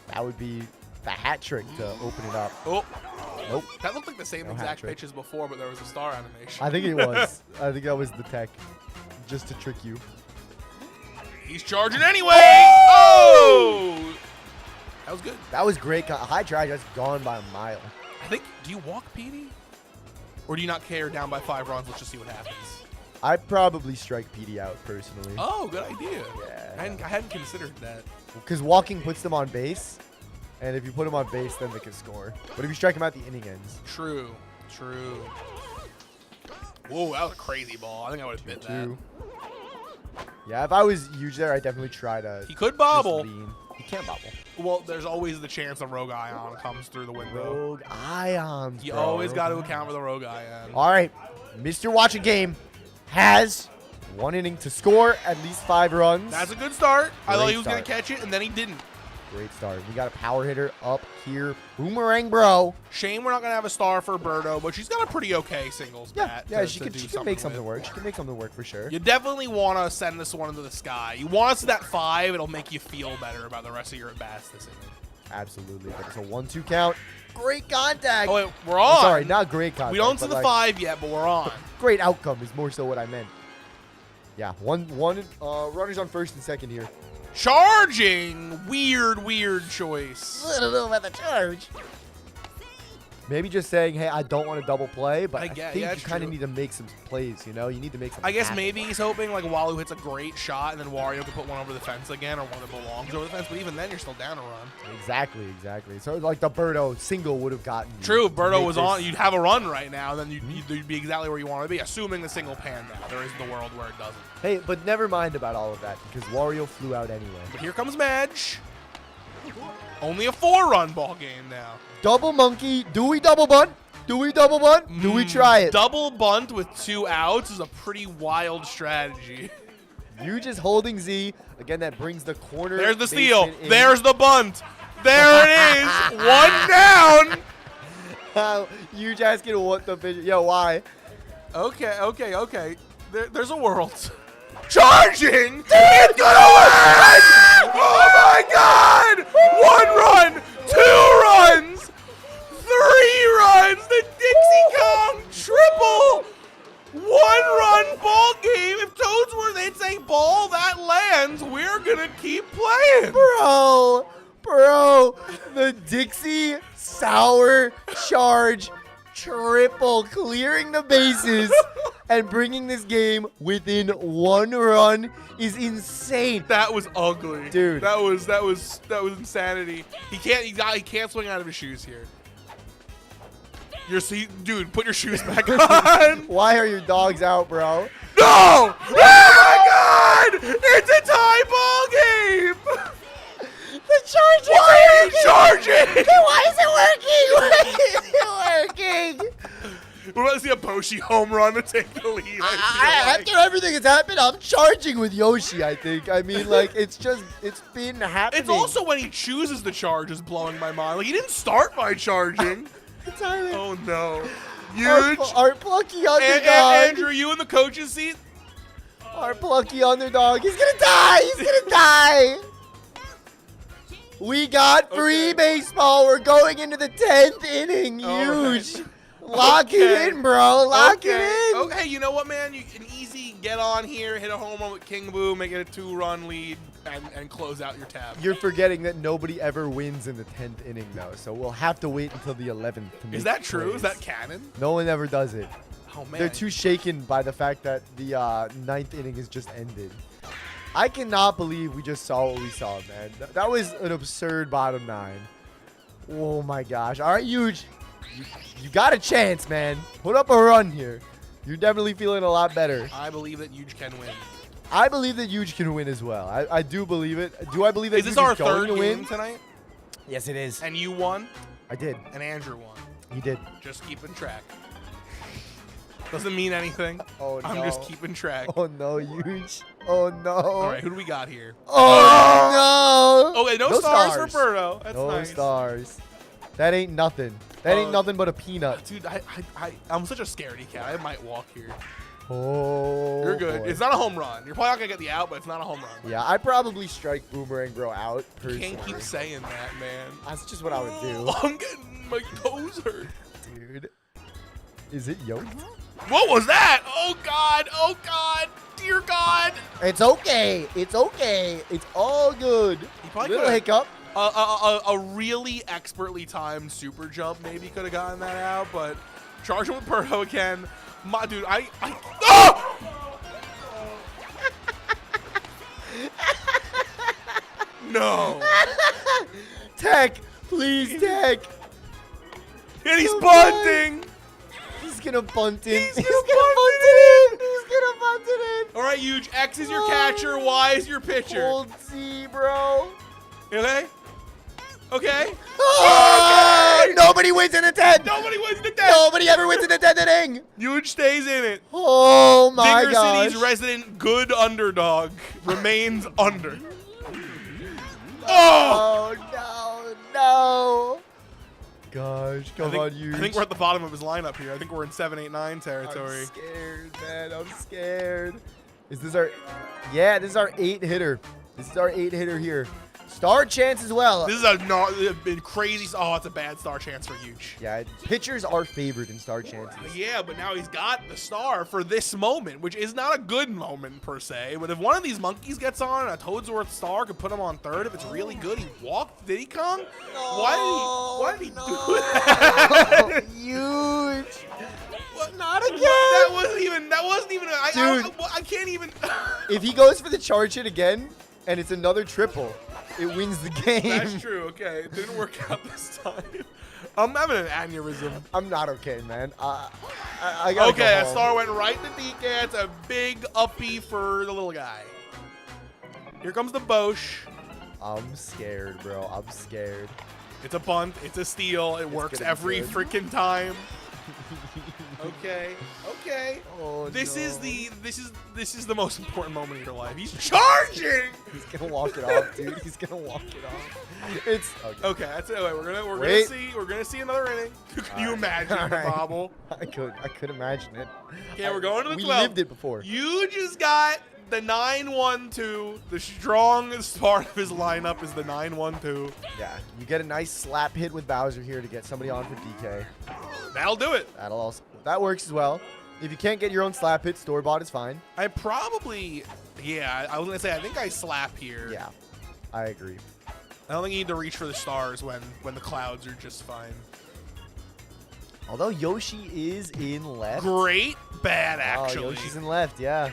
Speaker 3: That would be the hat trick to open it up.
Speaker 4: Oh,
Speaker 3: Nope.
Speaker 4: that looked like the same
Speaker 3: No hat
Speaker 4: exact
Speaker 3: trick.
Speaker 4: pitch as before, but there was a star animation.
Speaker 3: I think it was. I think that was the tech. Just to trick you.
Speaker 4: He's charging anyway! Oh! That was good.
Speaker 3: That was great. High try just gone by a mile.
Speaker 4: I think, do you walk PD? Or do you not care down by 5 runs? Let's just see what happens.
Speaker 3: I'd probably strike PD out personally.
Speaker 4: Oh, good idea.
Speaker 3: Yeah.
Speaker 4: I hadn't considered that.
Speaker 3: Because walking puts them on base. And if you put them on base, then they can score. But if you strike them out, the inning ends.
Speaker 4: True. True. Whoa, that was a crazy ball. I think I would have bit that.
Speaker 3: Two. Yeah, if I was huge there, I'd definitely try to.
Speaker 4: He could
Speaker 3: just
Speaker 4: bobble.
Speaker 3: lean. He can't bobble.
Speaker 4: Well, there's always the chance a Rogue Ion comes through the window.
Speaker 3: Rogue Ions.
Speaker 4: You
Speaker 3: bro.
Speaker 4: always got to account for the Rogue Ion.
Speaker 3: All right. Mr. Watch a Game has 1 inning to score at least 5 runs.
Speaker 4: That's a good start. I thought
Speaker 3: Great
Speaker 4: he was going to
Speaker 3: start.
Speaker 4: catch it, and then he didn't.
Speaker 3: Great start. We got a power hitter up here. Boomerang, bro.
Speaker 4: Shame we're not going to have a star for Birdo, but she's got a pretty okay singles bat.
Speaker 3: Yeah,
Speaker 4: to-
Speaker 3: she
Speaker 4: to
Speaker 3: can
Speaker 4: do
Speaker 3: make something
Speaker 4: with.
Speaker 3: work. She can make something work for sure.
Speaker 4: You definitely want to send this one into the sky. You want us to that 5, it'll make you feel better about the rest of your at-bats this inning.
Speaker 3: Absolutely. But it's a 1-2 count. Great contact.
Speaker 4: Oh, wait, we're on.
Speaker 3: Sorry, not great contact.
Speaker 4: We don't see
Speaker 3: but
Speaker 4: the
Speaker 3: like,
Speaker 4: 5 yet, but we're on.
Speaker 3: Great outcome is more so what I meant. Yeah, one runners on first and second here.
Speaker 4: Charging! Weird choice.
Speaker 3: I don't know about the charge. Maybe just saying, hey, I don't want to double play, but I
Speaker 4: get-
Speaker 3: think
Speaker 4: yeah,
Speaker 3: you
Speaker 4: it's
Speaker 3: kind of
Speaker 4: true.
Speaker 3: need to make some plays, you know? You need to make some
Speaker 4: I guess
Speaker 3: happen.
Speaker 4: maybe he's hoping like Walu hits a great shot and then Wario can put one over the fence again or one that belongs over the fence, but even then you're still down a run.
Speaker 3: Exactly. So like the Birdo single would have gotten you
Speaker 4: True,
Speaker 3: to
Speaker 4: Birdo
Speaker 3: make
Speaker 4: was
Speaker 3: this-
Speaker 4: on. You'd have a run right now, then you'd be exactly where you want to be, assuming the single panned out. There isn't a world where it doesn't.
Speaker 3: Hey, but never mind about all of that because Wario flew out anyway.
Speaker 4: But here comes Madge. Only a 4-run ball game now.
Speaker 3: Double monkey. Do we double bunt? Do we double bunt? Do we try it?
Speaker 4: Double bunt with 2 outs is a pretty wild strategy.
Speaker 3: You just holding Z. Again, that brings the corner.
Speaker 4: There's the steal.
Speaker 3: baseman in.
Speaker 4: There's the bunt. There it is. 1 down.
Speaker 3: You just asking what the pitch. Yo, why?
Speaker 4: Okay. There's a world. Charging! It's gonna win! Oh my god! 1 run! 2 runs! 3 runs! The Dixie Kong triple! 1-run ball game. If Toadsworth hits a ball that lands, we're gonna keep playing.
Speaker 3: Bro, the Dixie Sour Charge triple, clearing the bases and bringing this game within 1 run is insane.
Speaker 4: That was ugly,
Speaker 3: Dude.
Speaker 4: That was insanity. He can't swing out of his shoes here. Dude, put your shoes back on.
Speaker 3: Why are your dogs out, bro?
Speaker 4: No! Oh my God! It's a tie ball game.
Speaker 3: The charge
Speaker 4: Why are you charging?
Speaker 3: Why is it working? Why is it working?
Speaker 4: We're about to see a Boshi home run to take the lead.
Speaker 3: After everything that's happened, I'm charging with Yoshi, I think. I mean, like, it's been happening.
Speaker 4: It's also when he chooses to charge is blowing my mind. Like, he didn't start by charging. Oh, no. Huge.
Speaker 3: Our plucky underdog.
Speaker 4: Andrew, you in the coach's seat?
Speaker 3: Our plucky underdog. He's going to die. He's going to die. We got free baseball. We're going into the 10th inning. Huge.
Speaker 4: Right.
Speaker 3: Lock it in, bro. Lock it in.
Speaker 4: Okay, you know what, man? You can easy get on here, hit a home run with King Boo, make it a 2-run lead, and close out your tab.
Speaker 3: You're forgetting that nobody ever wins in the 10th inning, though. So we'll have to wait until the 11th to make
Speaker 4: Is that true?
Speaker 3: plays.
Speaker 4: Is that canon?
Speaker 3: No one ever does it.
Speaker 4: Oh, man.
Speaker 3: They're too shaken by the fact that the 9th inning has just ended. I cannot believe we just saw what we saw, man. That was an absurd bottom 9. Oh, my gosh. All right, Huge. You got a chance, man. Put up a run here. You're definitely feeling a lot better.
Speaker 4: I believe that Huge can win.
Speaker 3: I believe that Huge can win as well. I do believe it. Do I believe that
Speaker 4: Is this
Speaker 3: Huge
Speaker 4: our
Speaker 3: is going
Speaker 4: third
Speaker 3: to
Speaker 4: game
Speaker 3: win?
Speaker 4: tonight?
Speaker 3: Yes, it is.
Speaker 4: And you won,
Speaker 3: I did.
Speaker 4: and Andrew won.
Speaker 3: He did.
Speaker 4: Just keeping track. Doesn't mean anything.
Speaker 3: Oh, no.
Speaker 4: I'm just keeping track.
Speaker 3: Oh, no, Huge. Oh, no.
Speaker 4: All right, who do we got here?
Speaker 3: Oh, no.
Speaker 4: Okay, no stars for Birdo. That's
Speaker 3: no
Speaker 4: nice.
Speaker 3: stars. That ain't nothing. That ain't nothing but a peanut.
Speaker 4: Dude, I'm such a scaredy cat. I might walk here.
Speaker 3: Oh,
Speaker 4: You're good.
Speaker 3: boy.
Speaker 4: It's not a home run. You're probably not going to get the out, but it's not a home run.
Speaker 3: Yeah, I'd probably strike Boomerang Bro out
Speaker 4: You
Speaker 3: personally.
Speaker 4: can't keep saying that, man.
Speaker 3: That's just what I would do.
Speaker 4: I'm getting my toes hurt.
Speaker 3: Dude. Is it yoked?
Speaker 4: What was that? Oh, God. Oh, God. Dear God.
Speaker 3: It's okay. It's okay. It's all good.
Speaker 4: probably
Speaker 3: Little
Speaker 4: could've-
Speaker 3: hiccup.
Speaker 4: A really expertly timed super jump maybe could have gotten that out, but charge him with Birdo again. My dude, oh! No.
Speaker 3: Tech, please, Tech.
Speaker 4: And he's
Speaker 3: Come
Speaker 4: bunting.
Speaker 3: He's gonna bunt in.
Speaker 4: He's
Speaker 3: He's
Speaker 4: gonna
Speaker 3: gonna
Speaker 4: bunt
Speaker 3: bunt it in. He's gonna bunt it in.
Speaker 4: All right, Huge. X is your catcher. Y is your pitcher.
Speaker 3: Hold C, bro.
Speaker 4: Okay? Okay.
Speaker 3: Oh, nobody wins in the 10th.
Speaker 4: Nobody wins the 10th.
Speaker 3: Nobody ever wins in the 10th inning.
Speaker 4: Huge stays in it.
Speaker 3: Oh my
Speaker 4: Dinger
Speaker 3: gosh.
Speaker 4: City's resident good underdog remains under. Oh!
Speaker 3: Oh no, no. Gosh, come on, you.
Speaker 4: I think we're at the bottom of his lineup here. I think we're in 7, 8, 9 territory.
Speaker 3: I'm scared, man. I'm scared. Is this our? Yeah, this is our 8 hitter. This is our 8 hitter here. Star chance as well.
Speaker 4: This is a crazy. Oh, it's a bad star chance for Huge.
Speaker 3: Yeah, pitchers are favored in star chances.
Speaker 4: Yeah, but now he's got the star for this moment, which is not a good moment per se. But if one of these monkeys gets on, a Toadsworth star could put him on third. If it's really good, he walked Diddy Kong. Why did he do that?
Speaker 3: Huge.
Speaker 4: What?
Speaker 3: Not again.
Speaker 4: That wasn't even.
Speaker 3: Dude.
Speaker 4: I can't even.
Speaker 3: If he goes for the charge hit again, and it's another triple, it wins the game.
Speaker 4: That's true. Okay, it didn't work out this time. I'm having an aneurysm.
Speaker 3: I'm not okay, man. I gotta
Speaker 4: Okay,
Speaker 3: go
Speaker 4: that
Speaker 3: home.
Speaker 4: star went right to DK. It's a big uppy for the little guy. Here comes the Bosch.
Speaker 3: I'm scared, bro. I'm scared.
Speaker 4: It's a bunt. It's a steal. It works
Speaker 3: gonna be
Speaker 4: every
Speaker 3: good.
Speaker 4: freaking time. Okay. Okay.
Speaker 3: Oh,
Speaker 4: This
Speaker 3: no.
Speaker 4: is the most important moment of your life. He's charging.
Speaker 3: He's gonna walk it off, dude. He's gonna walk it off. It's okay.
Speaker 4: Okay, that's it.
Speaker 3: Wait.
Speaker 4: We're gonna see another inning. Can you imagine
Speaker 3: All
Speaker 4: the
Speaker 3: right.
Speaker 4: bobble?
Speaker 3: I could imagine it.
Speaker 4: Okay, we're going to the
Speaker 3: We
Speaker 4: 12.
Speaker 3: lived it before.
Speaker 4: You just got the 9-1-2. The strongest part of his lineup is the 9-1-2.
Speaker 3: Yeah, you get a nice slap hit with Bowser here to get somebody on for DK.
Speaker 4: That'll do it.
Speaker 3: That works as well. If you can't get your own slap hit, store bought is fine.
Speaker 4: I probably, yeah, I was gonna say I think I slap here.
Speaker 3: Yeah, I agree.
Speaker 4: I don't think you need to reach for the stars when the clouds are just fine.
Speaker 3: Although Yoshi is in left.
Speaker 4: Great, bad
Speaker 3: Oh,
Speaker 4: actually.
Speaker 3: Yoshi's in left. Yeah.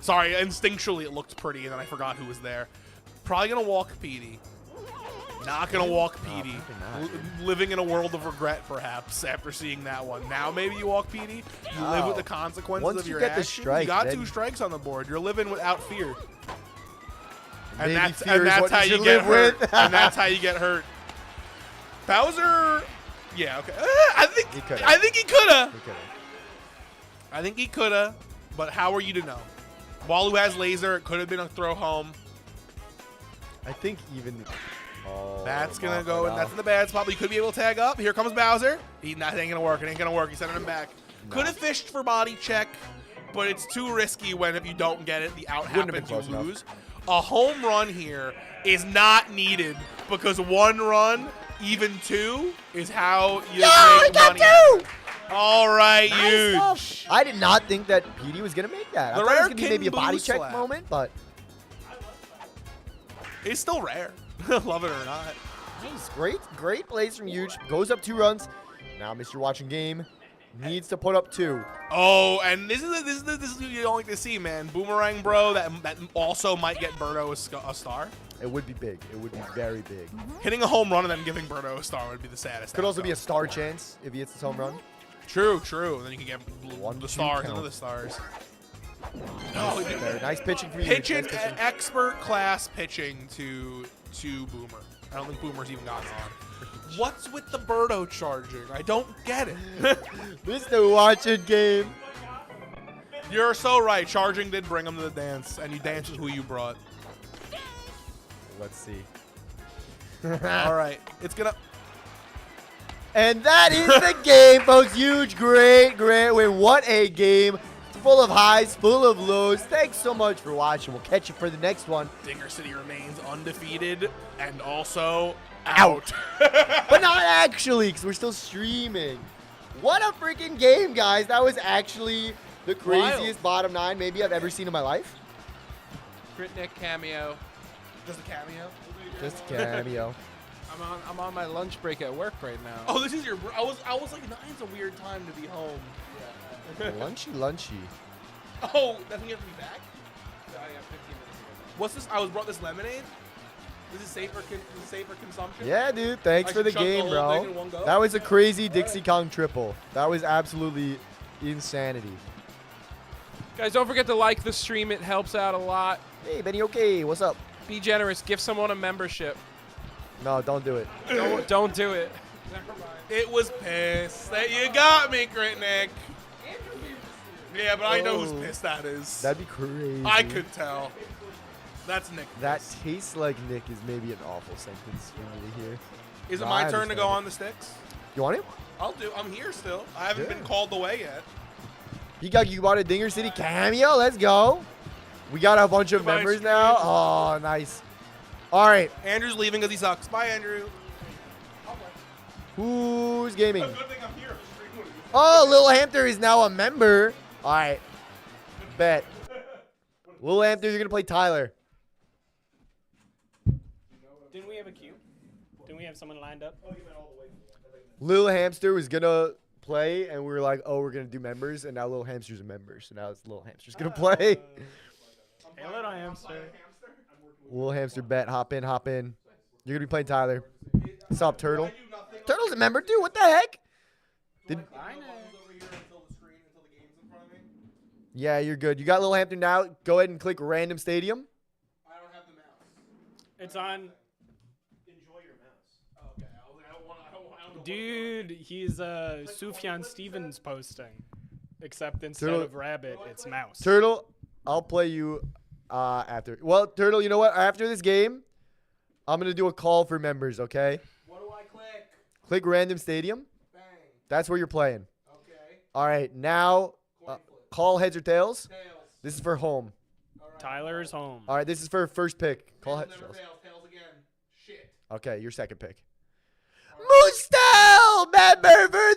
Speaker 4: Sorry, instinctually it looked pretty, and then I forgot who was there. Probably gonna walk Petey. Not gonna walk Petey.
Speaker 3: probably not.
Speaker 4: Living in a world of regret, perhaps, after seeing that one. Now maybe you walk Petey. You live with the consequences
Speaker 3: Once
Speaker 4: of
Speaker 3: you
Speaker 4: your
Speaker 3: get the
Speaker 4: actions.
Speaker 3: strike,
Speaker 4: you got
Speaker 3: then-
Speaker 4: 2 strikes on the board. You're living without fear. And
Speaker 3: Maybe
Speaker 4: that's
Speaker 3: fear is what
Speaker 4: how
Speaker 3: you
Speaker 4: you
Speaker 3: should
Speaker 4: get
Speaker 3: live
Speaker 4: hurt.
Speaker 3: with.
Speaker 4: And that's how you get hurt. Bowser Yeah, okay. I think
Speaker 3: He coulda.
Speaker 4: I think he coulda.
Speaker 3: He could've.
Speaker 4: I think he coulda, but how are you to know? Walu has laser. It could have been a throw home.
Speaker 3: I think even. Oh,
Speaker 4: That's gonna
Speaker 3: off
Speaker 4: go,
Speaker 3: right
Speaker 4: and that's
Speaker 3: now.
Speaker 4: in the bad spot. But he could be able to tag up. Here comes Bowser. That ain't gonna work. It ain't gonna work. He's sending him back.
Speaker 3: No.
Speaker 4: Could have fished for body check, but it's too risky when if you don't get it, the out
Speaker 3: Wouldn't have been
Speaker 4: happens, you
Speaker 3: close enough.
Speaker 4: lose. A home run here is not needed because 1 run, even 2, is how you make money. All right, huge.
Speaker 3: I did not think that PD was gonna make that. I
Speaker 4: The
Speaker 3: thought it was
Speaker 4: rare
Speaker 3: gonna be maybe a
Speaker 4: Kin
Speaker 3: body
Speaker 4: Boo
Speaker 3: check
Speaker 4: slap.
Speaker 3: moment, but
Speaker 4: It's still rare. Love it or not.
Speaker 3: nice, great plays from Huge. Goes up 2 runs. Now Mr. Watching Game needs to put up 2.
Speaker 4: Oh, and this is what you don't like to see, man. Boomerang Bro, that also might get Birdo a star.
Speaker 3: It would be big. It would be very big.
Speaker 4: Hitting a home run and then giving Birdo a star would be the saddest.
Speaker 3: Could also be a
Speaker 4: outcome.
Speaker 3: star chance if he hits his home run.
Speaker 4: True. And then you can get
Speaker 3: 1,
Speaker 4: the
Speaker 3: 2
Speaker 4: stars
Speaker 3: count.
Speaker 4: and the stars. Oh,
Speaker 3: Very nice pitching for you.
Speaker 4: pitching,
Speaker 3: Nice pitching.
Speaker 4: expert class pitching to Boomer. I don't think Boomer's even gotten on. What's with the Birdo charging? I don't get it.
Speaker 3: Mr. Watching Game.
Speaker 4: You're so right. Charging did bring him to the dance, and you danced with who you brought.
Speaker 3: Let's see.
Speaker 4: All right, it's gonna.
Speaker 3: And that is the game, folks. Huge, great win. What a game. Full of highs, full of lows. Thanks so much for watching. We'll catch you for the next one.
Speaker 4: Dinger City remains undefeated and also
Speaker 3: Out. But not actually, because we're still streaming. What a freaking game, guys. That was actually the craziest bottom 9 maybe I've ever seen in my life.
Speaker 6: Crit Nick cameo.
Speaker 4: Just a cameo.
Speaker 3: Just a cameo.
Speaker 6: I'm on my lunch break at work right now.
Speaker 4: Oh, this is your. I was like, 9's a weird time to be home.
Speaker 3: Lunchy.
Speaker 4: Oh, that's when you have to be back.
Speaker 6: So I got 15 minutes ago.
Speaker 4: What's this? I was brought this lemonade. This is safer consumption.
Speaker 3: Yeah, dude. Thanks
Speaker 4: I
Speaker 3: for the
Speaker 4: should chug the
Speaker 3: game,
Speaker 4: whole thing
Speaker 3: bro.
Speaker 4: in one go?
Speaker 3: That was a crazy Dixie Kong triple. That was absolutely insanity.
Speaker 6: Guys, don't forget to like the stream. It helps out a lot.
Speaker 3: Hey, Benny, okay. What's up?
Speaker 6: Be generous. Give someone a membership.
Speaker 3: No, don't do it.
Speaker 6: Don't do it. Never mind.
Speaker 4: It was pissed that you got me, Crit Nick. Yeah, but I know whose pissed that is.
Speaker 3: That'd be crazy.
Speaker 4: I could tell. That's Nick.
Speaker 3: That
Speaker 4: pissed.
Speaker 3: tastes like Nick is maybe an awful sentence for me to hear.
Speaker 4: Is it
Speaker 3: No,
Speaker 4: my
Speaker 3: I
Speaker 4: turn to go
Speaker 3: understand.
Speaker 4: on the sticks?
Speaker 3: You want it?
Speaker 4: I'll do. I'm here still. I haven't
Speaker 3: Yeah.
Speaker 4: been called away yet.
Speaker 3: You bought a Dinger City cameo? Let's go. We got a bunch of
Speaker 4: Goodbye,
Speaker 3: members
Speaker 4: stream.
Speaker 3: now. Oh, nice. All right.
Speaker 4: Andrew's leaving because he sucks. Bye, Andrew.
Speaker 3: Who's gaming?
Speaker 4: Good thing I'm here.
Speaker 3: Oh, Lil Hamster is now a member. All right. Bet. Lil Hamster, you're going to play Tyler.
Speaker 2: Didn't we have a queue? Didn't we have someone lined up?
Speaker 3: Lil Hamster was going to play, and we were like, oh, we're going to do members, and now Lil Hamster's a member. So now it's Lil Hamster's going to play.
Speaker 2: Hey, little hamster.
Speaker 3: Lil Hamster bet. Hop in, hop in. You're going to be playing Tyler. What's up, Turtle? Turtle's a member, too. What the heck? Yeah, you're good. You got Lil Hampton now. Go ahead and click Random Stadium.
Speaker 4: I don't have the mouse.
Speaker 2: It's on.
Speaker 5: Enjoy your mouse.
Speaker 4: Oh, okay. I don't know.
Speaker 2: Dude, he's Sufjan Stevens posting. Except instead
Speaker 3: Turtle-
Speaker 2: of rabbit, it's mouse.
Speaker 3: Turtle, I'll play you after. Well, Turtle, you know what? After this game, I'm going to do a call for members, okay?
Speaker 4: What do I click?
Speaker 3: Click Random Stadium.
Speaker 4: Bang.
Speaker 3: That's where you're playing.
Speaker 4: Okay.
Speaker 3: All right, now
Speaker 4: Coin flip.
Speaker 3: call heads or tails.
Speaker 4: Tails.
Speaker 3: This is for home.
Speaker 4: All right.
Speaker 2: Tyler's home.
Speaker 3: All right, this is for first pick. Call
Speaker 4: Tails
Speaker 3: heads or
Speaker 4: never
Speaker 3: tails.
Speaker 4: fails. Tails again. Shit.
Speaker 3: Okay, your second pick. Mustel, member for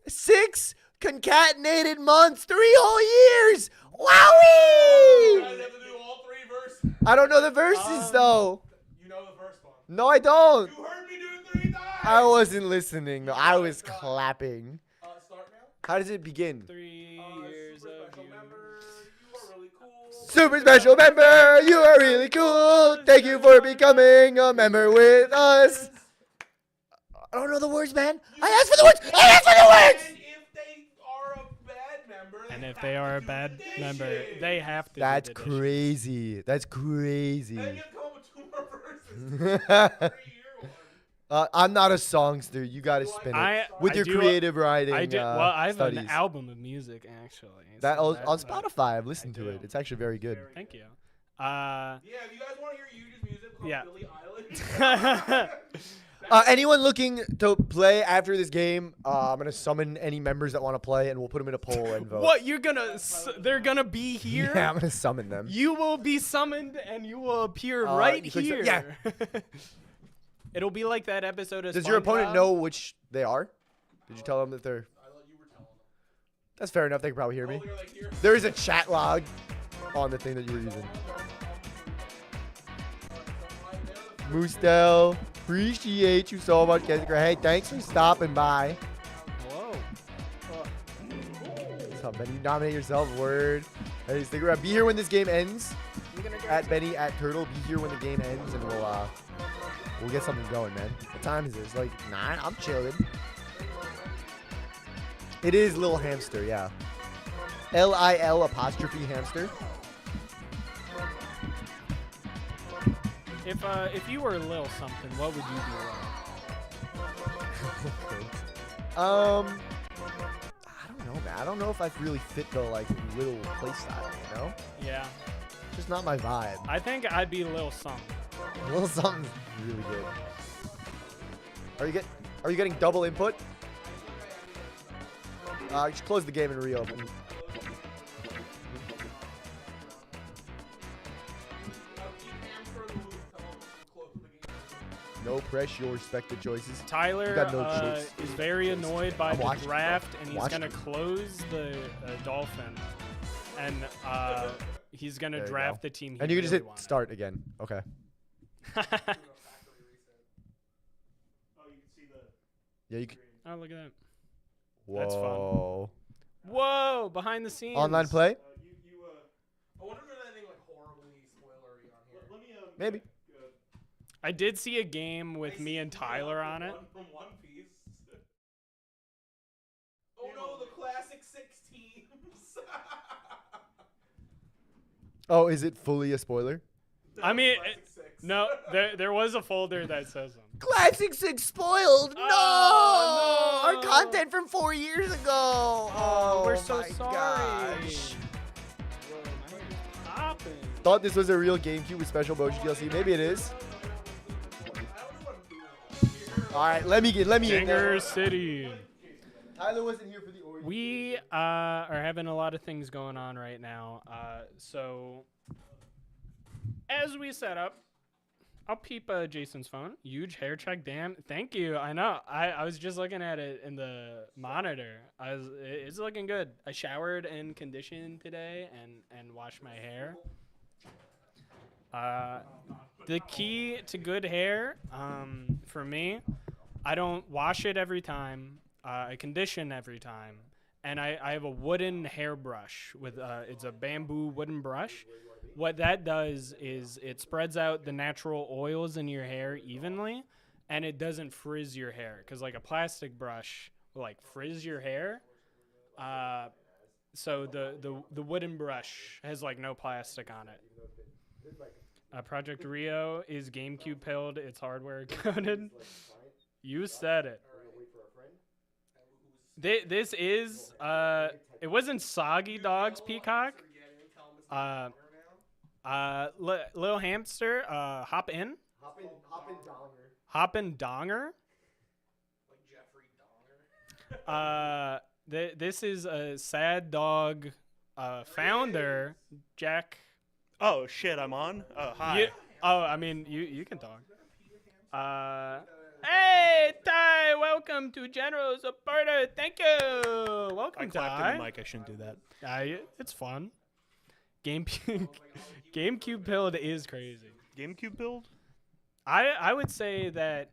Speaker 3: 6 concatenated months, 3 whole years.
Speaker 4: You guys
Speaker 3: Wowie!
Speaker 4: have to do all 3 verses.
Speaker 3: I don't know the verses though.
Speaker 4: You know the first one.
Speaker 3: No, I don't.
Speaker 4: You heard me do it 3 times.
Speaker 3: I wasn't listening though. I was clapping.
Speaker 4: Start now.
Speaker 3: How does it begin?
Speaker 2: 3 years
Speaker 4: Super
Speaker 2: of
Speaker 4: special
Speaker 2: you.
Speaker 4: member. You are really cool.
Speaker 3: Super special member, you are really cool. Thank you for becoming a member with us. I don't know the words, man. I asked for the words. I asked for the words.
Speaker 4: And if they are a bad member,
Speaker 2: And if they are a bad member, they have to.
Speaker 3: That's
Speaker 2: do the dishes.
Speaker 3: crazy. That's
Speaker 4: Then you
Speaker 3: crazy.
Speaker 4: have to come up with 2 more verses. 3-year one.
Speaker 3: I'm not a songster. You got to spin it with your creative writing.
Speaker 2: I do. Well, I have
Speaker 3: studies.
Speaker 2: an album of music actually.
Speaker 3: That
Speaker 2: so
Speaker 3: on Spotify. I've listened to it. It's actually very good.
Speaker 2: Thank you.
Speaker 4: Yeah, if you guys want to hear Huge's music called
Speaker 2: Yeah.
Speaker 4: Billie Eilish.
Speaker 3: Anyone looking to play after this game, I'm gonna summon any members that want to play, and we'll put them in a poll and vote.
Speaker 2: What you're gonna? They're gonna be here.
Speaker 3: Yeah, I'm gonna summon them.
Speaker 2: You will be summoned, and you will appear right
Speaker 3: you click
Speaker 2: here.
Speaker 3: yeah.
Speaker 2: It'll be like that episode of.
Speaker 3: Does your opponent know which they are? Did you tell them that they're?
Speaker 4: I thought you were telling them.
Speaker 3: That's fair enough. They can probably hear me.
Speaker 4: They're like, here.
Speaker 3: There is a chat log on the thing that you were using. Moostel, appreciate you so much, Jessica. Hey, thanks for stopping by.
Speaker 2: Whoa.
Speaker 3: What's up, Benny? You nominate yourself. Word. Hey, stick around. Be here when this game ends. At Benny, at Turtle. Be here when the game ends, and we'll get something going, man. What time is it? It's like 9. I'm chilling. It is Lil Hamster, yeah. Lil apostrophe hamster.
Speaker 2: If you were a little something, what would you
Speaker 3: I don't know, man. I don't know if I really fit the like little play style, you know?
Speaker 2: do? Yeah.
Speaker 3: Just not my vibe.
Speaker 2: I think I'd be a little something.
Speaker 3: A little something's really good. Are you getting double input? Just close the game and reopen. No pressure, you'll respect the choices.
Speaker 2: Tyler
Speaker 3: got no chips.
Speaker 2: is very annoyed by the
Speaker 3: watching.
Speaker 2: draft, and he's
Speaker 3: Watching.
Speaker 2: gonna close the Dolphin, and he's gonna
Speaker 3: There you
Speaker 2: draft
Speaker 3: go.
Speaker 2: the team. He
Speaker 3: And you can just
Speaker 2: really
Speaker 3: hit start again. Okay.
Speaker 2: wanted.
Speaker 5: Oh, you can see the.
Speaker 3: Yeah, you can.
Speaker 2: Oh, look at that!
Speaker 3: Whoa.
Speaker 2: That's fun. Whoa, behind the scenes.
Speaker 3: Online play?
Speaker 4: I wonder if there's anything like horribly spoilery on here.
Speaker 5: Let me.
Speaker 3: Maybe.
Speaker 2: I did see a game with me and Tyler on it.
Speaker 4: From One Piece. Oh no, the classic 6 teams.
Speaker 3: Oh, is it fully a spoiler?
Speaker 2: I mean,
Speaker 4: Classic 6.
Speaker 2: no, there was a folder that says them.
Speaker 3: Classic 6 spoiled. No!
Speaker 2: Oh, no.
Speaker 3: Our content from 4 years ago. Oh,
Speaker 2: we're so
Speaker 3: my
Speaker 2: sorry.
Speaker 3: gosh.
Speaker 2: Stopping.
Speaker 3: Thought this was a real GameCube with special motion DLC. Maybe it is. All right, let me in there.
Speaker 2: Dinger City.
Speaker 3: Tyler wasn't here for the origin.
Speaker 2: We are having a lot of things going on right now. So as we set up, I'll peep Jason's phone. Huge hair check. Damn. Thank you. I know. I was just looking at it in the monitor. It's looking good. I showered and conditioned today and washed my hair. The key to good hair, for me, I don't wash it every time. I condition every time. And I have a wooden hairbrush with it's a bamboo wooden brush. What that does is it spreads out the natural oils in your hair evenly, and it doesn't frizz your hair. Because like a plastic brush will like frizz your hair. So the wooden brush has like no plastic on it. Project Rio is GameCube pilled. It's hardware coded. You said it. This is it wasn't Soggy Dog's Peacock. Lil Hamster, hop in. Hop in Donger.
Speaker 4: Like Jeffrey Donger.
Speaker 2: This is a Sad Dog founder, Jack.
Speaker 5: Oh shit, I'm on. Oh hi.
Speaker 2: I mean, you can talk. Hey, Ty, welcome to General Supporter. Thank you. Welcome,
Speaker 5: I clapped
Speaker 2: Ty.
Speaker 5: in the mic. I shouldn't do that.
Speaker 2: It's fun. GameCube build is crazy.
Speaker 5: GameCube build?
Speaker 2: I would say that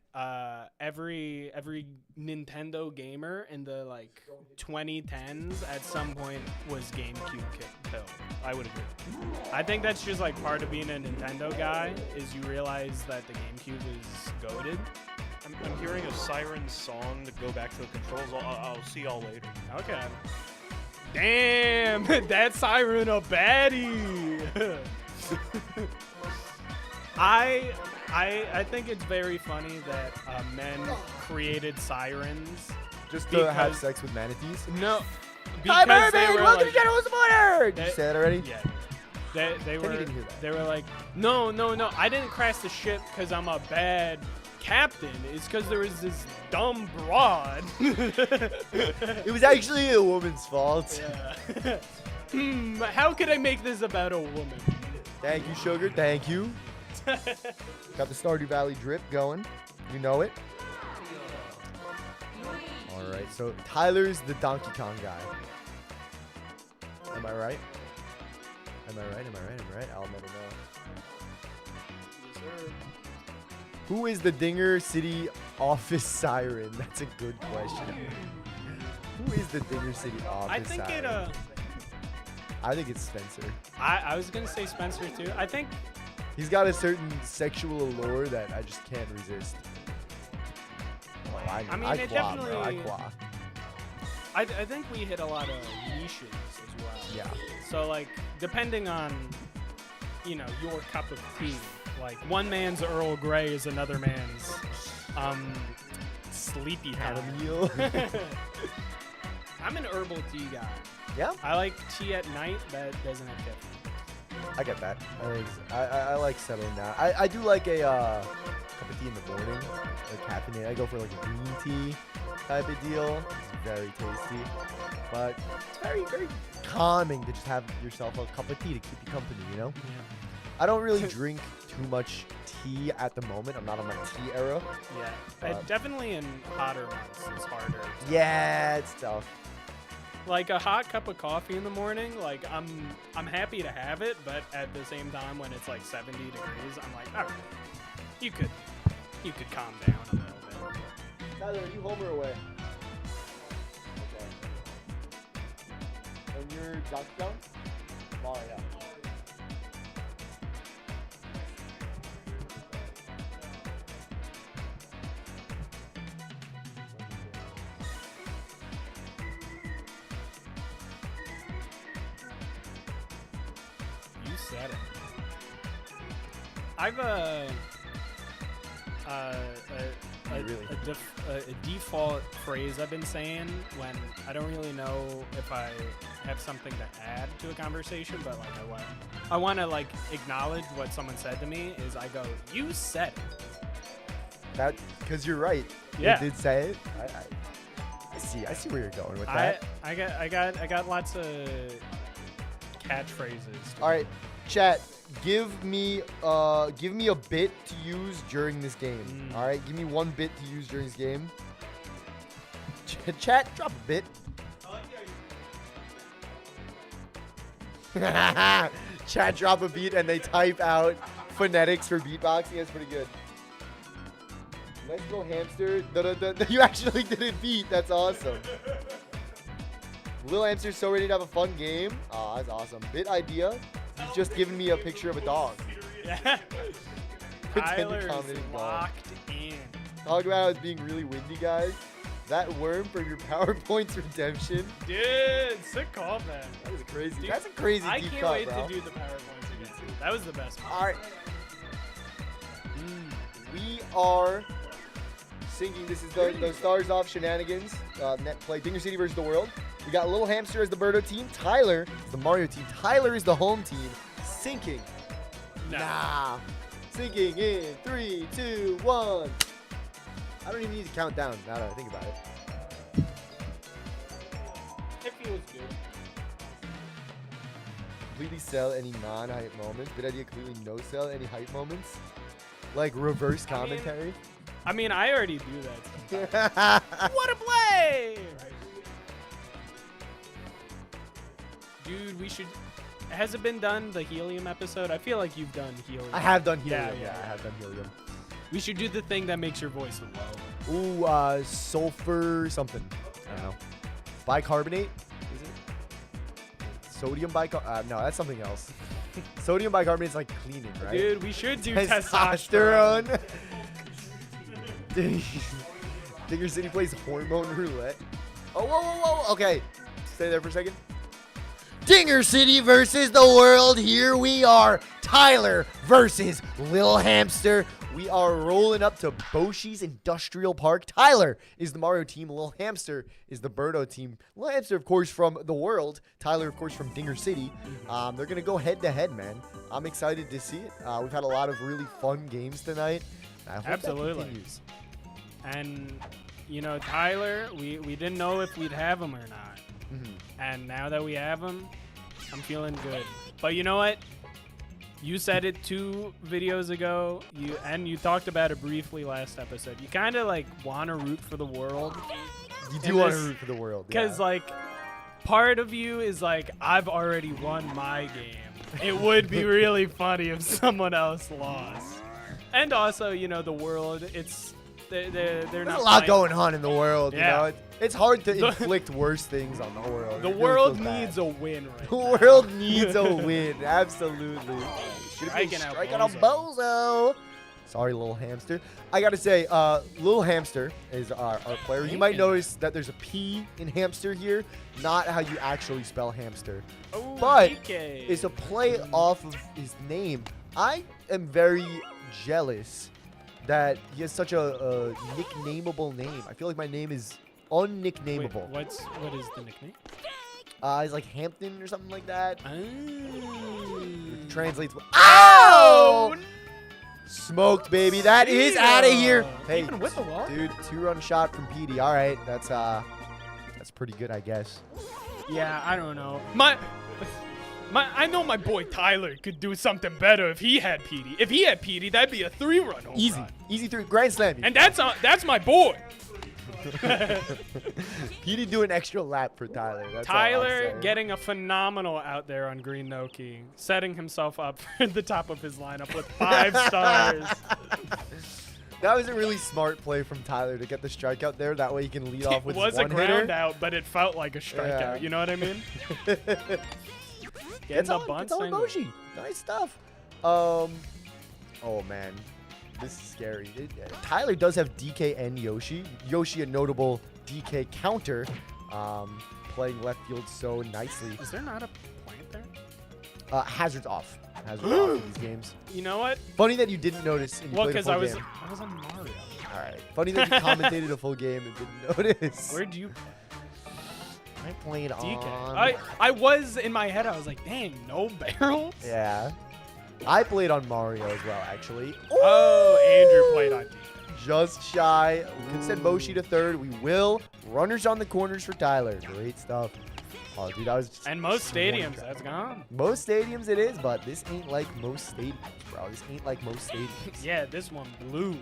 Speaker 2: every Nintendo gamer in the like 2010s at some point was GameCube build.
Speaker 5: I would agree.
Speaker 2: I think that's just like part of being a Nintendo guy is you realize that the GameCube is goated.
Speaker 5: I'm hearing a Siren song to go back to the controls. I'll see y'all later.
Speaker 2: Okay. Damn, that Siren a baddie. I I think it's very funny that men created sirens.
Speaker 3: Just to have
Speaker 2: Because-
Speaker 3: sex with manatees.
Speaker 2: No,
Speaker 3: Hi,
Speaker 2: because they
Speaker 3: Mermaid!
Speaker 2: were
Speaker 3: Welcome
Speaker 2: like,
Speaker 3: to General Supporter! Did you
Speaker 2: They-
Speaker 3: say that already?
Speaker 2: yeah. They were
Speaker 3: didn't hear that.
Speaker 2: they were like, no, I didn't crash the ship because I'm a bad captain. It's because there was this dumb broad.
Speaker 3: It was actually a woman's fault.
Speaker 2: Yeah. How could I make this about a woman?
Speaker 3: Thank you, Sugar. Thank you. Got the Stardew Valley drip going. You know it. All right, so Tyler's the Donkey Kong guy. Am I right? Am I right? I'll never know. Who is the Dinger City office siren? That's a good question. Who is the Dinger City office
Speaker 2: I think
Speaker 3: siren? I think it's Spencer.
Speaker 2: I was gonna say Spencer too. I think
Speaker 3: He's got a certain sexual allure that I just can't resist. Oh,
Speaker 2: I mean,
Speaker 3: I
Speaker 2: it
Speaker 3: qua, bro. I
Speaker 2: definitely-
Speaker 3: qua.
Speaker 2: I think we hit a lot of niches as well.
Speaker 3: Yeah.
Speaker 2: So like depending on your cup of tea, like one man's Earl Grey is another man's sleepy time.
Speaker 3: Chamomile.
Speaker 2: I'm an herbal tea guy.
Speaker 3: Yeah,
Speaker 2: I like tea at night that doesn't have caffeine.
Speaker 3: I get that. I like settling down. I do like a cup of tea in the morning, like caffeinated. I go for like a green tea type of deal. It's very tasty, but it's very, very calming to just have yourself a cup of tea to keep you company, you know? I don't really drink too much tea at the moment. I'm not on my tea era.
Speaker 2: Yeah. Definitely in hotter months it's harder.
Speaker 3: Yeah, it's tough.
Speaker 2: Like a hot cup of coffee in the morning, like I'm happy to have it, but at the same time when it's like 70 degrees, I'm like, all right, you could calm down a little bit.
Speaker 3: Tyler, are you home or away? Okay. And you're Johnstown? Oh, yeah.
Speaker 2: You said it. I've a default phrase I've been saying when I don't really know if I have something to add to a conversation, but like I want to like acknowledge what someone said to me is I go, you said it.
Speaker 3: That, because you're right.
Speaker 2: Yeah.
Speaker 3: You did say it. I see where you're going with that.
Speaker 2: I got lots of catchphrases.
Speaker 3: All right, chat. Give me a bit to use during this game. All right, give me one bit to use during this game. Chat, drop a bit. Chat, drop a beat, and they type out phonetics for beatboxing. That's pretty good. Let's go hamster. You actually did it beat. That's awesome. Lil Hamster's so ready to have a fun game. Oh, that's awesome. Bit idea. You've just given me a picture of a dog.
Speaker 2: Yeah.
Speaker 3: Pretend to
Speaker 2: Tyler's
Speaker 3: comment dog.
Speaker 2: locked in.
Speaker 3: Talk about how it's being really windy, guys. That worm from your PowerPoint's redemption.
Speaker 2: Dude, sick call, man.
Speaker 3: That was crazy.
Speaker 2: Dude,
Speaker 3: That's a crazy
Speaker 2: I
Speaker 3: deep
Speaker 2: can't
Speaker 3: cut,
Speaker 2: wait
Speaker 3: bro.
Speaker 2: to do the PowerPoints again. That was the best one.
Speaker 3: All right. We are syncing. This is the Stars Off Shenanigans Netplay. Dinger City versus the World. We got Little Hamster as the Birdo team. Tyler is the Mario team. Tyler is the home team. Syncing. Nah. Syncing in 3, 2, 1. I don't even need to count down now that I think about it.
Speaker 2: It feels good.
Speaker 3: Completely sell any non-hype moments. Good idea. Completely no sell any hype moments. Like reverse commentary.
Speaker 2: I mean, I already do that sometimes. What a play! Dude, we should... Has it been done, the helium episode? I feel like you've done helium.
Speaker 3: I have done helium.
Speaker 2: Yeah,
Speaker 3: Yeah, I have done helium.
Speaker 2: We should do the thing that makes your voice low.
Speaker 3: Ooh, sulfur something. I don't know. Bicarbonate? Is it? Sodium bicarbonate? No, that's something else. Sodium bicarbonate is like cleaning, right?
Speaker 2: Dude, we should do testosterone.
Speaker 3: Testosterone. Dinger City plays hormone roulette. Oh, whoa, whoa, whoa. Okay. Stay there for a second. Dinger City versus the world. Here we are. Tyler versus Lil Hamster. We are rolling up to Boshi's Industrial Park. Tyler is the Mario team. Lil Hamster is the Birdo team. Lil Hamster, of course, from the world. Tyler, of course, from Dinger City. They're going to go head-to-head, man. I'm excited to see it. We've had a lot of really fun games tonight. I hope
Speaker 2: Absolutely.
Speaker 3: that continues.
Speaker 2: And, you know, Tyler, we didn't know if we'd have him or not. And now that we have him, I'm feeling good. But you know what? You said it 2 videos ago, you talked about it briefly last episode. You kind of like want to root for the world.
Speaker 3: You do want to root for the world.
Speaker 2: Because like part of you is like, I've already won my game. It would be really funny if someone else lost. And also, you know, the world, they're
Speaker 3: There's
Speaker 2: not
Speaker 3: a lot
Speaker 2: playing.
Speaker 3: going on in the world.
Speaker 2: Yeah.
Speaker 3: You know? It's hard to inflict worse things on the world.
Speaker 2: The
Speaker 3: It really
Speaker 2: world
Speaker 3: feels bad.
Speaker 2: needs a win right
Speaker 3: The
Speaker 2: now.
Speaker 3: world needs a win. Absolutely.
Speaker 2: Striking out
Speaker 3: Striking on Bozo. Sorry, Little Hamster. I got to say, Little Hamster is our player. You might notice that there's a P in hamster here. Not how you actually spell hamster.
Speaker 2: Oh,
Speaker 3: But
Speaker 2: DK.
Speaker 3: it's a play off of his name. I am very jealous that he has such a nicknameable name. I feel like my name is unnicknameable.
Speaker 2: Wait, what is the nickname?
Speaker 3: He's like Hampton or something like that. Translates.
Speaker 2: Oh!
Speaker 3: Ow! Smoked, baby. That is out of here. Hey,
Speaker 2: Even with the wall?
Speaker 3: dude, 2-run shot from PD. All right, that's pretty good, I guess.
Speaker 2: Yeah, I don't know. I know my boy Tyler could do something better if he had PD. If he had PD, that'd be a 3-run home
Speaker 3: Easy,
Speaker 2: run.
Speaker 3: easy 3 grand slam.
Speaker 2: And that's my boy.
Speaker 3: PD do an extra lap for Tyler. That's all I'm
Speaker 2: Tyler
Speaker 3: saying.
Speaker 2: getting a phenomenal out there on Green Noki, setting himself up for the top of his lineup with 5 stars.
Speaker 3: That was a really smart play from Tyler to get the strikeout there. That way he can lead off with
Speaker 2: It was
Speaker 3: his
Speaker 2: a
Speaker 3: one
Speaker 2: ground
Speaker 3: hitter.
Speaker 2: out, but it felt like a strikeout.
Speaker 3: Yeah.
Speaker 2: You know what I mean?
Speaker 3: Gets
Speaker 2: a
Speaker 3: on
Speaker 2: bunt
Speaker 3: Gets on
Speaker 2: single.
Speaker 3: Boshi. Nice stuff. Oh man, this is scary. Tyler does have DK and Yoshi. Yoshi, a notable DK counter, playing left field so nicely.
Speaker 2: Is there not a plant there?
Speaker 3: Hazard's off. Hazard's off in these games.
Speaker 2: You know what?
Speaker 3: Funny that you didn't notice. And you
Speaker 2: Well,
Speaker 3: played a
Speaker 2: because
Speaker 3: full game.
Speaker 2: I was on Mario.
Speaker 3: All right. Funny that you commentated a full game and didn't notice.
Speaker 2: Where'd you
Speaker 3: I played
Speaker 2: DK?
Speaker 3: on.
Speaker 2: I was in my head. I was like, dang, no barrels.
Speaker 3: Yeah. I played on Mario as well, actually.
Speaker 2: Oh, Andrew played on DK.
Speaker 3: Just shy. We can send Boshi to third. We will. Runners on the corners for Tyler. Great stuff. Oh, dude, I was just
Speaker 2: And most
Speaker 3: swinging
Speaker 2: stadiums,
Speaker 3: track.
Speaker 2: that's gone.
Speaker 3: Most stadiums it is, but this ain't like most stadiums, bro. This ain't like most stadiums.
Speaker 2: Yeah, this one blue.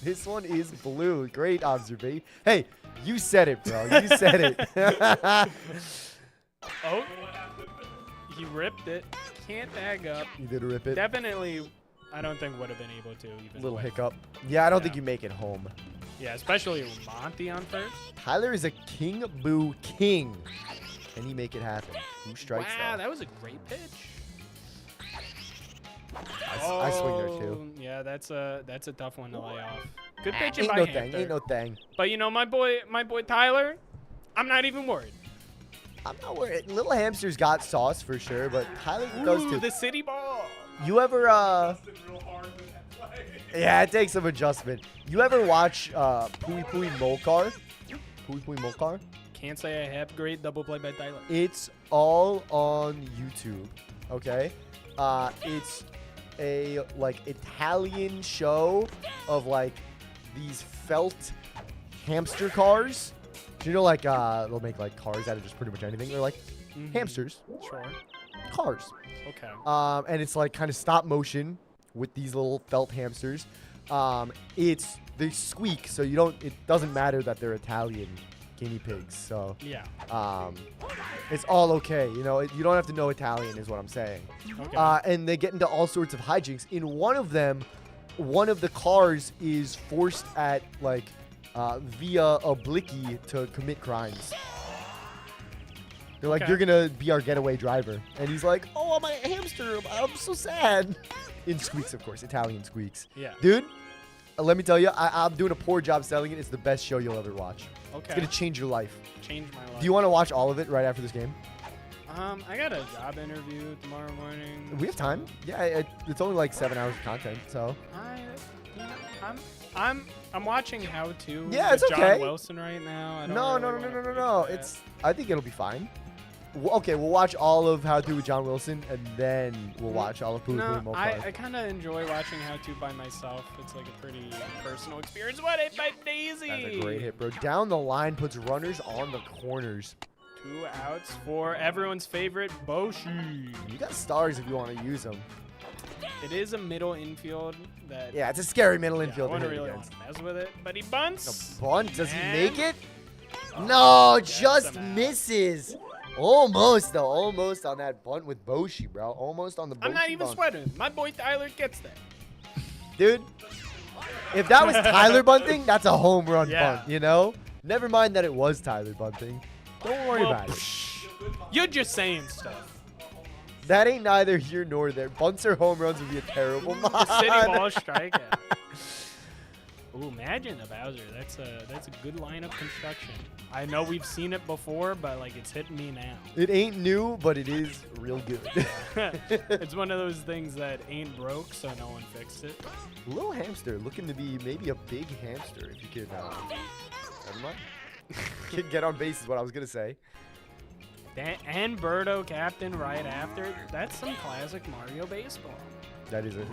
Speaker 3: This one is blue. Great observation. Hey, you said it, bro. You said it.
Speaker 2: Oh, he ripped it. Can't tag up.
Speaker 3: You did rip it.
Speaker 2: Definitely, I don't think would have been able to even.
Speaker 3: Little
Speaker 2: with-
Speaker 3: hiccup. Yeah, I don't
Speaker 2: Yeah.
Speaker 3: think you make it home.
Speaker 2: Yeah, especially with Monty on first.
Speaker 3: Tyler is a King Boo King. Can he make it happen? Who strikes
Speaker 2: Wow,
Speaker 3: that?
Speaker 2: that was a great pitch.
Speaker 3: I swing there too.
Speaker 2: Yeah, that's a tough one to lay off. Good pitch in
Speaker 3: Ain't
Speaker 2: by
Speaker 3: no
Speaker 2: Hampton.
Speaker 3: thing. Ain't no thing.
Speaker 2: But you know, my boy Tyler, I'm not even worried.
Speaker 3: I'm not worried. Little Hamster's got sauce for sure, but Tyler does
Speaker 2: Ooh,
Speaker 3: too.
Speaker 2: the city ball.
Speaker 3: You ever Yeah, it takes some adjustment. You ever watch Pui Pui Molcar? Pui Pui Molcar?
Speaker 2: Can't say I have. Great double play by Tyler.
Speaker 3: It's all on YouTube. Okay? It's a like Italian show of like these felt hamster cars. You know, like they'll make like cars out of just pretty much anything. They're like hamsters,
Speaker 2: Sure.
Speaker 3: cars.
Speaker 2: Okay.
Speaker 3: And it's like kind of stop motion with these little felt hamsters. They squeak, so it doesn't matter that they're Italian guinea pigs. So
Speaker 2: Yeah.
Speaker 3: it's all okay. You know, you don't have to know Italian, is what I'm saying.
Speaker 2: Okay.
Speaker 3: And they get into all sorts of hijinks. In one of them, one of the cars is forced at like via oblique to commit crimes. They're like,
Speaker 2: Okay.
Speaker 3: you're gonna be our getaway driver, and he's like, oh, I'm a hamster. I'm so sad. In squeaks, of course, Italian squeaks.
Speaker 2: Yeah.
Speaker 3: Dude, let me tell you, I'm doing a poor job selling it. It's the best show you'll ever watch.
Speaker 2: Okay.
Speaker 3: It's gonna change your life.
Speaker 2: Change my life.
Speaker 3: Do you want to watch all of it right after this game?
Speaker 2: I got a job interview tomorrow morning.
Speaker 3: We have time. Yeah, it's only like 7 hours of content, so.
Speaker 2: I'm watching How To.
Speaker 3: Yeah,
Speaker 2: with
Speaker 3: it's okay.
Speaker 2: John Wilson right now. I don't
Speaker 3: No.
Speaker 2: really wanna pick that.
Speaker 3: I think it'll be fine. Okay, we'll watch all of How To with John Wilson, and then we'll watch all of Poo Poo Mo
Speaker 2: I kind of enjoy watching How To by myself. It's like a pretty personal experience. What hit by Daisy?
Speaker 3: That's a great hit, bro. Down the line puts runners on the corners.
Speaker 2: 2 outs for everyone's favorite Boshi.
Speaker 3: You got stars if you want to use them.
Speaker 2: It is a middle infield that.
Speaker 3: Yeah, it's a scary middle
Speaker 2: I
Speaker 3: infield to
Speaker 2: wouldn't
Speaker 3: hit
Speaker 2: really
Speaker 3: against.
Speaker 2: want to mess with it, but he bunts.
Speaker 3: The bunt, does he
Speaker 2: And-
Speaker 3: make it? No, just
Speaker 2: some out.
Speaker 3: misses. Almost though, almost on that bunt with Boshi, bro. Almost on the Boshi
Speaker 2: I'm not even
Speaker 3: bunt.
Speaker 2: sweating. My boy Tyler gets that.
Speaker 3: Dude, if that was Tyler bunting, that's a home run
Speaker 2: Yeah.
Speaker 3: bunt, you know? Never mind that it was Tyler bunting. Don't worry
Speaker 2: Well,
Speaker 3: about it.
Speaker 2: You're just saying stuff.
Speaker 3: That ain't neither here nor there. Bunts or home runs would be a terrible mod.
Speaker 2: City ball strikeout. Ooh, imagine a Bowser. That's a good line of construction. I know we've seen it before, but like it's hitting me now.
Speaker 3: It ain't new, but it is real good.
Speaker 2: It's one of those things that ain't broke, so no one fixed it.
Speaker 3: Little hamster looking to be maybe a big hamster if you could. Never mind. Could get on base is what I was gonna say.
Speaker 2: And Birdo captain right after. That's some classic Mario baseball.
Speaker 3: That is a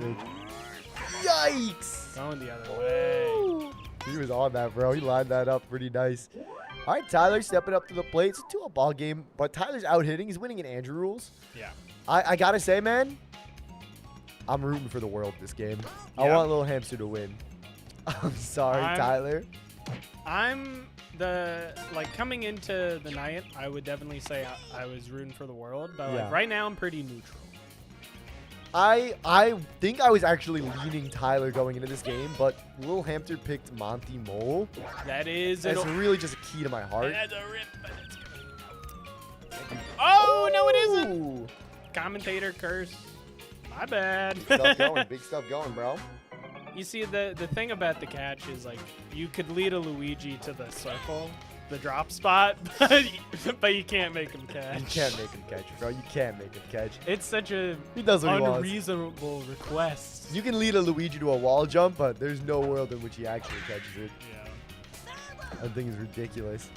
Speaker 3: yikes!
Speaker 2: Going the other way.
Speaker 3: He was on that, bro. He lined that up pretty nice. All right, Tyler stepping up to the plate. It's a 2-0 ball game, but Tyler's out hitting. He's winning in Andrew rules.
Speaker 2: Yeah.
Speaker 3: I gotta say, man, I'm rooting for the world this game. I
Speaker 2: Yeah.
Speaker 3: want Little Hamster to win. I'm sorry, Tyler.
Speaker 2: I'm coming into the night, I would definitely say I was rooting for the world, but
Speaker 3: Yeah.
Speaker 2: like right now I'm pretty neutral.
Speaker 3: I think I was actually leaning Tyler going into this game, but Little Hamster picked Monty Mole.
Speaker 2: That is
Speaker 3: That's
Speaker 2: an
Speaker 3: really just a key to my heart.
Speaker 2: That's a rip, but it's gonna. Oh no, it isn't.
Speaker 3: Ooh.
Speaker 2: Commentator curse. My bad.
Speaker 3: Stuff going, big stuff going, bro.
Speaker 2: You see, the thing about the catch is like you could lead a Luigi to the circle, the drop spot, but you can't make him catch.
Speaker 3: You can't make him catch, bro. You can't make him catch.
Speaker 2: It's such a
Speaker 3: He does what he wants.
Speaker 2: unreasonable request.
Speaker 3: You can lead a Luigi to a wall jump, but there's no world in which he actually catches it.
Speaker 2: Yeah.
Speaker 3: That thing is ridiculous.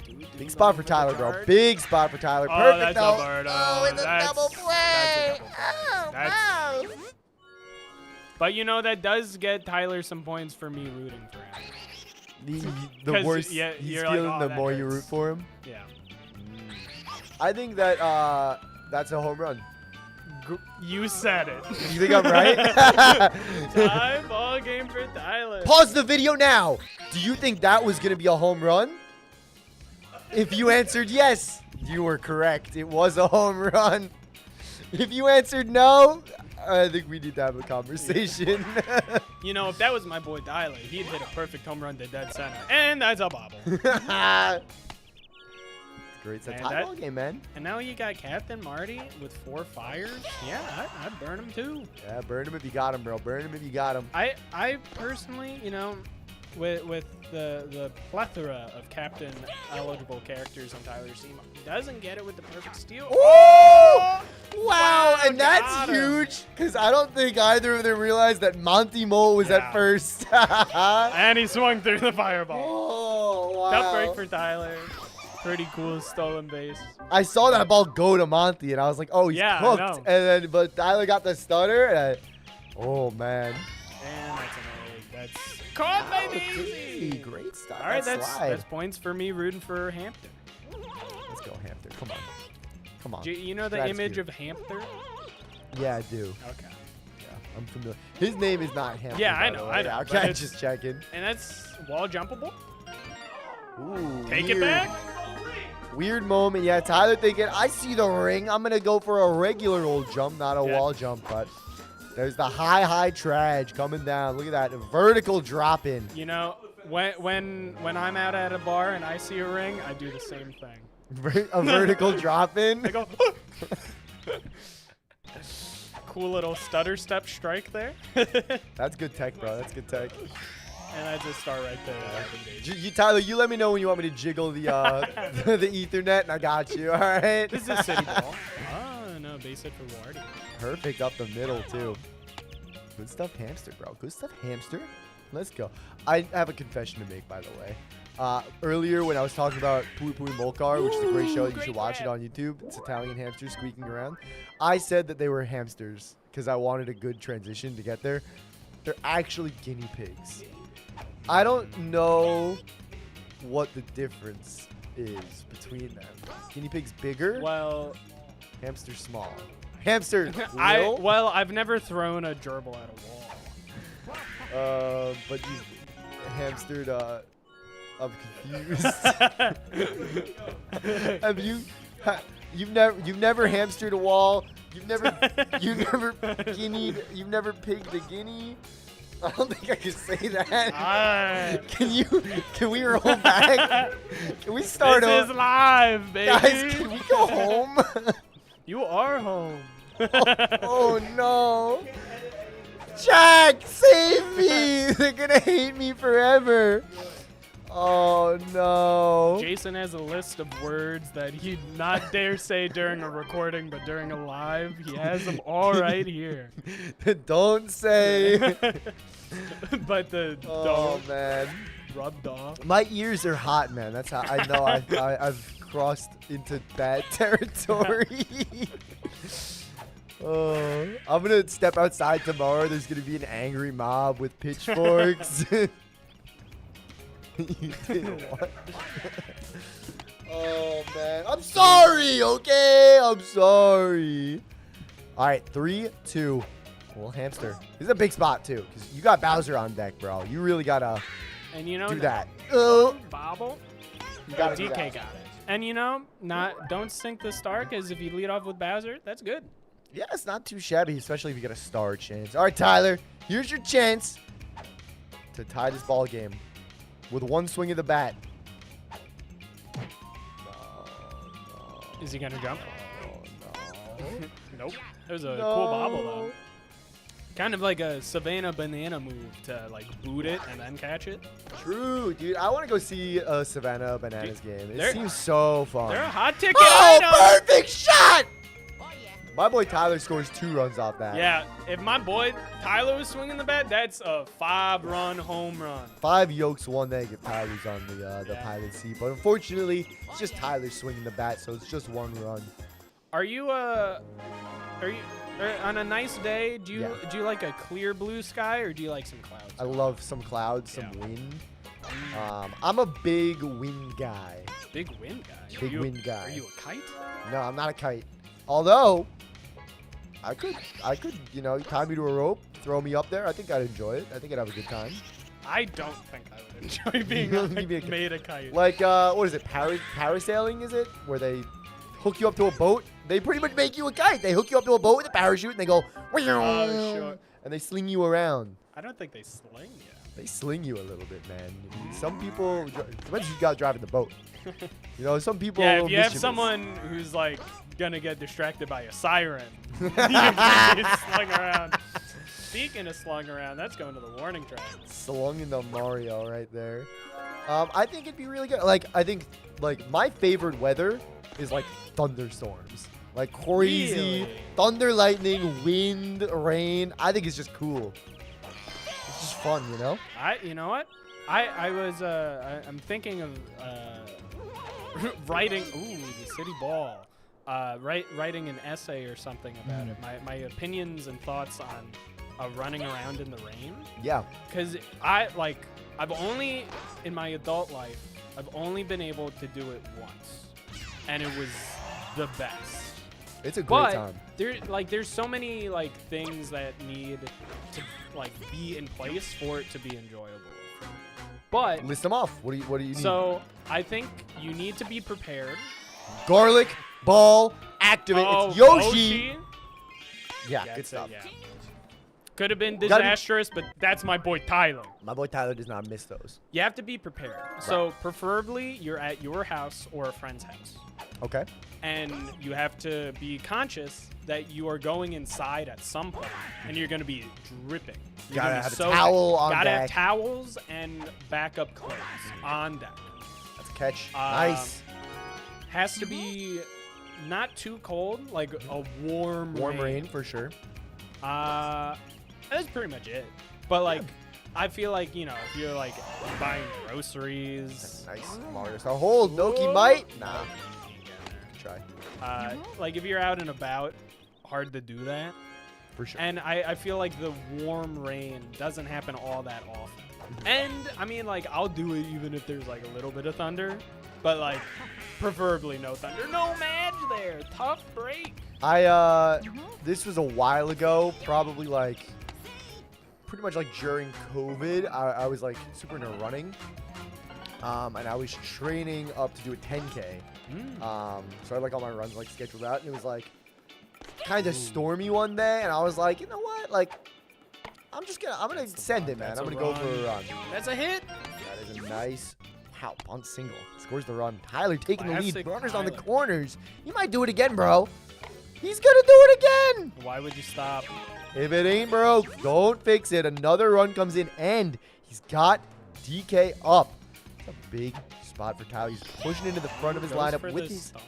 Speaker 2: Dude,
Speaker 3: Big spot for
Speaker 2: the
Speaker 3: Tyler, bro.
Speaker 2: guard.
Speaker 3: Big spot for Tyler.
Speaker 2: Oh,
Speaker 3: Perfect,
Speaker 2: that's
Speaker 3: though.
Speaker 2: a bird.
Speaker 3: Oh, it's a double play.
Speaker 2: That's a double play. But you know, that does get Tyler some points for me rooting for him.
Speaker 3: The
Speaker 2: 'Cause,
Speaker 3: worse
Speaker 2: yeah,
Speaker 3: he's
Speaker 2: you're like,
Speaker 3: feeling,
Speaker 2: "Oh,
Speaker 3: the
Speaker 2: that
Speaker 3: more you
Speaker 2: hurts."
Speaker 3: root for him.
Speaker 2: Yeah.
Speaker 3: I think that that's a home run.
Speaker 2: You said it.
Speaker 3: You think I'm right?
Speaker 2: Tie ball game for Tyler.
Speaker 3: Pause the video now. Do you think that was going to be a home run? If you answered yes, you were correct. It was a home run. If you answered no, I think we need to have a conversation.
Speaker 2: You know, if that was my boy Tyler, he'd hit a perfect home run to dead center. And that's a bobble.
Speaker 3: Great. It's a
Speaker 2: And
Speaker 3: tie
Speaker 2: that-
Speaker 3: ball game, man.
Speaker 2: And now you got Captain Marty with 4 fires. Yeah, I'd burn him too.
Speaker 3: Yeah, burn him if you got him, bro. Burn him if you got him.
Speaker 2: I personally, you know, with the plethora of captain eligible characters on Tyler's team, doesn't get it with the perfect steal.
Speaker 3: Oh! Wow,
Speaker 2: Wow,
Speaker 3: and that's
Speaker 2: got him.
Speaker 3: huge because I don't think either of them realized that Monty Mole was
Speaker 2: Yeah.
Speaker 3: at first.
Speaker 2: And he swung through the fireball.
Speaker 3: Oh, wow.
Speaker 2: Tough break for Tyler. Pretty cool stolen base.
Speaker 3: I saw that ball go to Monty, and I was like, oh, he's
Speaker 2: Yeah, I
Speaker 3: cooked.
Speaker 2: know.
Speaker 3: And then, but Tyler got the stutter. And oh, man.
Speaker 2: And that's an egg. That's caught by Daisy.
Speaker 3: Great stuff.
Speaker 2: All right,
Speaker 3: that
Speaker 2: that's
Speaker 3: slide.
Speaker 2: points for me rooting for Hampton.
Speaker 3: Let's go, Hampton. Come on. Come on.
Speaker 2: Do you know the
Speaker 3: That's
Speaker 2: image
Speaker 3: cute.
Speaker 2: of Hampton?
Speaker 3: Yeah, I do.
Speaker 2: Okay.
Speaker 3: Yeah, I'm familiar. His name is not Hampton.
Speaker 2: Yeah, I
Speaker 3: by the
Speaker 2: know,
Speaker 3: way.
Speaker 2: I know,
Speaker 3: Yeah,
Speaker 2: but
Speaker 3: okay,
Speaker 2: it's-
Speaker 3: just checking.
Speaker 2: And that's wall jumpable?
Speaker 3: Ooh,
Speaker 2: Take
Speaker 3: weird.
Speaker 2: it back?
Speaker 3: Weird moment. Yeah, Tyler thinking, I see the ring. I'm going to go for a regular old jump, not a
Speaker 2: Yeah.
Speaker 3: wall jump. But there's the high trage coming down. Look at that. Vertical drop in.
Speaker 2: You know, when I'm out at a bar and I see a ring, I do the same thing.
Speaker 3: A vertical drop in.
Speaker 2: I go, cool little stutter step strike there.
Speaker 3: That's good tech, bro. That's good tech.
Speaker 2: And that's a star right there.
Speaker 3: Tyler, you let me know when you want me to jiggle the the Ethernet, and I got you. All right.
Speaker 2: This is a city ball. Oh, no. Base hit for Wardy.
Speaker 3: Perfect up the middle, too. Good stuff, hamster, bro. Good stuff, hamster. Let's go. I have a confession to make, by the way. Earlier, when I was talking about Pui Pui Molcar, which is a great show, you should watch it on YouTube. It's Italian hamsters squeaking around. I said that they were hamsters because I wanted a good transition to get there. They're actually guinea pigs. I don't know what the difference is between them. Guinea pigs bigger?
Speaker 2: Well,
Speaker 3: Hamster small. Hamster
Speaker 2: well, I've never thrown a gerbil at a wall.
Speaker 3: but you hamstered, I'm confused. Have you've never hamstered a wall? You've never pigged a guinea? I don't think I can say that. Can we roll back? Can we start
Speaker 2: This is live, baby.
Speaker 3: Guys, can we go home?
Speaker 2: You are home.
Speaker 3: Oh no. Jack, save me! They're gonna hate me forever. Oh no.
Speaker 2: Jason has a list of words that he'd not dare say during a recording, but during a live, he has them all right here.
Speaker 3: Don't say.
Speaker 2: But the
Speaker 3: Oh man.
Speaker 2: rubbed off.
Speaker 3: My ears are hot, man. That's how I know I've crossed into bad territory. I'm gonna step outside tomorrow. There's gonna be an angry mob with pitchforks. You did what? Oh man, I'm sorry. Okay, I'm sorry. All right, 3, 2. Well, hamster. This is a big spot too, because you got Bowser on deck, bro. You really gotta
Speaker 2: And you know
Speaker 3: do that.
Speaker 2: Bobble.
Speaker 3: You gotta do
Speaker 2: DK
Speaker 3: that.
Speaker 2: got it. And you know, don't sink the star, because if you lead off with Bowser, that's good.
Speaker 3: Yeah, it's not too shabby, especially if you get a star chance. All right, Tyler, here's your chance to tie this ball game with one swing of the bat. No.
Speaker 2: Is he gonna jump?
Speaker 3: No.
Speaker 2: Nope. It was a cool bobble though. Kind of like a Savannah banana move to like boot it and then catch it.
Speaker 3: True, dude. I want to go see a Savannah Bananas game. It
Speaker 2: they're-
Speaker 3: seems so fun.
Speaker 2: They're a hot ticket.
Speaker 3: Oh,
Speaker 2: item.
Speaker 3: perfect shot! My boy Tyler scores 2 runs off that.
Speaker 2: Yeah, if my boy Tyler was swinging the bat, that's a 5-run home run.
Speaker 3: 5 yokes, 1 egg if Tyler's on the pilot seat. But unfortunately, it's just Tyler swinging the bat, so it's just 1 run.
Speaker 2: Are you on a nice day? Do you like a clear blue sky or do you like some clouds?
Speaker 3: I love some clouds, some
Speaker 2: Yeah.
Speaker 3: wind. I'm a big wind guy.
Speaker 2: Big wind guy.
Speaker 3: Big wind guy.
Speaker 2: Are you a kite?
Speaker 3: No, I'm not a kite. Although, I could, tie me to a rope, throw me up there. I think I'd enjoy it. I think I'd have a good time.
Speaker 2: I don't think I would enjoy being made a kite.
Speaker 3: Like, what is it? Parasailing, is it? Where they hook you up to a boat? They pretty much make you a kite. They hook you up to a boat with a parachute, and they go,
Speaker 2: Oh, sure.
Speaker 3: and they sling you around.
Speaker 2: I don't think they sling you.
Speaker 3: They sling you a little bit, man. Some people, depends who you got driving the boat. You know, some people.
Speaker 2: Yeah,
Speaker 3: are
Speaker 2: if you have
Speaker 3: mischievous.
Speaker 2: someone who's like gonna get distracted by a siren, you can be slung around. Speaking of slung around, that's going to the warning track.
Speaker 3: Slung into Mario right there. I think it'd be really good. I think my favorite weather is like thunderstorms. Like crazy
Speaker 2: Really?
Speaker 3: thunder, lightning, wind, rain. I think it's just cool. It's just fun, you know?
Speaker 2: You know what? I'm thinking of writing. Ooh, the city ball. Writing an essay or something about it. My opinions and thoughts on running around in the rain.
Speaker 3: Yeah.
Speaker 2: Because I've only in my adult life I've only been able to do it once, and it was the best.
Speaker 3: It's a great
Speaker 2: But
Speaker 3: time.
Speaker 2: there's so many things that need to be in place for it to be enjoyable. But
Speaker 3: List them off. What do you need?
Speaker 2: so I think you need to be prepared.
Speaker 3: Garlic, ball, activate. It's Yoshi. Yeah, good
Speaker 2: That's
Speaker 3: stuff.
Speaker 2: it, yeah. Could have been
Speaker 3: Gotta be-
Speaker 2: disastrous, but that's my boy Tyler.
Speaker 3: My boy Tyler does not miss those.
Speaker 2: You have to be prepared. So preferably you're at your house or a friend's house.
Speaker 3: Okay.
Speaker 2: And you have to be conscious that you are going inside at some point, and you're going to be dripping. You're
Speaker 3: Gotta
Speaker 2: gonna be
Speaker 3: have a towel on
Speaker 2: Gotta
Speaker 3: deck.
Speaker 2: have towels and backup clothes on deck.
Speaker 3: That's a catch. Nice.
Speaker 2: Has to be not too cold, like a warm
Speaker 3: Rain for sure.
Speaker 2: That's pretty much it. But like, I feel like, you know, if you're like buying groceries,
Speaker 3: Nice. Mario style hold. Noki might. Nah. Try.
Speaker 2: like if you're out and about, hard to do that.
Speaker 3: For sure.
Speaker 2: And I feel like the warm rain doesn't happen all that often. And I mean, like, I'll do it even if there's like a little bit of thunder, but like, preferably no thunder. No Madge there. Tough break.
Speaker 3: This was a while ago, probably like, pretty much like during COVID. I was like super into running. And I was training up to do a 10K. So I had like all my runs like scheduled out, and it was like kind of stormy one day, and I was like, you know what, like I'm gonna send it, man. I'm gonna go for a run.
Speaker 2: That's a hit.
Speaker 3: That is a nice, wow, bunt single. Scores the run. Tyler taking the lead.
Speaker 2: Classic
Speaker 3: Runners on the
Speaker 2: Tyler.
Speaker 3: corners. He might do it again, bro. He's gonna do it again.
Speaker 2: Why would you stop?
Speaker 3: If it ain't broke, don't fix it. Another run comes in, and he's got DK up. That's a big spot for Tyler. He's pushing into the front of his
Speaker 2: Goes
Speaker 3: lineup
Speaker 2: for
Speaker 3: with
Speaker 2: the
Speaker 3: his.
Speaker 2: stone.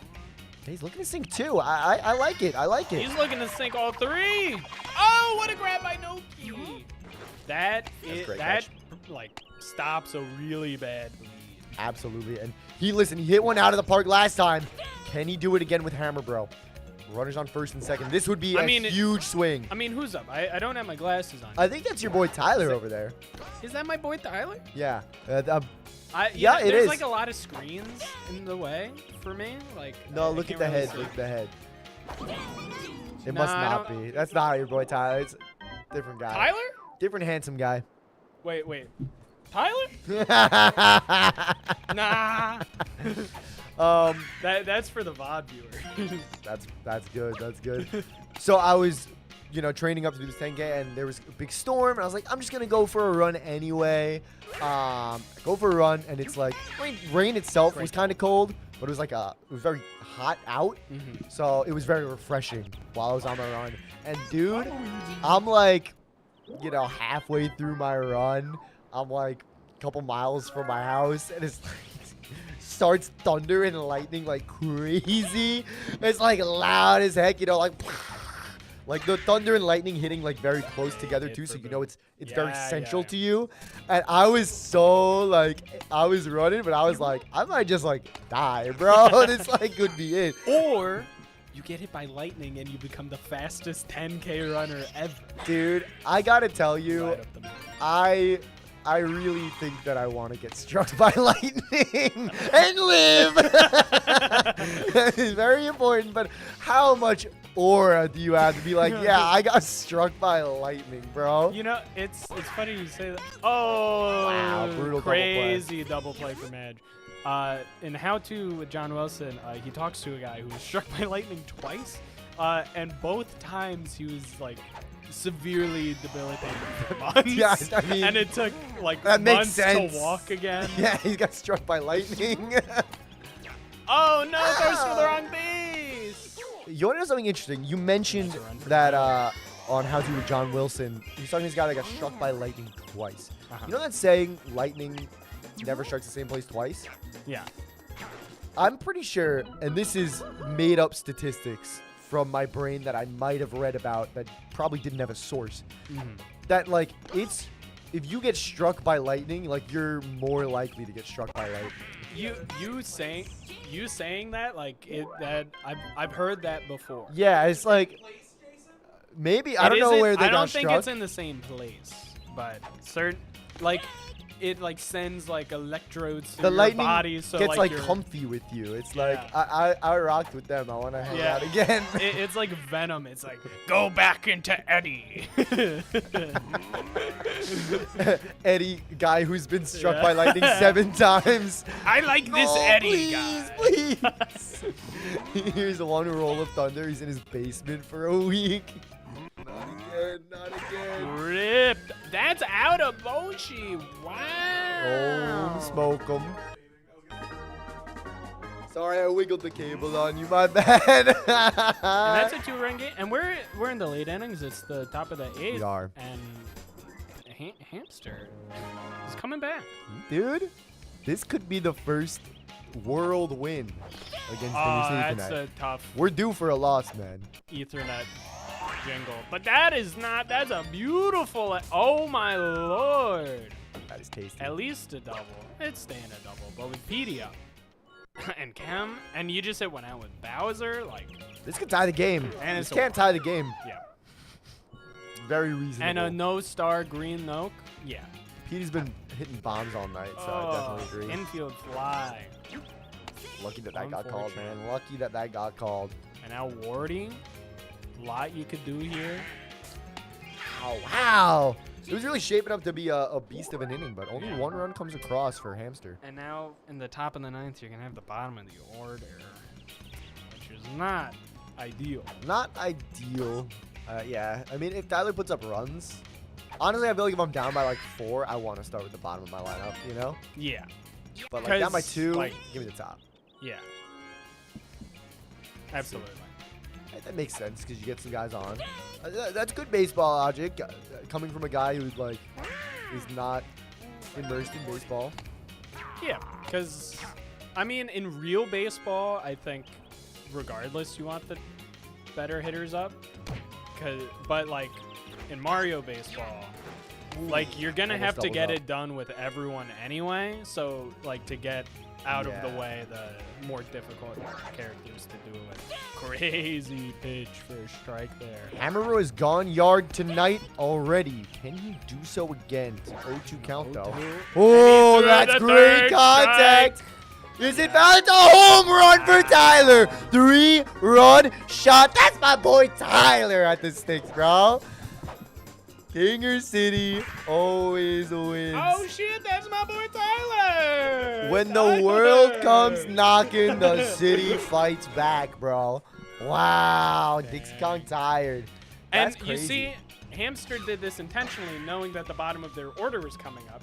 Speaker 3: He's looking to sink too. I like it. I like it.
Speaker 2: He's looking to sink all three. Oh, what a grab by Noki. That is
Speaker 3: great
Speaker 2: that
Speaker 3: catch.
Speaker 2: like stops a really bad lead.
Speaker 3: Absolutely. And he hit one out of the park last time. Can he do it again with Hammer, bro? Runners on first and second. This would be a huge swing.
Speaker 2: I mean, who's up? I don't have my glasses on.
Speaker 3: I think that's your boy Tyler over there.
Speaker 2: Is that my boy Tyler?
Speaker 3: Yeah.
Speaker 2: Yeah,
Speaker 3: it
Speaker 2: there's
Speaker 3: is.
Speaker 2: like a lot of screens in the way for me. Like
Speaker 3: No,
Speaker 2: I
Speaker 3: look at
Speaker 2: can't
Speaker 3: the
Speaker 2: really
Speaker 3: head.
Speaker 2: see.
Speaker 3: Look at the head. It
Speaker 2: Nah,
Speaker 3: must
Speaker 2: I
Speaker 3: not
Speaker 2: don't-
Speaker 3: be. That's not your boy Tyler. It's a different guy.
Speaker 2: Tyler?
Speaker 3: Different handsome guy.
Speaker 2: Wait. Tyler? Nah. That's for the VOD viewer.
Speaker 3: That's good. That's good. So I was, training up to do this 10K, and there was a big storm, and I was like, I'm just gonna go for a run anyway. Go for a run, and it's like rain itself was kind of cold, but it was very hot out, so it was very refreshing while I was on my run. And dude, I'm like, halfway through my run, I'm like a couple miles from my house, and it's like starts thunder and lightning like crazy. It's like loud as heck, like the thunder and lightning hitting like very close together too, so it's very central to you. And I was so I was running, but I was like, I might just die, bro. This could be it.
Speaker 2: Or you get hit by lightning and you become the fastest 10K runner ever.
Speaker 3: Dude, I gotta tell you,
Speaker 2: Light up the map.
Speaker 3: I really think that I want to get struck by lightning and live. It's very important, but how much aura do you have to be like, yeah, I got struck by lightning, bro?
Speaker 2: It's funny you say that. Oh,
Speaker 3: Wow, brutal
Speaker 2: crazy double play for Madge. In How To with John Wilson, he talks to a guy who was struck by lightning twice, and both times he was severely debilitated for months.
Speaker 3: Yeah, I mean,
Speaker 2: and it took
Speaker 3: that makes
Speaker 2: months
Speaker 3: sense.
Speaker 2: to walk again.
Speaker 3: Yeah, he got struck by lightning.
Speaker 2: Oh no, goes for the wrong base.
Speaker 3: You want to know something interesting? You mentioned that on How To with John Wilson, he's talking to this guy that got struck by lightning twice. You know that saying, lightning never strikes the same place twice?
Speaker 2: Yeah. I'm
Speaker 3: pretty sure, and this is made up statistics from my brain that I might have read about that probably didn't have a source, that if you get struck by lightning, you're more likely to get struck by lightning.
Speaker 2: You saying that that I've heard that before.
Speaker 3: Yeah, it's maybe I don't know where they
Speaker 2: I
Speaker 3: got
Speaker 2: don't
Speaker 3: struck.
Speaker 2: think it's in the same place, but certain it sends electrodes
Speaker 3: The
Speaker 2: through your
Speaker 3: lightning
Speaker 2: body, so
Speaker 3: gets
Speaker 2: you're,
Speaker 3: comfy with you. It's
Speaker 2: Yeah.
Speaker 3: I rocked with them. I want to hang
Speaker 2: Yeah.
Speaker 3: out again.
Speaker 2: It's like venom. It's go back into Eddie.
Speaker 3: Eddie, guy who's been struck
Speaker 2: Yeah.
Speaker 3: by lightning 7 times.
Speaker 2: I like this
Speaker 3: Oh,
Speaker 2: Eddie
Speaker 3: please,
Speaker 2: guy.
Speaker 3: please. Here's one roll of thunder. He's in his basement for a week. Not again. Not again.
Speaker 2: Ripped. That's out of Boshi.
Speaker 3: Oh,
Speaker 2: Wow.
Speaker 3: smoke him. Sorry, I wiggled the cable on you. My bad.
Speaker 2: And that's a 2-run game. And we're in the late innings. It's the top of the 8th.
Speaker 3: We are.
Speaker 2: And Hamster is coming back.
Speaker 3: Dude, this could be the first world win against
Speaker 2: Oh,
Speaker 3: City
Speaker 2: that's
Speaker 3: tonight.
Speaker 2: a tough
Speaker 3: We're due for a loss, man.
Speaker 2: Ethernet jingle. But that is not. That's a beautiful. Oh, my Lord.
Speaker 3: That is tasty.
Speaker 2: At least a double. It's staying a double. But with Pedia and Chem, and you just hit one out with Bowser, like.
Speaker 3: This could tie the game.
Speaker 2: And
Speaker 3: This
Speaker 2: it's a
Speaker 3: can't tie the game.
Speaker 2: Yeah.
Speaker 3: Very reasonable.
Speaker 2: And a no-star green Noke. Yeah.
Speaker 3: Petey's been hitting bombs all night, so I definitely agree.
Speaker 2: Infield fly.
Speaker 3: Lucky that got called, man. Lucky that got called.
Speaker 2: And now Wardy. A lot you could do here.
Speaker 3: Oh, wow. It was really shaping up to be a beast of an inning, but only one run comes across for Hamster.
Speaker 2: And now in the top of the 9th, you're going to have the bottom of the order, which is not ideal.
Speaker 3: Not ideal. Yeah, I mean, if Tyler puts up runs, honestly, I feel like if I'm down by like 4, I want to start with the bottom of my lineup, you know?
Speaker 2: Yeah.
Speaker 3: But like down by
Speaker 2: 'Cause,
Speaker 3: 2,
Speaker 2: like-
Speaker 3: give me the top.
Speaker 2: Yeah. Absolutely.
Speaker 3: That makes sense because you get some guys on. That's good baseball logic coming from a guy who's like is not immersed in baseball.
Speaker 2: Yeah, because, I mean, in real baseball, I think regardless, you want the better hitters up. But, like, in Mario baseball, like, you're going to have to get it done with everyone anyway. So, like, to get out of the way, the more difficult characters to do it with. Crazy pitch for a strike there.
Speaker 3: Hammerer has gone yard tonight already. Can he do so again? It's an 0-2 count, though. Oh,
Speaker 2: threw
Speaker 3: that's
Speaker 2: the
Speaker 3: great
Speaker 2: third
Speaker 3: contact. Is it valid? It's a home run for Tyler. 3-run shot. That's my boy Tyler at the sticks, bro. Dinger City always wins.
Speaker 2: Oh, shit, that's my boy Tyler.
Speaker 3: When the world comes knocking, the city fights back, bro. Wow, Dixie Kong tired. That's
Speaker 2: And you
Speaker 3: crazy.
Speaker 2: see, Hamster did this intentionally, knowing that the bottom of their order was coming up.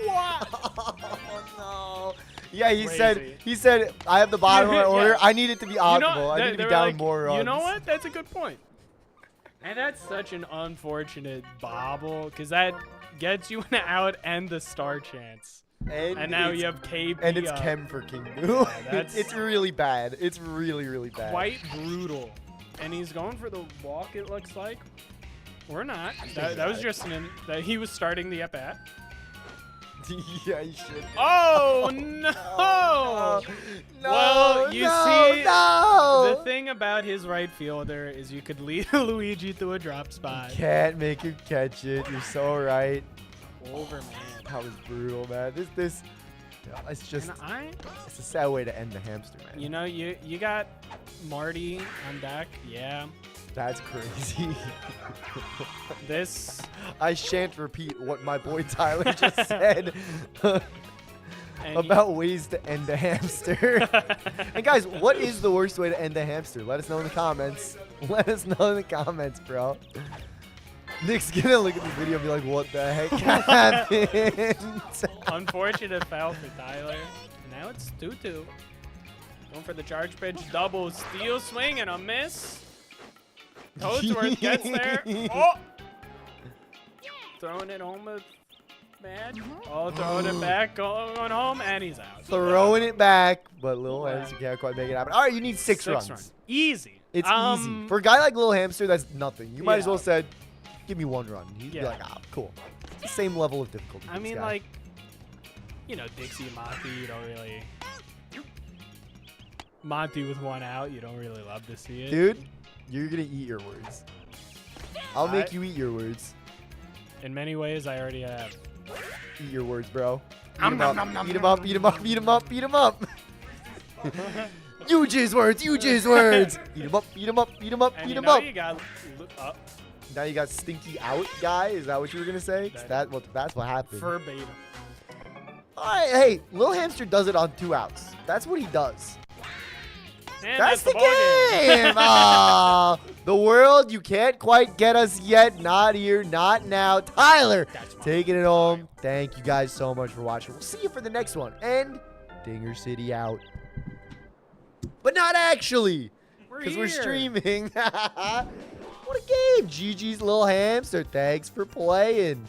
Speaker 3: Oh, no. Yeah, he
Speaker 2: Crazy.
Speaker 3: said, I have the bottom of my
Speaker 2: Yeah.
Speaker 3: order. I need it to be optimal. I need to
Speaker 2: they
Speaker 3: be
Speaker 2: were
Speaker 3: down
Speaker 2: like,
Speaker 3: more runs.
Speaker 2: You know what? That's a good point. And that's such an unfortunate bobble, because that gets you an out and the star chance. And now
Speaker 3: it's-
Speaker 2: you have KB
Speaker 3: And it's
Speaker 2: up.
Speaker 3: Chem for King Boo.
Speaker 2: that's-
Speaker 3: It's really bad. It's really, really bad.
Speaker 2: Quite brutal. And he's going for the walk, it looks like. Or not. That was just that he was starting the at-bat.
Speaker 3: Yeah, you should.
Speaker 2: Oh, no!
Speaker 3: No,
Speaker 2: Well, you see,
Speaker 3: no.
Speaker 2: the thing about his right fielder is you could lead Luigi to a drop spot.
Speaker 3: Can't make him catch it. You're so right.
Speaker 2: Over, man.
Speaker 3: That was brutal, man. This, it's just,
Speaker 2: And
Speaker 3: it's a sad way to end the hamster, man.
Speaker 2: you know, you got Marty on deck. Yeah.
Speaker 3: That's crazy.
Speaker 2: This.
Speaker 3: I shan't repeat what my boy Tyler just said
Speaker 2: And
Speaker 3: about ways to end a hamster. And guys, what is the worst way to end a hamster? Let us know in the comments. Let us know in the comments, bro. Nick's gonna look at the video and be like, what the heck happened?
Speaker 2: Unfortunate foul for Tyler. Now it's 2-2. Going for the charge pitch. Double steal swing and a miss. Toadsworth gets there. Oh! Throwing it home with Madge. Oh, throwing it back. Going home, and he's out.
Speaker 3: Throwing it back, but Lil Hamster can't quite make it happen. All right, you need six runs.
Speaker 2: Easy.
Speaker 3: It's easy. For a guy like Lil Hamster, that's nothing. You might as
Speaker 2: Yeah.
Speaker 3: well said, give me one run. He'd be
Speaker 2: Yeah.
Speaker 3: like, ah, cool. It's the same level of difficulty.
Speaker 2: I
Speaker 3: for this
Speaker 2: mean,
Speaker 3: guy.
Speaker 2: like, you know, Dixie, Monty, you don't really. Monty with one out, you don't really love to see it.
Speaker 3: Dude, you're going to eat your words. I'll make
Speaker 2: I-
Speaker 3: you eat your words.
Speaker 2: In many ways, I already have.
Speaker 3: Eat your words, bro. Eat
Speaker 2: Nom,
Speaker 3: him
Speaker 2: nom,
Speaker 3: up,
Speaker 2: nom, nom,
Speaker 3: eat him
Speaker 2: nom,
Speaker 3: up, eat him up, eat him up, eat him up. Use his words, use his words. Eat him up, eat him up, eat him up,
Speaker 2: And
Speaker 3: eat
Speaker 2: you
Speaker 3: him
Speaker 2: know
Speaker 3: up.
Speaker 2: you got up
Speaker 3: Now you got stinky out guy. Is that what you were going to say? 'Cause that's what happened.
Speaker 2: verbatim.
Speaker 3: All right, hey, Lil Hamster does it on 2 outs. That's what he does.
Speaker 2: And
Speaker 3: That's the
Speaker 2: ball game.
Speaker 3: game. Aw, the world, you can't quite get us yet. Not here, not now. Tyler,
Speaker 2: That's my
Speaker 3: taking it home. Thank you guys so much for watching. We'll see you for the next one. And Dinger City out. not actually, because we're
Speaker 2: here.
Speaker 3: streaming. What a game. GG's little hamster. Thanks for playing.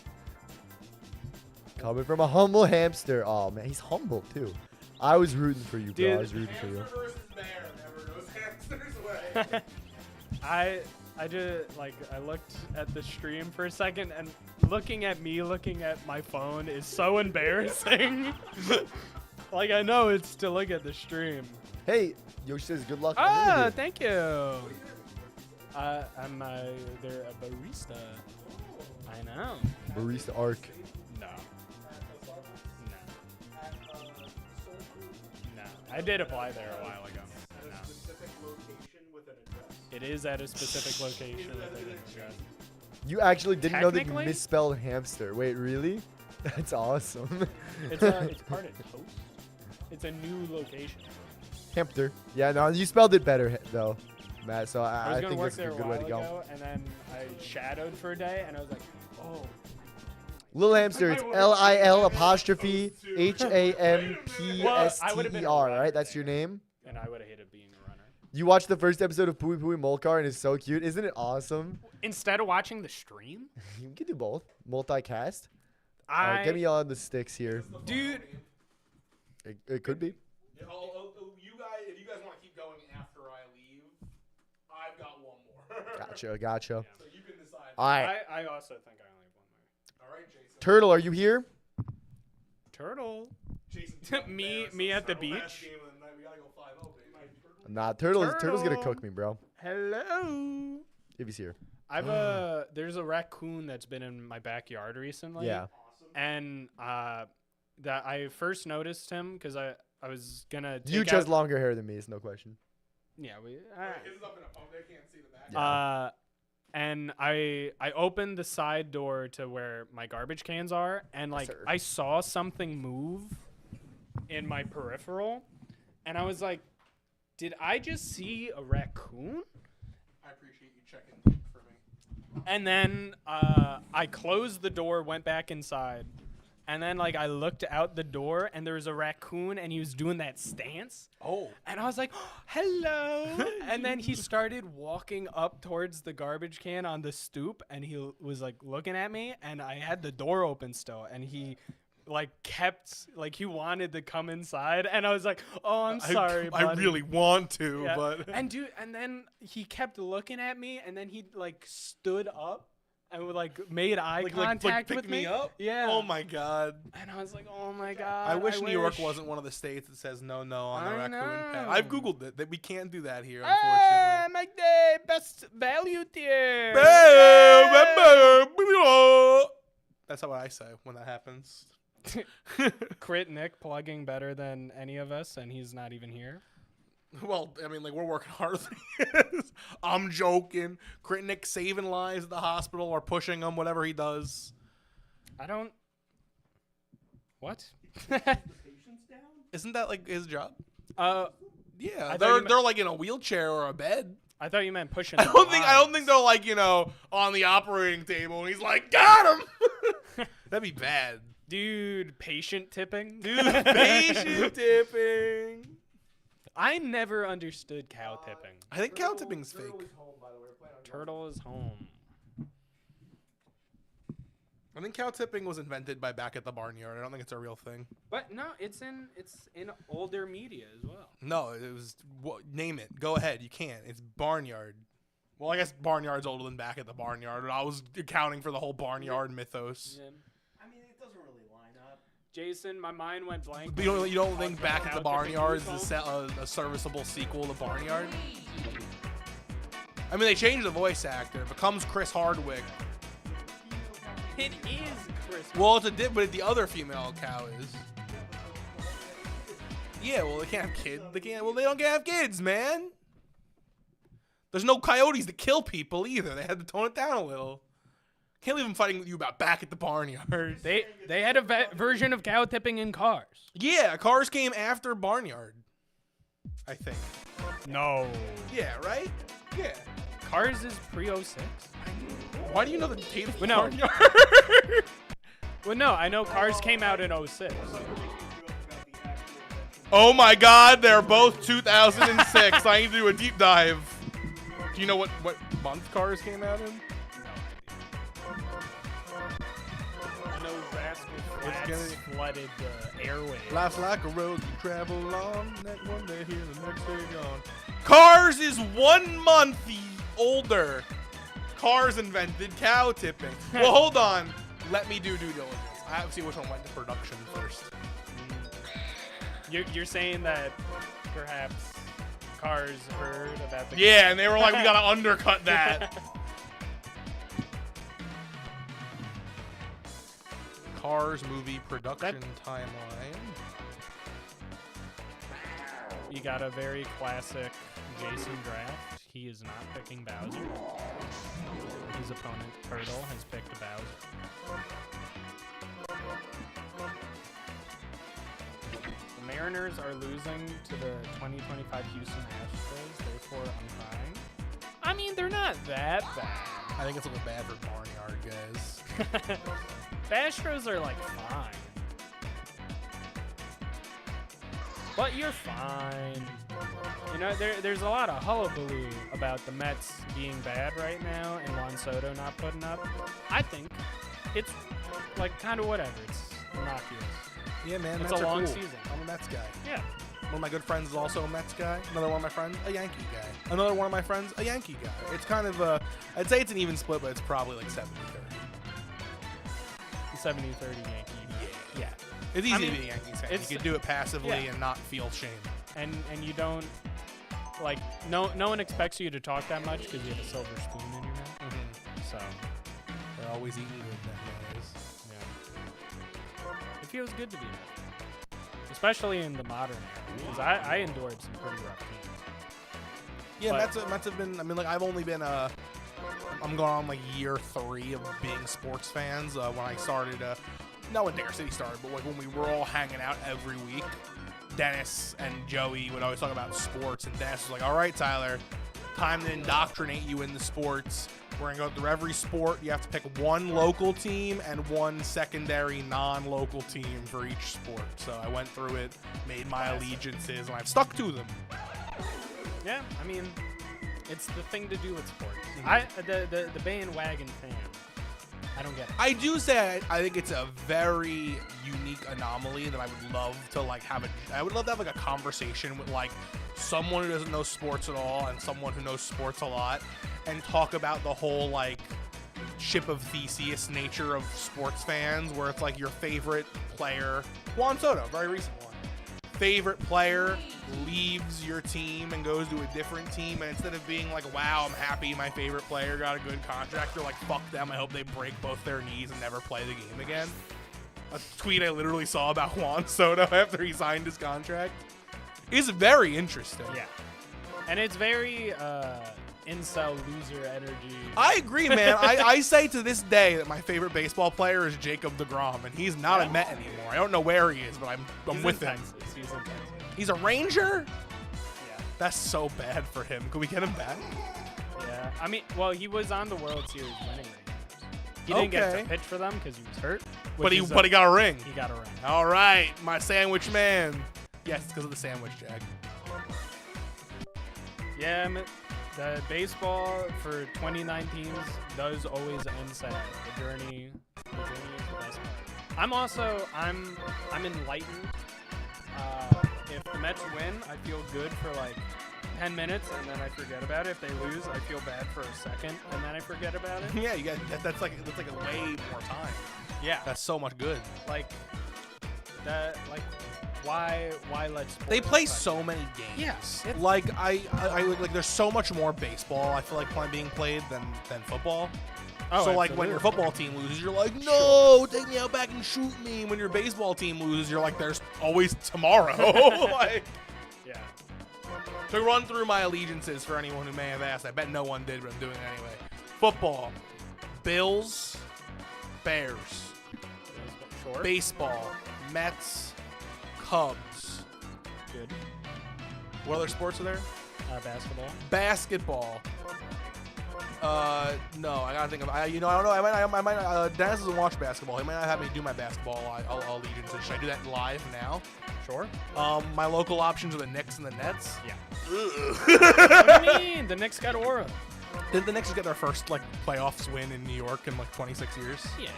Speaker 3: Coming from a humble hamster. Oh, man. He's humble, too. I was rooting for you, bro.
Speaker 2: Dude.
Speaker 3: I was rooting for you.
Speaker 4: Hamster versus bear never goes hamster's way.
Speaker 2: I just like I looked at the stream for a second, and looking at my phone is so embarrassing. Like I know it's to look at the stream.
Speaker 3: Hey, Yoshi says good luck.
Speaker 2: Ah, thank you. I'm they're a barista. I know.
Speaker 3: Barista Arc.
Speaker 2: No. No. I did apply there a while ago. No. It is at a specific location with an address.
Speaker 3: You actually didn't know that you
Speaker 2: Technically?
Speaker 3: misspelled hamster. Wait, really? That's awesome.
Speaker 2: It's part of Toast. It's a new location.
Speaker 3: Hamster. Yeah, no, you spelled it better, though, Matt. So
Speaker 2: I was
Speaker 3: I
Speaker 2: gonna
Speaker 3: think
Speaker 2: work
Speaker 3: that's a
Speaker 2: there a
Speaker 3: good
Speaker 2: while
Speaker 3: way to go.
Speaker 2: ago, and then I shadowed for a day, and I was like, oh.
Speaker 3: Little hamster, it's LIL apostrophe HAMPSTER, right? That's your name?
Speaker 2: And I would have hated being a runner.
Speaker 3: You watched the first episode of Pooey Pooey Molcar and it's so cute. Isn't it awesome?
Speaker 2: Instead of watching the stream,
Speaker 3: You can do both. Multicast.
Speaker 2: I
Speaker 3: Get me on the sticks here.
Speaker 2: dude.
Speaker 3: It could be.
Speaker 4: If you guys want to keep going after I leave, I've got one more.
Speaker 3: Gotcha.
Speaker 4: So you can decide.
Speaker 3: All right.
Speaker 2: I also think I only have one more.
Speaker 4: All right, Jason.
Speaker 3: Turtle, are you here?
Speaker 2: Turtle.
Speaker 4: Jason,
Speaker 2: Me at the beach.
Speaker 4: Game of the night. We gotta go 5-0, baby.
Speaker 3: Nah, Turtle's gonna
Speaker 2: Turtle.
Speaker 3: cook me, bro.
Speaker 2: Hello.
Speaker 3: If he's here.
Speaker 2: There's a raccoon that's been in my backyard recently.
Speaker 3: Yeah.
Speaker 2: And that I first noticed him because I was gonna take
Speaker 3: Huge has longer hair than me, it's no question.
Speaker 2: Yeah,
Speaker 4: His is up in a pump. They can't see the back.
Speaker 2: and I opened the side door to where my garbage cans are, and like
Speaker 3: sir.
Speaker 2: I saw something move in my peripheral, and I was like, did I just see a raccoon?
Speaker 4: I appreciate you checking deep for me.
Speaker 2: And then I closed the door, went back inside, and then like I looked out the door, and there was a raccoon, and he was doing that stance.
Speaker 4: Oh.
Speaker 2: And I was like, hello. And then he started walking up towards the garbage can on the stoop, and he was like looking at me, and I had the door open still, and he like kept like he wanted to come inside, and I was like, oh, I'm sorry,
Speaker 4: I
Speaker 2: buddy.
Speaker 4: really want to,
Speaker 2: Yeah.
Speaker 4: but
Speaker 2: And dude, and then he kept looking at me, and then he like stood up and like made eye contact
Speaker 4: pick
Speaker 2: with
Speaker 4: me up.
Speaker 2: Yeah.
Speaker 4: Oh my god.
Speaker 2: And I was like, oh my god.
Speaker 4: I wish New York wasn't one of the states that says no on the
Speaker 2: I
Speaker 4: raccoon pen.
Speaker 2: know.
Speaker 4: I've googled it. That we can't do that here,
Speaker 2: Ah,
Speaker 4: unfortunately.
Speaker 2: make the best value tier.
Speaker 4: That's how I say when that happens.
Speaker 2: Crit Nick plugging better than any of us, and he's not even here.
Speaker 4: Well, I mean, like, we're working hard. I'm joking. Crit Nick saving lives at the hospital or pushing them, whatever he does.
Speaker 2: I don't. What?
Speaker 4: Isn't that like his job? Yeah,
Speaker 2: I thought
Speaker 4: they're
Speaker 2: you
Speaker 4: they're like in a wheelchair or a bed.
Speaker 2: I thought you meant pushing.
Speaker 4: I don't think they're like, on the operating table and he's like, got him. That'd be bad.
Speaker 2: Dude, patient tipping.
Speaker 4: Dude, patient tipping.
Speaker 2: I never understood cow tipping.
Speaker 4: I think cow tipping's fake.
Speaker 2: Turtle is home.
Speaker 4: I think cow tipping was invented by Back at the Barnyard. I don't think it's a real thing.
Speaker 2: But no, it's in older media as well.
Speaker 4: No, it was. Name it. Go ahead. You can't. It's Barnyard. Well, I guess Barnyard's older than Back at the Barnyard, but I was accounting for the whole Barnyard mythos.
Speaker 2: Yeah.
Speaker 7: I mean, it doesn't really line up.
Speaker 2: Jason, my mind went blank.
Speaker 4: But you don't think Back at
Speaker 2: Cow
Speaker 4: the
Speaker 2: tipping
Speaker 4: Barnyard is
Speaker 2: was
Speaker 4: a serviceable sequel to Barnyard? I mean, they changed the voice actor. It becomes Chris Hardwick.
Speaker 2: It is Chris.
Speaker 4: Well, but the other female cow is. Yeah, well, they can't have kids. They don't have kids, man. There's no coyotes that kill people either. They had to tone it down a little. Can't leave them fighting with you about Back at the Barnyard.
Speaker 2: They had a version of cow tipping in Cars.
Speaker 4: Yeah, Cars came after Barnyard, I think.
Speaker 2: No.
Speaker 4: Yeah, right? Yeah.
Speaker 2: Cars is pre-06.
Speaker 4: Why do you know the date of
Speaker 2: Well, no.
Speaker 4: Barnyard?
Speaker 2: Well, no, I know Cars came out in 06.
Speaker 4: Oh my God, they're both 2006. I need to do a deep dive. Do you know what month Cars came out in?
Speaker 2: I know Rascal Flatts flooded the airwaves.
Speaker 4: Life's like a road you travel on. That one day here, the next day gone. Cars is 1 month older. Cars invented cow tipping. Well, hold on. Let me do due diligence. I have to see which one went to production first.
Speaker 2: You're saying that perhaps Cars heard about the
Speaker 4: Yeah, and they were like, we gotta undercut that. Cars movie production timeline.
Speaker 2: You got a very classic Jason draft. He is not picking Bowser. His opponent, Turtle, has picked Bowser. The Mariners are losing to the 2025 Houston Astros, therefore I'm crying. I mean, they're not that bad.
Speaker 4: I think it's a little bad for Barnyard guys.
Speaker 2: The Astros are like fine. But you're fine. You know, there's a lot of hullabaloo about the Mets being bad right now and Juan Soto not putting up. I think it's like kind of whatever. It's innocuous.
Speaker 4: Yeah, man,
Speaker 2: It's
Speaker 4: Mets
Speaker 2: a
Speaker 4: are
Speaker 2: long
Speaker 4: cool.
Speaker 2: season.
Speaker 4: I'm a Mets guy.
Speaker 2: Yeah.
Speaker 4: One of my good friends is also a Mets guy. Another one of my friends, a Yankee guy. Another one of my friends, a Yankee guy. It's kind of a, I'd say it's an even split, but it's probably like 70-30.
Speaker 2: 70-30 Yankee.
Speaker 4: Yeah. It's easy
Speaker 2: I mean,
Speaker 4: to be a Yankees fan. You
Speaker 2: it's-
Speaker 4: can do it passively
Speaker 2: yeah.
Speaker 4: and not feel shame.
Speaker 2: And you don't like no one expects you to talk that much because you have a silver spoon in your mouth. So
Speaker 4: They're always eating good nowadays.
Speaker 2: yeah, it feels good to be there, especially in the modern era. Because I endured some pretty rough teams.
Speaker 4: Yeah,
Speaker 2: But-
Speaker 4: Mets have been, I mean, like, I've only been, I'm going on like year 3 of being sports fans. When I started, not when Dare City started, but like when we were all hanging out every week, Dennis and Joey would always talk about sports, and Dennis was like, all right, Tyler, time to indoctrinate you in the sports. We're going to go through every sport. You have to pick one local team and one secondary non-local team for each sport. So I went through it, made my allegiances, and I've stuck to them.
Speaker 2: Yeah, I mean, it's the thing to do with sports. The bandwagon fan. I don't get it.
Speaker 4: I do say I think it's a very unique anomaly that I would love to like have I would love to have like a conversation with like someone who doesn't know sports at all and someone who knows sports a lot and talk about the whole like ship of Theseus nature of sports fans, where it's like your favorite player, Juan Soto, very recent one. Favorite player leaves your team and goes to a different team, and instead of being like, wow, I'm happy my favorite player got a good contract, they're like, fuck them, I hope they break both their knees and never play the game again. A tweet I literally saw about Juan Soto after he signed his contract is very interesting.
Speaker 2: Yeah, and it's very incel loser energy.
Speaker 4: I agree, man. I say to this day that my favorite baseball player is Jacob deGrom, and he's not a Met anymore. I don't know where he is, but I'm with him.
Speaker 2: He's in Texas.
Speaker 4: He's a Ranger?
Speaker 2: Yeah.
Speaker 4: That's so bad for him. Could we get him back?
Speaker 2: Yeah. I mean, well, he was on the World Series winning Rangers. He didn't get
Speaker 4: Okay.
Speaker 2: to pitch for them because he was hurt.
Speaker 4: But he got a ring.
Speaker 2: He got a ring.
Speaker 4: All right, my sandwich man. Yes, it's because of the sandwich, Jack.
Speaker 2: Yeah, the baseball for 2019 does always end sad. The journey is the best part. I'm enlightened. If the Mets win, I feel good for like 10 minutes and then I forget about it. If they lose, I feel bad for a second and then I forget about it.
Speaker 4: Yeah, you got that's like a way more time.
Speaker 2: Yeah,
Speaker 4: That's so much good.
Speaker 2: like that. Like why let sports
Speaker 4: They play
Speaker 2: affect
Speaker 4: so
Speaker 2: it?
Speaker 4: many games.
Speaker 2: Yes, it's-
Speaker 4: Like I like there's so much more baseball I feel like being played than football.
Speaker 2: Oh,
Speaker 4: So like when your
Speaker 2: absolutely.
Speaker 4: football team loses, you're like, no, take me out back and shoot me. When your baseball team loses, you're like, there's always tomorrow. Like,
Speaker 2: Yeah.
Speaker 4: to run through my allegiances for anyone who may have asked, I bet no one did, but I'm doing it anyway. Football, Bills, Bears.
Speaker 2: Sure.
Speaker 4: Baseball, Mets, Cubs.
Speaker 2: Good.
Speaker 4: What other sports are there?
Speaker 2: Basketball.
Speaker 4: Basketball, No, I gotta think of. I don't know. I might. Dennis doesn't watch basketball. He might not have me do my basketball allegiance. Should I do that live now?
Speaker 2: Sure.
Speaker 4: My local options are the Knicks and the Nets.
Speaker 2: Yeah. What do you mean? The Knicks got aura.
Speaker 4: Did the Knicks get their first playoffs win in New York in 26 years?
Speaker 2: Yeah.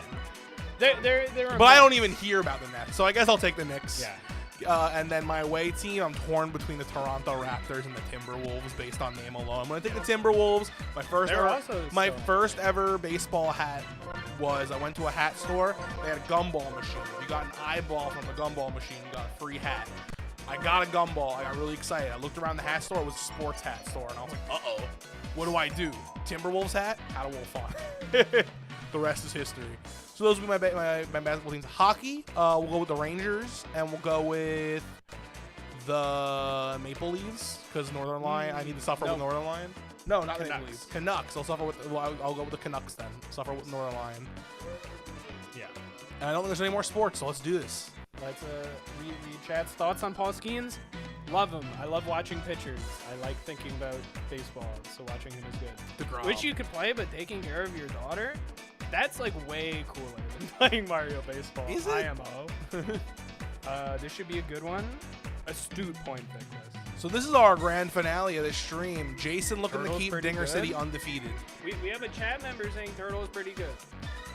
Speaker 2: They're
Speaker 4: But I don't even hear about the Nets, so I guess I'll take the Knicks.
Speaker 2: Yeah.
Speaker 4: And then my away team, I'm torn between the Toronto Raptors and the Timberwolves based on name alone. I'm going to take the Timberwolves. My first ever baseball hat was, I went to a hat store. They had a gumball machine. If you got an eyeball from the gumball machine, you got a free hat. I got a gumball. I got really excited. I looked around the hat store. It was a sports hat store. And I was like, uh-oh. What do I do? Timberwolves hat? Had a wolf on. The rest is history. So those will be my basketball teams. Hockey, we'll go with the Rangers, and we'll go with the Maple Leafs, because Northern Line, I need to suffer with Northern Line. No, not Maple Leafs. Canucks. I'll go with the Canucks then. Suffer with Northern Line.
Speaker 2: Yeah.
Speaker 4: And I don't think there's any more sports, so let's do this.
Speaker 2: Let's read chat's thoughts on Paul Skeens. Love him. I love watching pitchers. I like thinking about baseball, so watching him is good. Which you could play, but taking care of your daughter, that's like way cooler than playing Mario Baseball.
Speaker 4: Is it?
Speaker 2: IMO. This should be a good one. Astute point pick list.
Speaker 4: So this is our grand finale of this stream. Jason looking
Speaker 2: Turtle's
Speaker 4: to keep
Speaker 2: pretty
Speaker 4: Dinger
Speaker 2: good.
Speaker 4: City undefeated.
Speaker 2: We have a chat member saying Turtle is pretty good.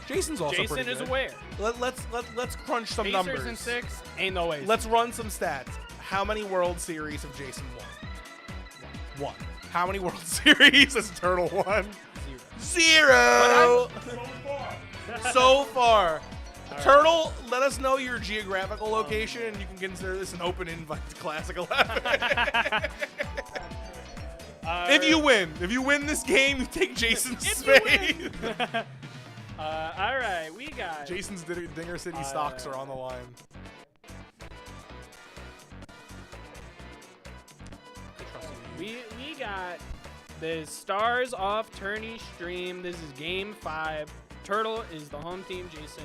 Speaker 4: Jason's also
Speaker 2: Jason
Speaker 4: pretty
Speaker 2: is
Speaker 4: good.
Speaker 2: aware.
Speaker 4: Let's crunch some
Speaker 2: Pacers
Speaker 4: numbers.
Speaker 2: in 6, ain't no way.
Speaker 4: Let's run some stats. How many World Series have Jason won? One. How many World Series has Turtle won? 0. So far. Turtle, let us know your geographical location, and you can consider this an open invite to Classic 11. If you win this game, you take Jason's space.
Speaker 2: All right, we got
Speaker 4: Jason's Dinger City stocks are on the line.
Speaker 2: we got the Stars Off Tourney stream. This is Game 5. Turtle is the home team. Jason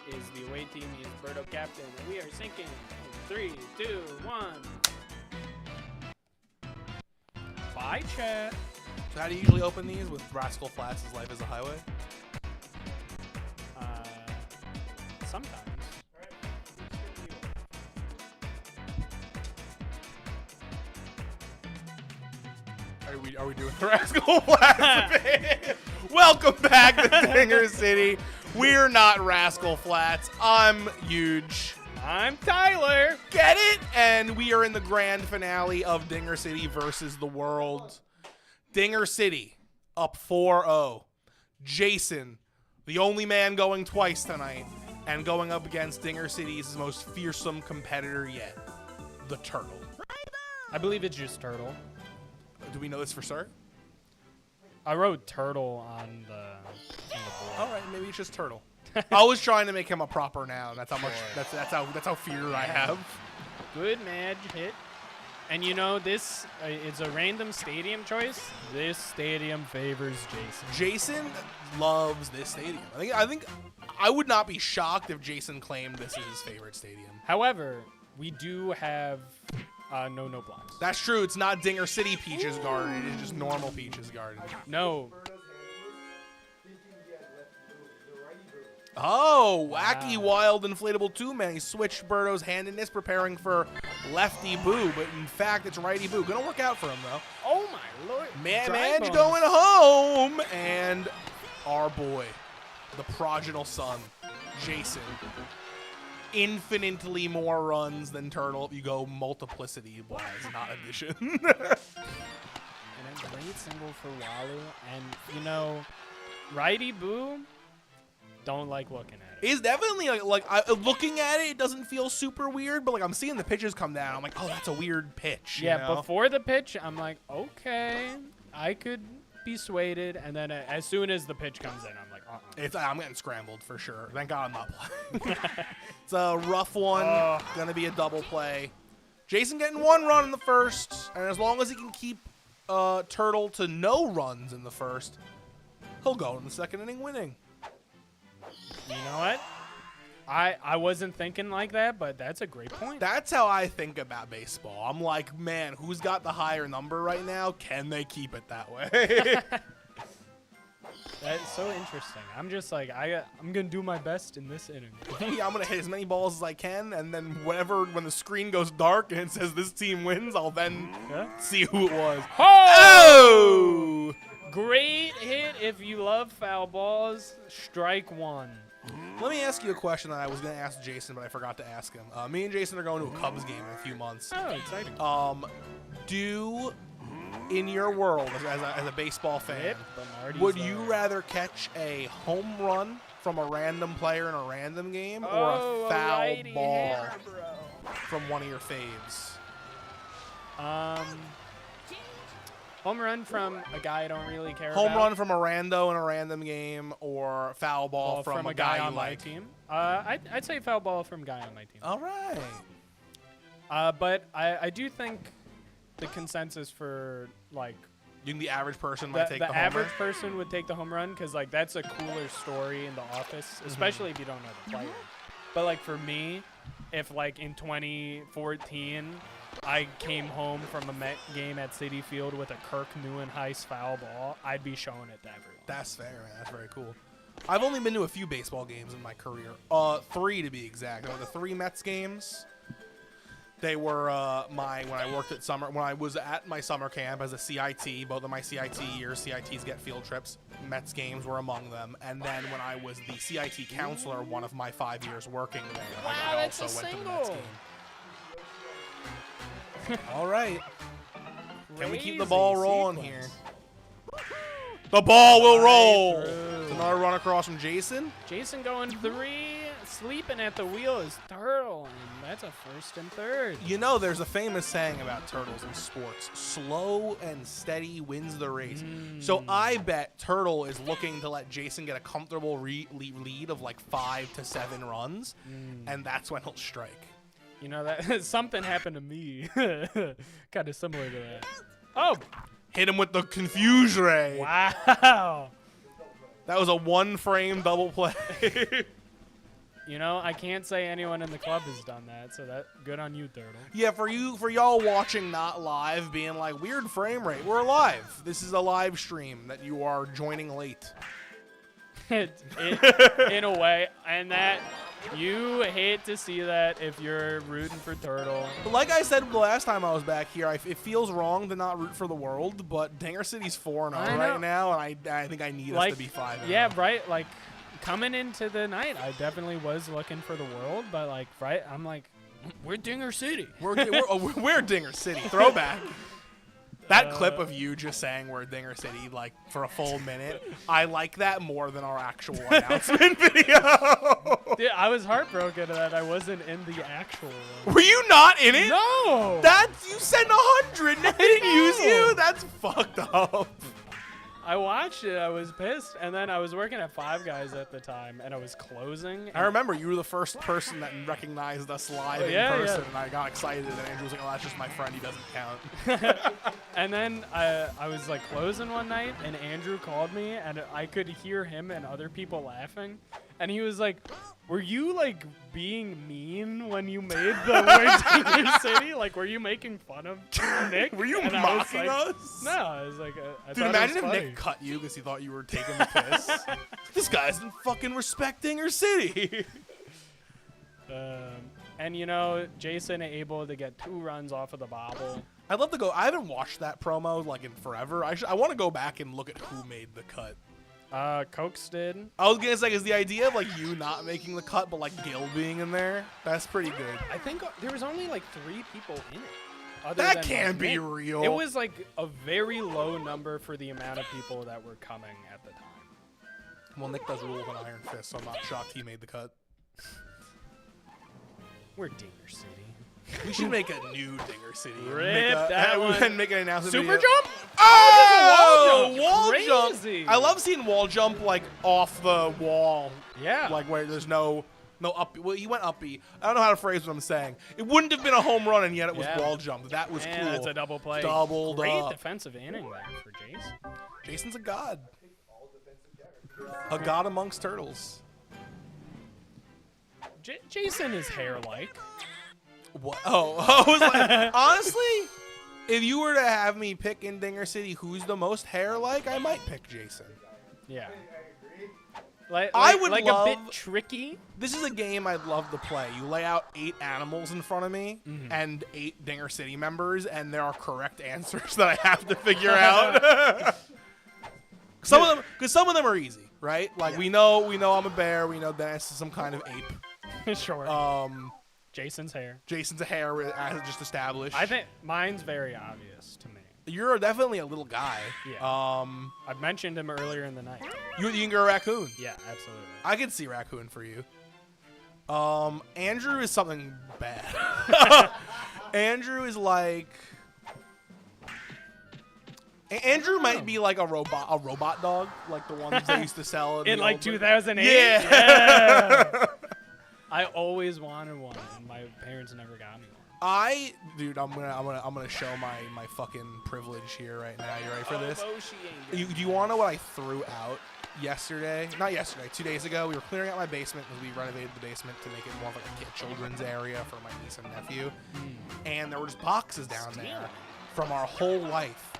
Speaker 2: is the away team. He is Birdo captain. And we are sinking in 3, 2, 1. Bye, chat.
Speaker 4: So how do you usually open these? With Rascal Flatts' Life is a Highway?
Speaker 2: Sometimes.
Speaker 4: Are we doing the Rascal Flatts? Welcome back to Dinger City. We're not Rascal Flatts. I'm Huge.
Speaker 2: I'm Tyler.
Speaker 4: Get it? And we are in the grand finale of Dinger City versus the world. Dinger City up 4-0. Jason, the only man going twice tonight, and going up against Dinger City's most fearsome competitor yet, the Turtle.
Speaker 2: I believe it's just Turtle.
Speaker 4: Do we know this for certain?
Speaker 2: I wrote Turtle on the board.
Speaker 4: All right, maybe it's just Turtle. I was trying to make him a proper noun. That's how much. That's how feared I have.
Speaker 2: Good match hit. And you know, this it's a random stadium choice. This stadium favors Jason.
Speaker 4: Jason loves this stadium. I think I would not be shocked if Jason claimed this is his favorite stadium.
Speaker 2: However, we do have no blocks.
Speaker 4: That's true. It's not Dinger City Peaches Garden. It is just normal Peaches Garden.
Speaker 2: No.
Speaker 4: Oh, wacky, wild, inflatable 2-man. He switched Birdo's hand in this, preparing for lefty boo, but in fact, it's righty boo. Gonna work out for him, though.
Speaker 2: Oh, my Lord.
Speaker 4: Man's going home. And our boy, the prodigal son, Jason. Infinitely more runs than Turtle if you go multiplicity-wise, not addition.
Speaker 2: And a great single for Walu. And, you know, righty boo, don't like looking at it.
Speaker 4: It's definitely looking at it, it doesn't feel super weird, but I'm seeing the pitches come down. I'm like, oh, that's a weird pitch.
Speaker 2: Yeah,
Speaker 4: you know?
Speaker 2: before the pitch, I'm like, okay, I could be swayed. And then as soon as the pitch comes in, I'm like,
Speaker 4: I'm getting scrambled for sure. Thank God I'm not playing. It's a rough one. Gonna be a double play. Jason getting 1 run in the first, and as long as he can keep Turtle to no runs in the first, he'll go in the second inning winning.
Speaker 2: You know what? I wasn't thinking like that, but that's a great point.
Speaker 4: That's how I think about baseball. I'm like, man, who's got the higher number right now? Can they keep it that way?
Speaker 2: That's so interesting. I'm just like, I'm going to do my best in this inning.
Speaker 4: Yeah, I'm going to hit as many balls as I can, and then when the screen goes dark and it says this team wins, I'll then see who it was.
Speaker 2: Oh! Great hit if you love foul balls. Strike one.
Speaker 4: Let me ask you a question that I was going to ask Jason, but I forgot to ask him. Me and Jason are going to a Cubs game in a few months.
Speaker 2: Oh, exciting.
Speaker 4: In your world, as a baseball fan, would you rather catch a home run from a random player in a random game or a foul ball from one of your faves?
Speaker 2: Home run from a guy I don't really care about.
Speaker 4: Home run from a rando in a random game or foul ball from a guy
Speaker 2: on my team. I'd say foul ball from a guy on my team.
Speaker 4: All right.
Speaker 2: But I do think the consensus for like
Speaker 4: you think the average person might take the home run?
Speaker 2: average person would take the home run because like that's a cooler story in the office, especially if you don't know the player. But like for me, if like in 2014 I came home from a Met game at Citi Field with a Kirk Neuenhuis foul ball, I'd be showing it to everyone.
Speaker 4: That's fair, man. That's very cool. I've only been to a few baseball games in my career. 3 to be exact. The 3 Mets games. They were when I was at my summer camp as a CIT. Both of my CIT years, CITs get field trips. Mets games were among them. And then when I was the CIT counselor, one of my 5 years working there, I also went to the Mets game. All right. Can we keep the ball rolling here? The ball will roll. It's another run across from Jason.
Speaker 2: Jason going 3. Sleeping at the wheel is Turtle, and that's a 1st and 3rd.
Speaker 4: You know, there's a famous saying about turtles in sports: slow and steady wins the race. So I bet Turtle is looking to let Jason get a comfortable lead of like 5 to 7 runs, and that's when he'll strike.
Speaker 2: You know, that something happened to me, kind of similar to that. Oh,
Speaker 4: hit him with the confuse ray.
Speaker 2: Wow,
Speaker 4: that was a 1-frame double play.
Speaker 2: You know, I can't say anyone in the club has done that, so that good on you, Turtle.
Speaker 4: Yeah, for y'all watching not live, being like, weird frame rate. We're live. This is a live stream that you are joining late.
Speaker 2: In a way, and that you hate to see that if you're rooting for Turtle.
Speaker 4: But like I said the last time I was back here, it feels wrong to not root for the world, but Dinger City's 4-0 right now, and I think I need us to be 5-0.
Speaker 2: Yeah, right, like, coming into the night, I definitely was looking for the world, but like, right, I'm like, we're Dinger City.
Speaker 4: We're Dinger City. Throwback. That clip of you just saying we're Dinger City like for a full minute, I like that more than our actual announcement video.
Speaker 2: Dude, I was heartbroken that I wasn't in the actual one.
Speaker 4: Were you not in it?
Speaker 2: No.
Speaker 4: You sent 100 and it didn't use you? That's fucked up.
Speaker 2: I watched it. I was pissed. And then I was working at Five Guys at the time, and I was closing.
Speaker 4: I remember you were the first person that recognized us live in person, and I got excited. And Andrew was like, oh, that's just my friend. He doesn't count.
Speaker 2: And then I was, like, closing one night, and Andrew called me, and I could hear him and other people laughing. And he was like, were you, like, being mean when you made the word Dinger City? Like, were you making fun of Nick?
Speaker 4: Were you mocking us?
Speaker 2: No, I was like, I
Speaker 4: Dude,
Speaker 2: thought
Speaker 4: imagine
Speaker 2: it was
Speaker 4: if
Speaker 2: funny.
Speaker 4: Nick cut you because he thought you were taking the piss. This guy doesn't fucking respect Dinger City.
Speaker 2: And, you know, Jason able to get 2 runs off of the bobble.
Speaker 4: I'd love to go. I haven't watched that promo, like, in forever. I want to go back and look at who made the cut.
Speaker 2: Cokes did.
Speaker 4: I was gonna say, is the idea of like you not making the cut, but like Gil being in there? That's pretty good.
Speaker 2: I think there was only like 3 people in it.
Speaker 4: That can't be real.
Speaker 2: It was like a very low number for the amount of people that were coming at the time.
Speaker 4: Well, Nick does rule with an iron fist, so I'm not shocked he made the cut.
Speaker 2: We're Dinger City.
Speaker 4: We should make a new Dinger City.
Speaker 2: Rip that one.
Speaker 4: Make an announcement
Speaker 2: Super
Speaker 4: video.
Speaker 2: jump?
Speaker 4: Oh, wall
Speaker 2: Crazy.
Speaker 4: jump! I love seeing wall jump like off the wall.
Speaker 2: Yeah.
Speaker 4: Like where there's no up. Well, he went uppy. I don't know how to phrase what I'm saying. It wouldn't have been a home run, and yet it was wall jump. That was cool.
Speaker 2: That's a double play.
Speaker 4: Doubled
Speaker 2: Great
Speaker 4: up.
Speaker 2: defensive inning there for Jason.
Speaker 4: Jason's a god. A god amongst turtles.
Speaker 2: Jason is hair-like.
Speaker 4: What? Oh, I was like, honestly, if you were to have me pick in Dinger City who's the most hair-like, I might pick Jason.
Speaker 2: Yeah. Like,
Speaker 4: I would
Speaker 2: like
Speaker 4: love-
Speaker 2: a bit tricky.
Speaker 4: This is a game I'd love to play. You lay out 8 animals in front of me and 8 Dinger City members, and there are correct answers that I have to figure out. Some of them are easy, right? Like we know I'm a bear. We know Dennis is some kind of ape.
Speaker 2: Sure. Jason's hair.
Speaker 4: Jason's a hare, as just established.
Speaker 2: I think mine's very obvious to me.
Speaker 4: You're definitely a little guy.
Speaker 2: Yeah. I've mentioned him earlier in the night.
Speaker 4: You can go raccoon.
Speaker 2: Yeah, absolutely.
Speaker 4: I could see raccoon for you. Andrew is something bad. Andrew is like. Andrew might be like a robot dog, like the ones they used to sell
Speaker 2: in like 2008.
Speaker 4: Yeah.
Speaker 2: I always wanted one, and my parents never got me one.
Speaker 4: Dude, I'm gonna show my fucking privilege here right now. You ready for this? Do you want to know what I threw out yesterday? Not yesterday, 2 days ago. We were clearing out my basement because we renovated the basement to make it more of like a children's area for my niece and nephew. And there were just boxes down there from our whole life.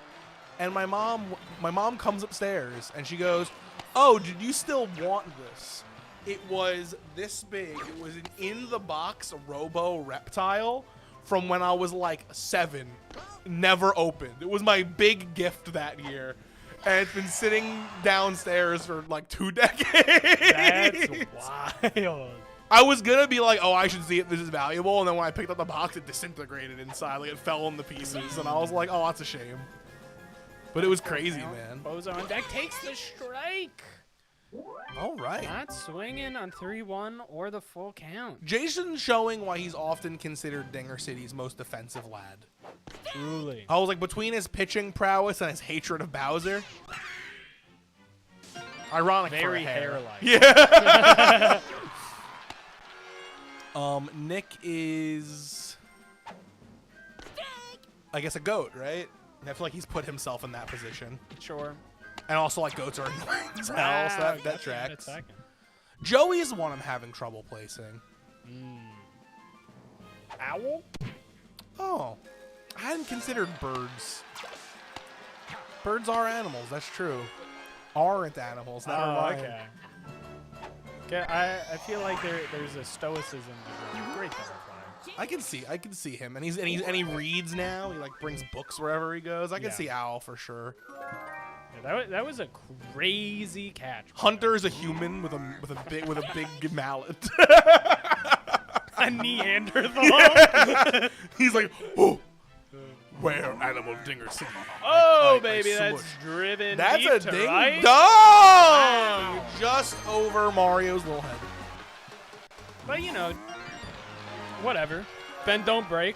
Speaker 4: And my mom comes upstairs and she goes, "Oh, did you still want this?" It was this big. It was an in-the-box Robo Reptile from when I was like 7. Never opened. It was my big gift that year. And it's been sitting downstairs for like 2 decades.
Speaker 2: That's wild.
Speaker 4: I was going to be like, oh, I should see if this is valuable. And then when I picked up the box, it disintegrated inside. Like it fell into pieces. And I was like, oh, that's a shame. But it was crazy, man.
Speaker 2: Bozo on deck takes the strike.
Speaker 4: All right.
Speaker 2: Not swinging on 3-1 or the full count.
Speaker 4: Jason's showing why he's often considered Dinger City's most defensive lad.
Speaker 2: Truly.
Speaker 4: I was like, between his pitching prowess and his hatred of Bowser. Ironic for
Speaker 2: Very
Speaker 4: a hair.
Speaker 2: hair-like.
Speaker 4: Yeah. Nick is, I guess, a goat, right? I feel like he's put himself in that position.
Speaker 2: Sure.
Speaker 4: And also, like, goats are annoying as hell, so that tracks.
Speaker 2: Second.
Speaker 4: Joey is one I'm having trouble placing.
Speaker 2: Owl?
Speaker 4: Oh, I hadn't considered birds. Birds are animals, that's true. Aren't animals, never mind.
Speaker 2: Okay. Okay, I feel like there's a stoicism to the great butterfly.
Speaker 4: I can see him, and he reads now. He like brings books wherever he goes. I can see Owl for sure.
Speaker 2: Yeah, that was a crazy catch.
Speaker 4: Hunter is a human with a big mallet.
Speaker 2: A Neanderthal.
Speaker 4: Yeah. He's like, oh, where animal Dinger City?
Speaker 2: Oh,
Speaker 4: I
Speaker 2: baby,
Speaker 4: smush.
Speaker 2: that's driven.
Speaker 4: That's
Speaker 2: deep
Speaker 4: a
Speaker 2: to
Speaker 4: ding
Speaker 2: right.
Speaker 4: dong!
Speaker 2: Wow.
Speaker 4: Just over Mario's little head.
Speaker 2: But you know, whatever. Bend don't break.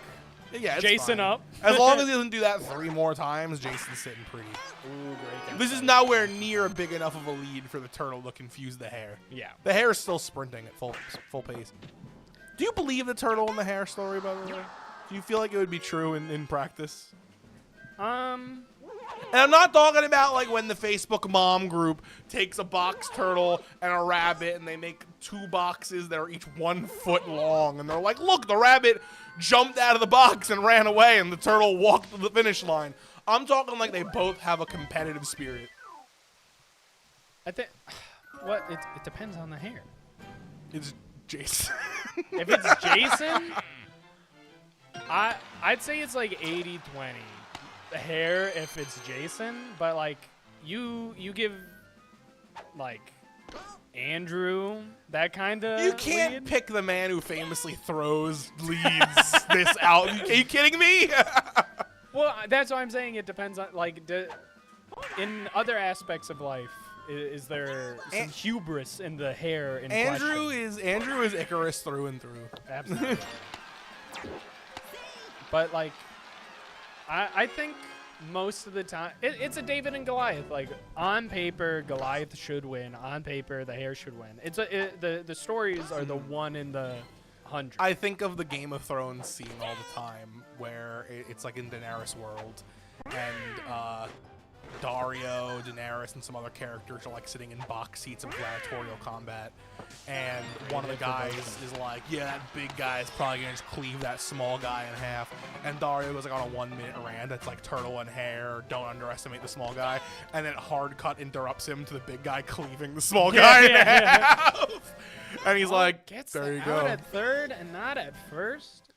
Speaker 4: Yeah, it's
Speaker 2: Jason
Speaker 4: fine.
Speaker 2: up.
Speaker 4: As long as he doesn't do that 3 more times, Jason's sitting pretty.
Speaker 2: Ooh, great.
Speaker 4: This is nowhere near big enough of a lead for the turtle to confuse the hare.
Speaker 2: Yeah.
Speaker 4: The hare is still sprinting at full pace. Do you believe the turtle and the hare story, by the way? Do you feel like it would be true in practice? And I'm not talking about like when the Facebook mom group takes a box turtle and a rabbit and they make 2 boxes that are each 1 foot long. And they're like, look, the rabbit jumped out of the box and ran away and the turtle walked to the finish line. I'm talking like they both have a competitive spirit.
Speaker 2: I think. What? It depends on the hair.
Speaker 4: It's Jason.
Speaker 2: If it's Jason, I'd say it's like 80-20. The hair if it's Jason, but like you give like Andrew that kind of.
Speaker 4: You can't pick the man who famously throws leads this out. Are you kidding me?
Speaker 2: Well, that's why I'm saying it depends on like in other aspects of life. Is there some hubris in the hair? In
Speaker 4: Andrew
Speaker 2: question?
Speaker 4: is Icarus through and through.
Speaker 2: Absolutely. But like, I think most of the time it's a David and Goliath. Like on paper, Goliath should win. On paper, the hare should win. The stories are the 1 in the 100.
Speaker 4: I think of the Game of Thrones scene all the time, where it's like in Daenerys' world, and Dario, Daenerys, and some other characters are like sitting in box seats of gladiatorial combat, and one of the guys is like, yeah, that big guy is probably gonna just cleave that small guy in half, and Dario was like on a 1 minute rant that's like turtle and hair, don't underestimate the small guy, and then hard cut interrupts him to the big guy cleaving the small guy in half. And he's like,
Speaker 2: gets
Speaker 4: there you
Speaker 2: out
Speaker 4: go.
Speaker 2: At third and not at first.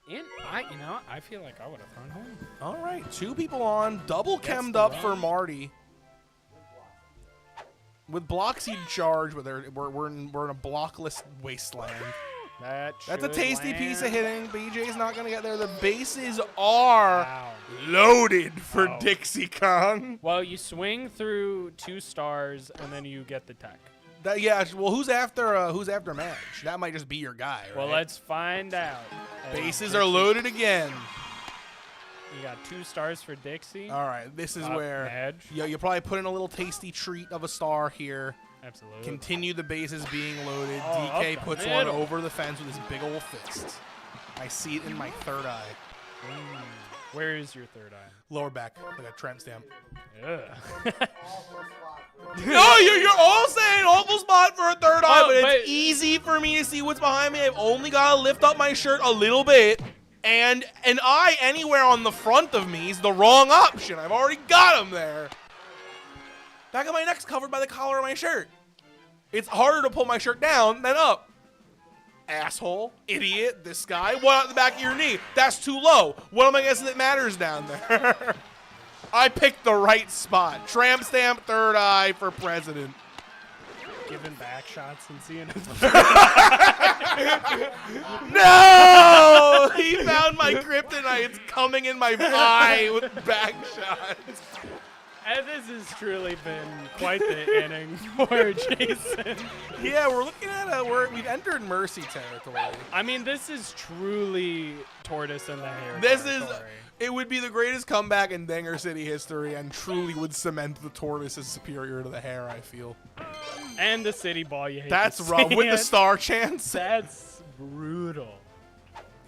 Speaker 2: I feel like I would have thrown home.
Speaker 4: All right, 2 people on, double
Speaker 2: Gets
Speaker 4: chemmed
Speaker 2: the
Speaker 4: up
Speaker 2: run.
Speaker 4: for Marty. With blocks in charge, we're in a blockless wasteland.
Speaker 2: That's
Speaker 4: That's a tasty piece of hitting. BJ's not gonna get there. The bases are loaded for
Speaker 2: Wow.
Speaker 4: Dixie Kong.
Speaker 2: Well, you swing through 2 stars and then you get the tech.
Speaker 4: Yeah. Well, who's after Madge? That might just be your guy. Right?
Speaker 2: Well, let's find out.
Speaker 4: Bases are loaded again.
Speaker 2: You got 2 stars for Dixie.
Speaker 4: All right. This is where
Speaker 2: Madge.
Speaker 4: you'll probably put in a little tasty treat of a star here.
Speaker 2: Absolutely.
Speaker 4: Continue the bases being loaded.
Speaker 2: Oh,
Speaker 4: DK
Speaker 2: up the
Speaker 4: puts one
Speaker 2: middle.
Speaker 4: over the fence with his big old fist. I see it in my third eye.
Speaker 2: Where is your third eye?
Speaker 4: Lower back, like a tramp stamp.
Speaker 2: Ugh.
Speaker 4: No, you're all saying awful spot for a third eye,
Speaker 2: Oh,
Speaker 4: but
Speaker 2: but-
Speaker 4: it's easy for me to see what's behind me. I've only got to lift up my shirt a little bit, and an eye anywhere on the front of me is the wrong option. I've already got him there. Back of my neck's covered by the collar of my shirt. It's harder to pull my shirt down than up. Asshole, idiot, this guy. What out the back of your knee? That's too low. What am I guessing that matters down there? I picked the right spot. Tramp stamp, third eye for president.
Speaker 2: Giving back shots and seeing it.
Speaker 4: No! He found my kryptonite. It's coming in my eye with back shots.
Speaker 2: And this has truly been quite the inning for Jason.
Speaker 4: Yeah, we're looking at we've entered Mercy territory.
Speaker 2: I mean, this is truly tortoise in the hair.
Speaker 4: This is,
Speaker 2: territory.
Speaker 4: it would be the greatest comeback in Danger City history and truly would cement the tortoise as superior to the hare, I feel.
Speaker 2: And the city ball. You hate
Speaker 4: That's
Speaker 2: to
Speaker 4: rough.
Speaker 2: see
Speaker 4: With the
Speaker 2: it.
Speaker 4: star chance.
Speaker 2: That's brutal.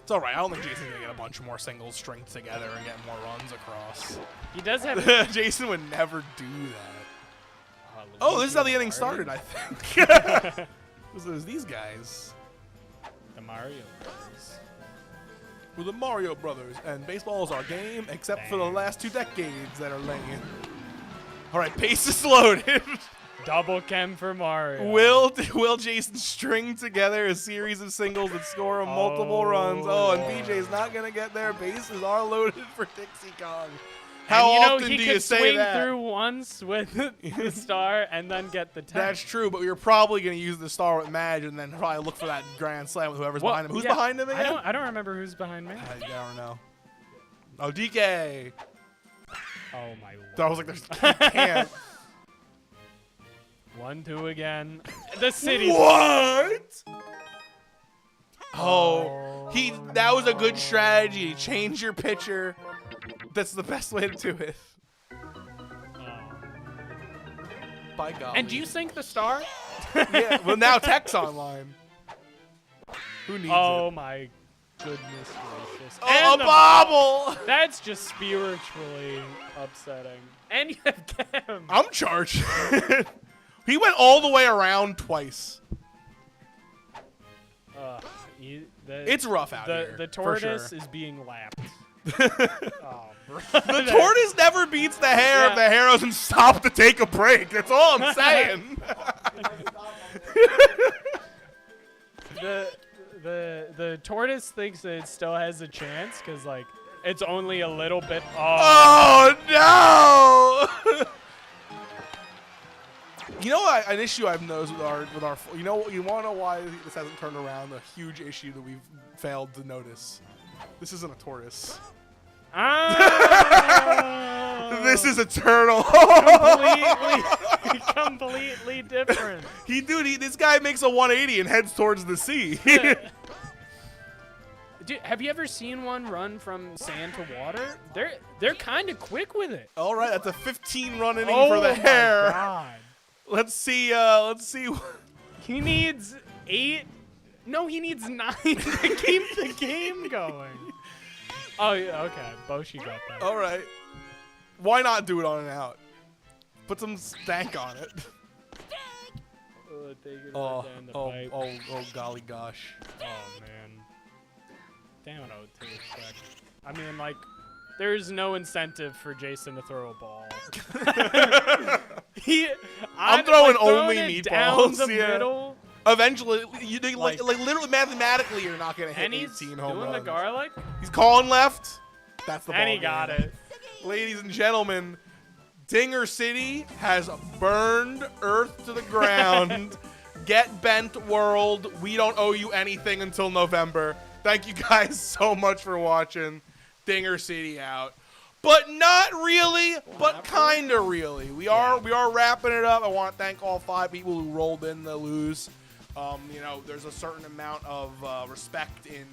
Speaker 4: It's all right. I don't think Jason's going to get a bunch more singles strength together and get more runs across.
Speaker 2: He does have.
Speaker 4: Jason would never do that. Oh, this is how the inning started, I think. It was these guys.
Speaker 2: The Mario Brothers.
Speaker 4: We're the Mario Brothers, and baseball is our game, except for the last 2 decades that are laying. All right, base is loaded.
Speaker 2: Double chem for Mario.
Speaker 4: Will Jason string together a series of singles that score him multiple runs? Oh, and BJ's not going to get there. Bases are loaded for Dixie Kong. How
Speaker 2: and,
Speaker 4: often
Speaker 2: he
Speaker 4: do
Speaker 2: could
Speaker 4: you say
Speaker 2: swing
Speaker 4: that?
Speaker 2: through once with the star and then get the 10.
Speaker 4: That's true, but you're probably going to use the star with Madge and then probably look for that grand slam with whoever's behind him. Who's behind him again?
Speaker 2: I don't remember who's behind me.
Speaker 4: I don't know. Oh, DK.
Speaker 2: Oh my lord.
Speaker 4: I was like, there's can't.
Speaker 2: 1-2 again. The city.
Speaker 4: What? Oh, that was a good strategy. Change your pitcher. That's the best way to do it. By golly.
Speaker 2: And do you sync the star?
Speaker 4: Yeah, well, now Tech's online. Who needs
Speaker 2: Oh
Speaker 4: it?
Speaker 2: my goodness gracious.
Speaker 4: Oh,
Speaker 2: And
Speaker 4: a
Speaker 2: the-
Speaker 4: bobble!
Speaker 2: That's just spiritually upsetting. And you have Cam.
Speaker 4: I'm charged. He went all the way around twice. It's rough out here.
Speaker 2: The
Speaker 4: for
Speaker 2: tortoise
Speaker 4: sure.
Speaker 2: is being lapped. Oh, bro.
Speaker 4: The tortoise never beats the hare if the hare doesn't stop to take a break. That's all I'm saying.
Speaker 2: The tortoise thinks that it still has a chance because like it's only a little bit.
Speaker 4: Oh no! You know what? An issue I've noticed with our you want to know why this hasn't turned around? A huge issue that we've failed to notice. This isn't a tortoise. This is a turtle.
Speaker 2: completely different.
Speaker 4: This guy makes a 180 and heads towards the sea.
Speaker 2: Dude, have you ever seen one run from sand to water? They're kind of quick with it.
Speaker 4: All right, that's a 15-run inning
Speaker 2: Oh
Speaker 4: for the
Speaker 2: my
Speaker 4: hare.
Speaker 2: God.
Speaker 4: Let's see.
Speaker 2: He needs 8. No, he needs 9 to keep the game going. Oh, yeah, okay. Boshi got that.
Speaker 4: All right. Why not do it on an out? Put some stank on it. Oh, golly gosh.
Speaker 2: Oh man. Damn it, I would take a sec. I mean, like, there's no incentive for Jason to throw a ball.
Speaker 4: I'm throwing
Speaker 2: like,
Speaker 4: only
Speaker 2: it
Speaker 4: meatballs.
Speaker 2: Down the
Speaker 4: Yeah.
Speaker 2: middle.
Speaker 4: Eventually, like literally mathematically, you're not gonna hit
Speaker 2: And he's
Speaker 4: 18 home
Speaker 2: doing
Speaker 4: runs.
Speaker 2: the garlic.
Speaker 4: He's calling left. That's the ball.
Speaker 2: And he got
Speaker 4: game.
Speaker 2: it.
Speaker 4: Ladies and gentlemen, Dinger City has burned Earth to the ground. Get bent, world. We don't owe you anything until November. Thank you guys so much for watching. Dinger City out. But not really, but kind of really. We are wrapping it up. I want to thank all 5 people who rolled in the lose. You know, there's a certain amount of respect in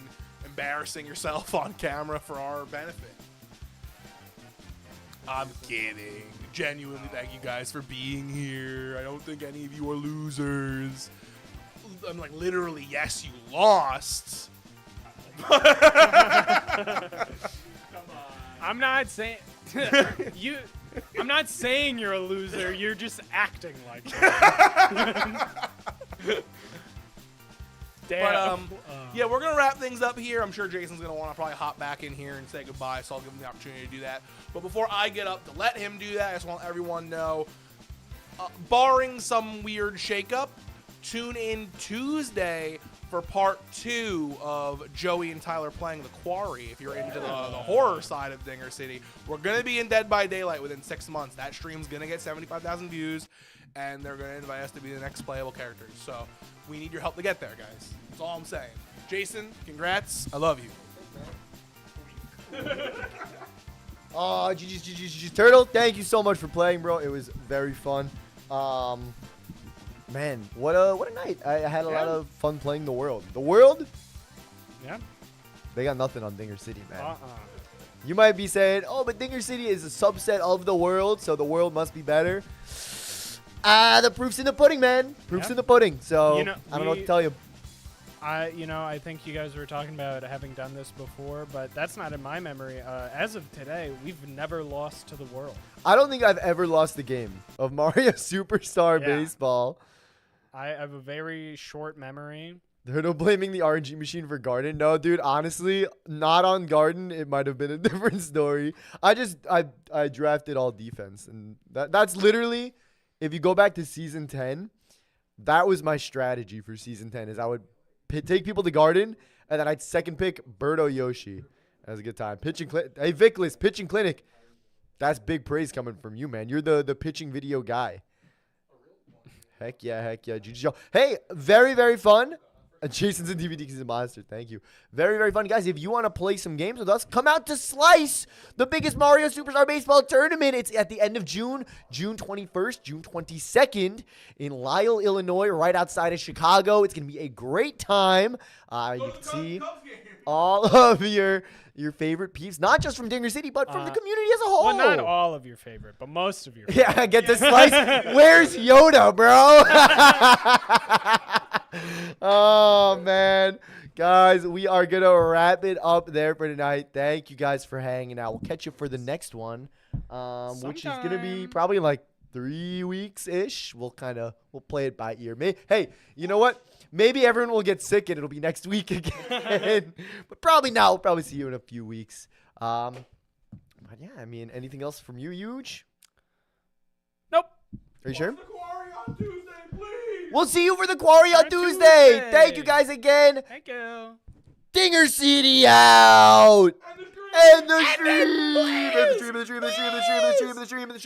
Speaker 4: embarrassing yourself on camera for our benefit. I'm kidding. Genuinely, thank you guys for being here. I don't think any of you are losers. I'm like, literally, yes, you lost.
Speaker 2: I'm not saying I'm not saying you're a loser. You're just acting like it. Damn.
Speaker 4: But yeah, we're gonna wrap things up here. I'm sure Jason's gonna want to probably hop back in here and say goodbye, so I'll give him the opportunity to do that. But before I get up to let him do that, I just want everyone to know, barring some weird shakeup, tune in Tuesday for part 2 of Joey and Tyler playing The Quarry. If you're into the horror side of Dinger City, we're gonna be in Dead by Daylight within 6 months. That stream's gonna get 75,000 views, and they're gonna invite us to be the next playable characters. So we need your help to get there, guys. That's all I'm saying. Jason, congrats. I love you.
Speaker 3: Oh, GG's Turtle, thank you so much for playing, bro. It was very fun. Man, what a night. I had a lot of fun playing The World. The World?
Speaker 2: Yeah.
Speaker 3: They got nothing on Dinger City, man.
Speaker 2: Uh-uh.
Speaker 3: You might be saying, oh, but Dinger City is a subset of The World, so The World must be better. The proof's in the pudding, man. Proof's in the pudding. So,
Speaker 2: You know,
Speaker 3: I don't know what to tell you.
Speaker 2: I think you guys were talking about having done this before, but that's not in my memory. As of today, we've never lost to the world.
Speaker 3: I don't think I've ever lost the game of Mario Superstar
Speaker 2: Yeah.
Speaker 3: Baseball.
Speaker 2: I have a very short memory.
Speaker 3: Turtle blaming the RNG machine for Garden. No, dude, honestly, not on Garden. It might have been a different story. I drafted all defense, and that's literally, if you go back to season 10, that was my strategy for season 10. Is I would take people to Garden, and then I'd second pick Birdo Yoshi. That was a good time. Hey Vickless, pitching clinic. That's big praise coming from you, man. You're the pitching video guy. Heck yeah. GG. Hey, very, very fun. Jason's in DVD because he's a monster. Thank you. Very, very fun. Guys, if you want to play some games with us, come out to Slice, the biggest Mario Superstar Baseball tournament. It's at the end of June, June 21st, June 22nd in Lisle, Illinois, right outside of Chicago. It's going to be a great time. You can see all of your favorite peeps, not just from Dinger City, but from the community as a whole.
Speaker 2: Well, not all of your favorite, but most of your favorite.
Speaker 3: Yeah, get the Slice. Where's Yoda, bro? Oh, man. Guys, we are going to wrap it up there for tonight. Thank you guys for hanging out. We'll catch you for the next one, which is going to be probably like 3 weeks-ish. We'll play it by ear. Hey, you know what? Maybe everyone will get sick and it'll be next week again. But probably not. We'll probably see you in a few weeks. But yeah, I mean, anything else from you, Huge?
Speaker 2: Nope.
Speaker 3: Are you sure?
Speaker 4: The Quarry on Tuesday, please.
Speaker 3: We'll see you for the Quarry on Tuesday. Thank you guys again.
Speaker 2: Thank you.
Speaker 3: Dinger City out.
Speaker 4: And the stream.
Speaker 3: And the stream.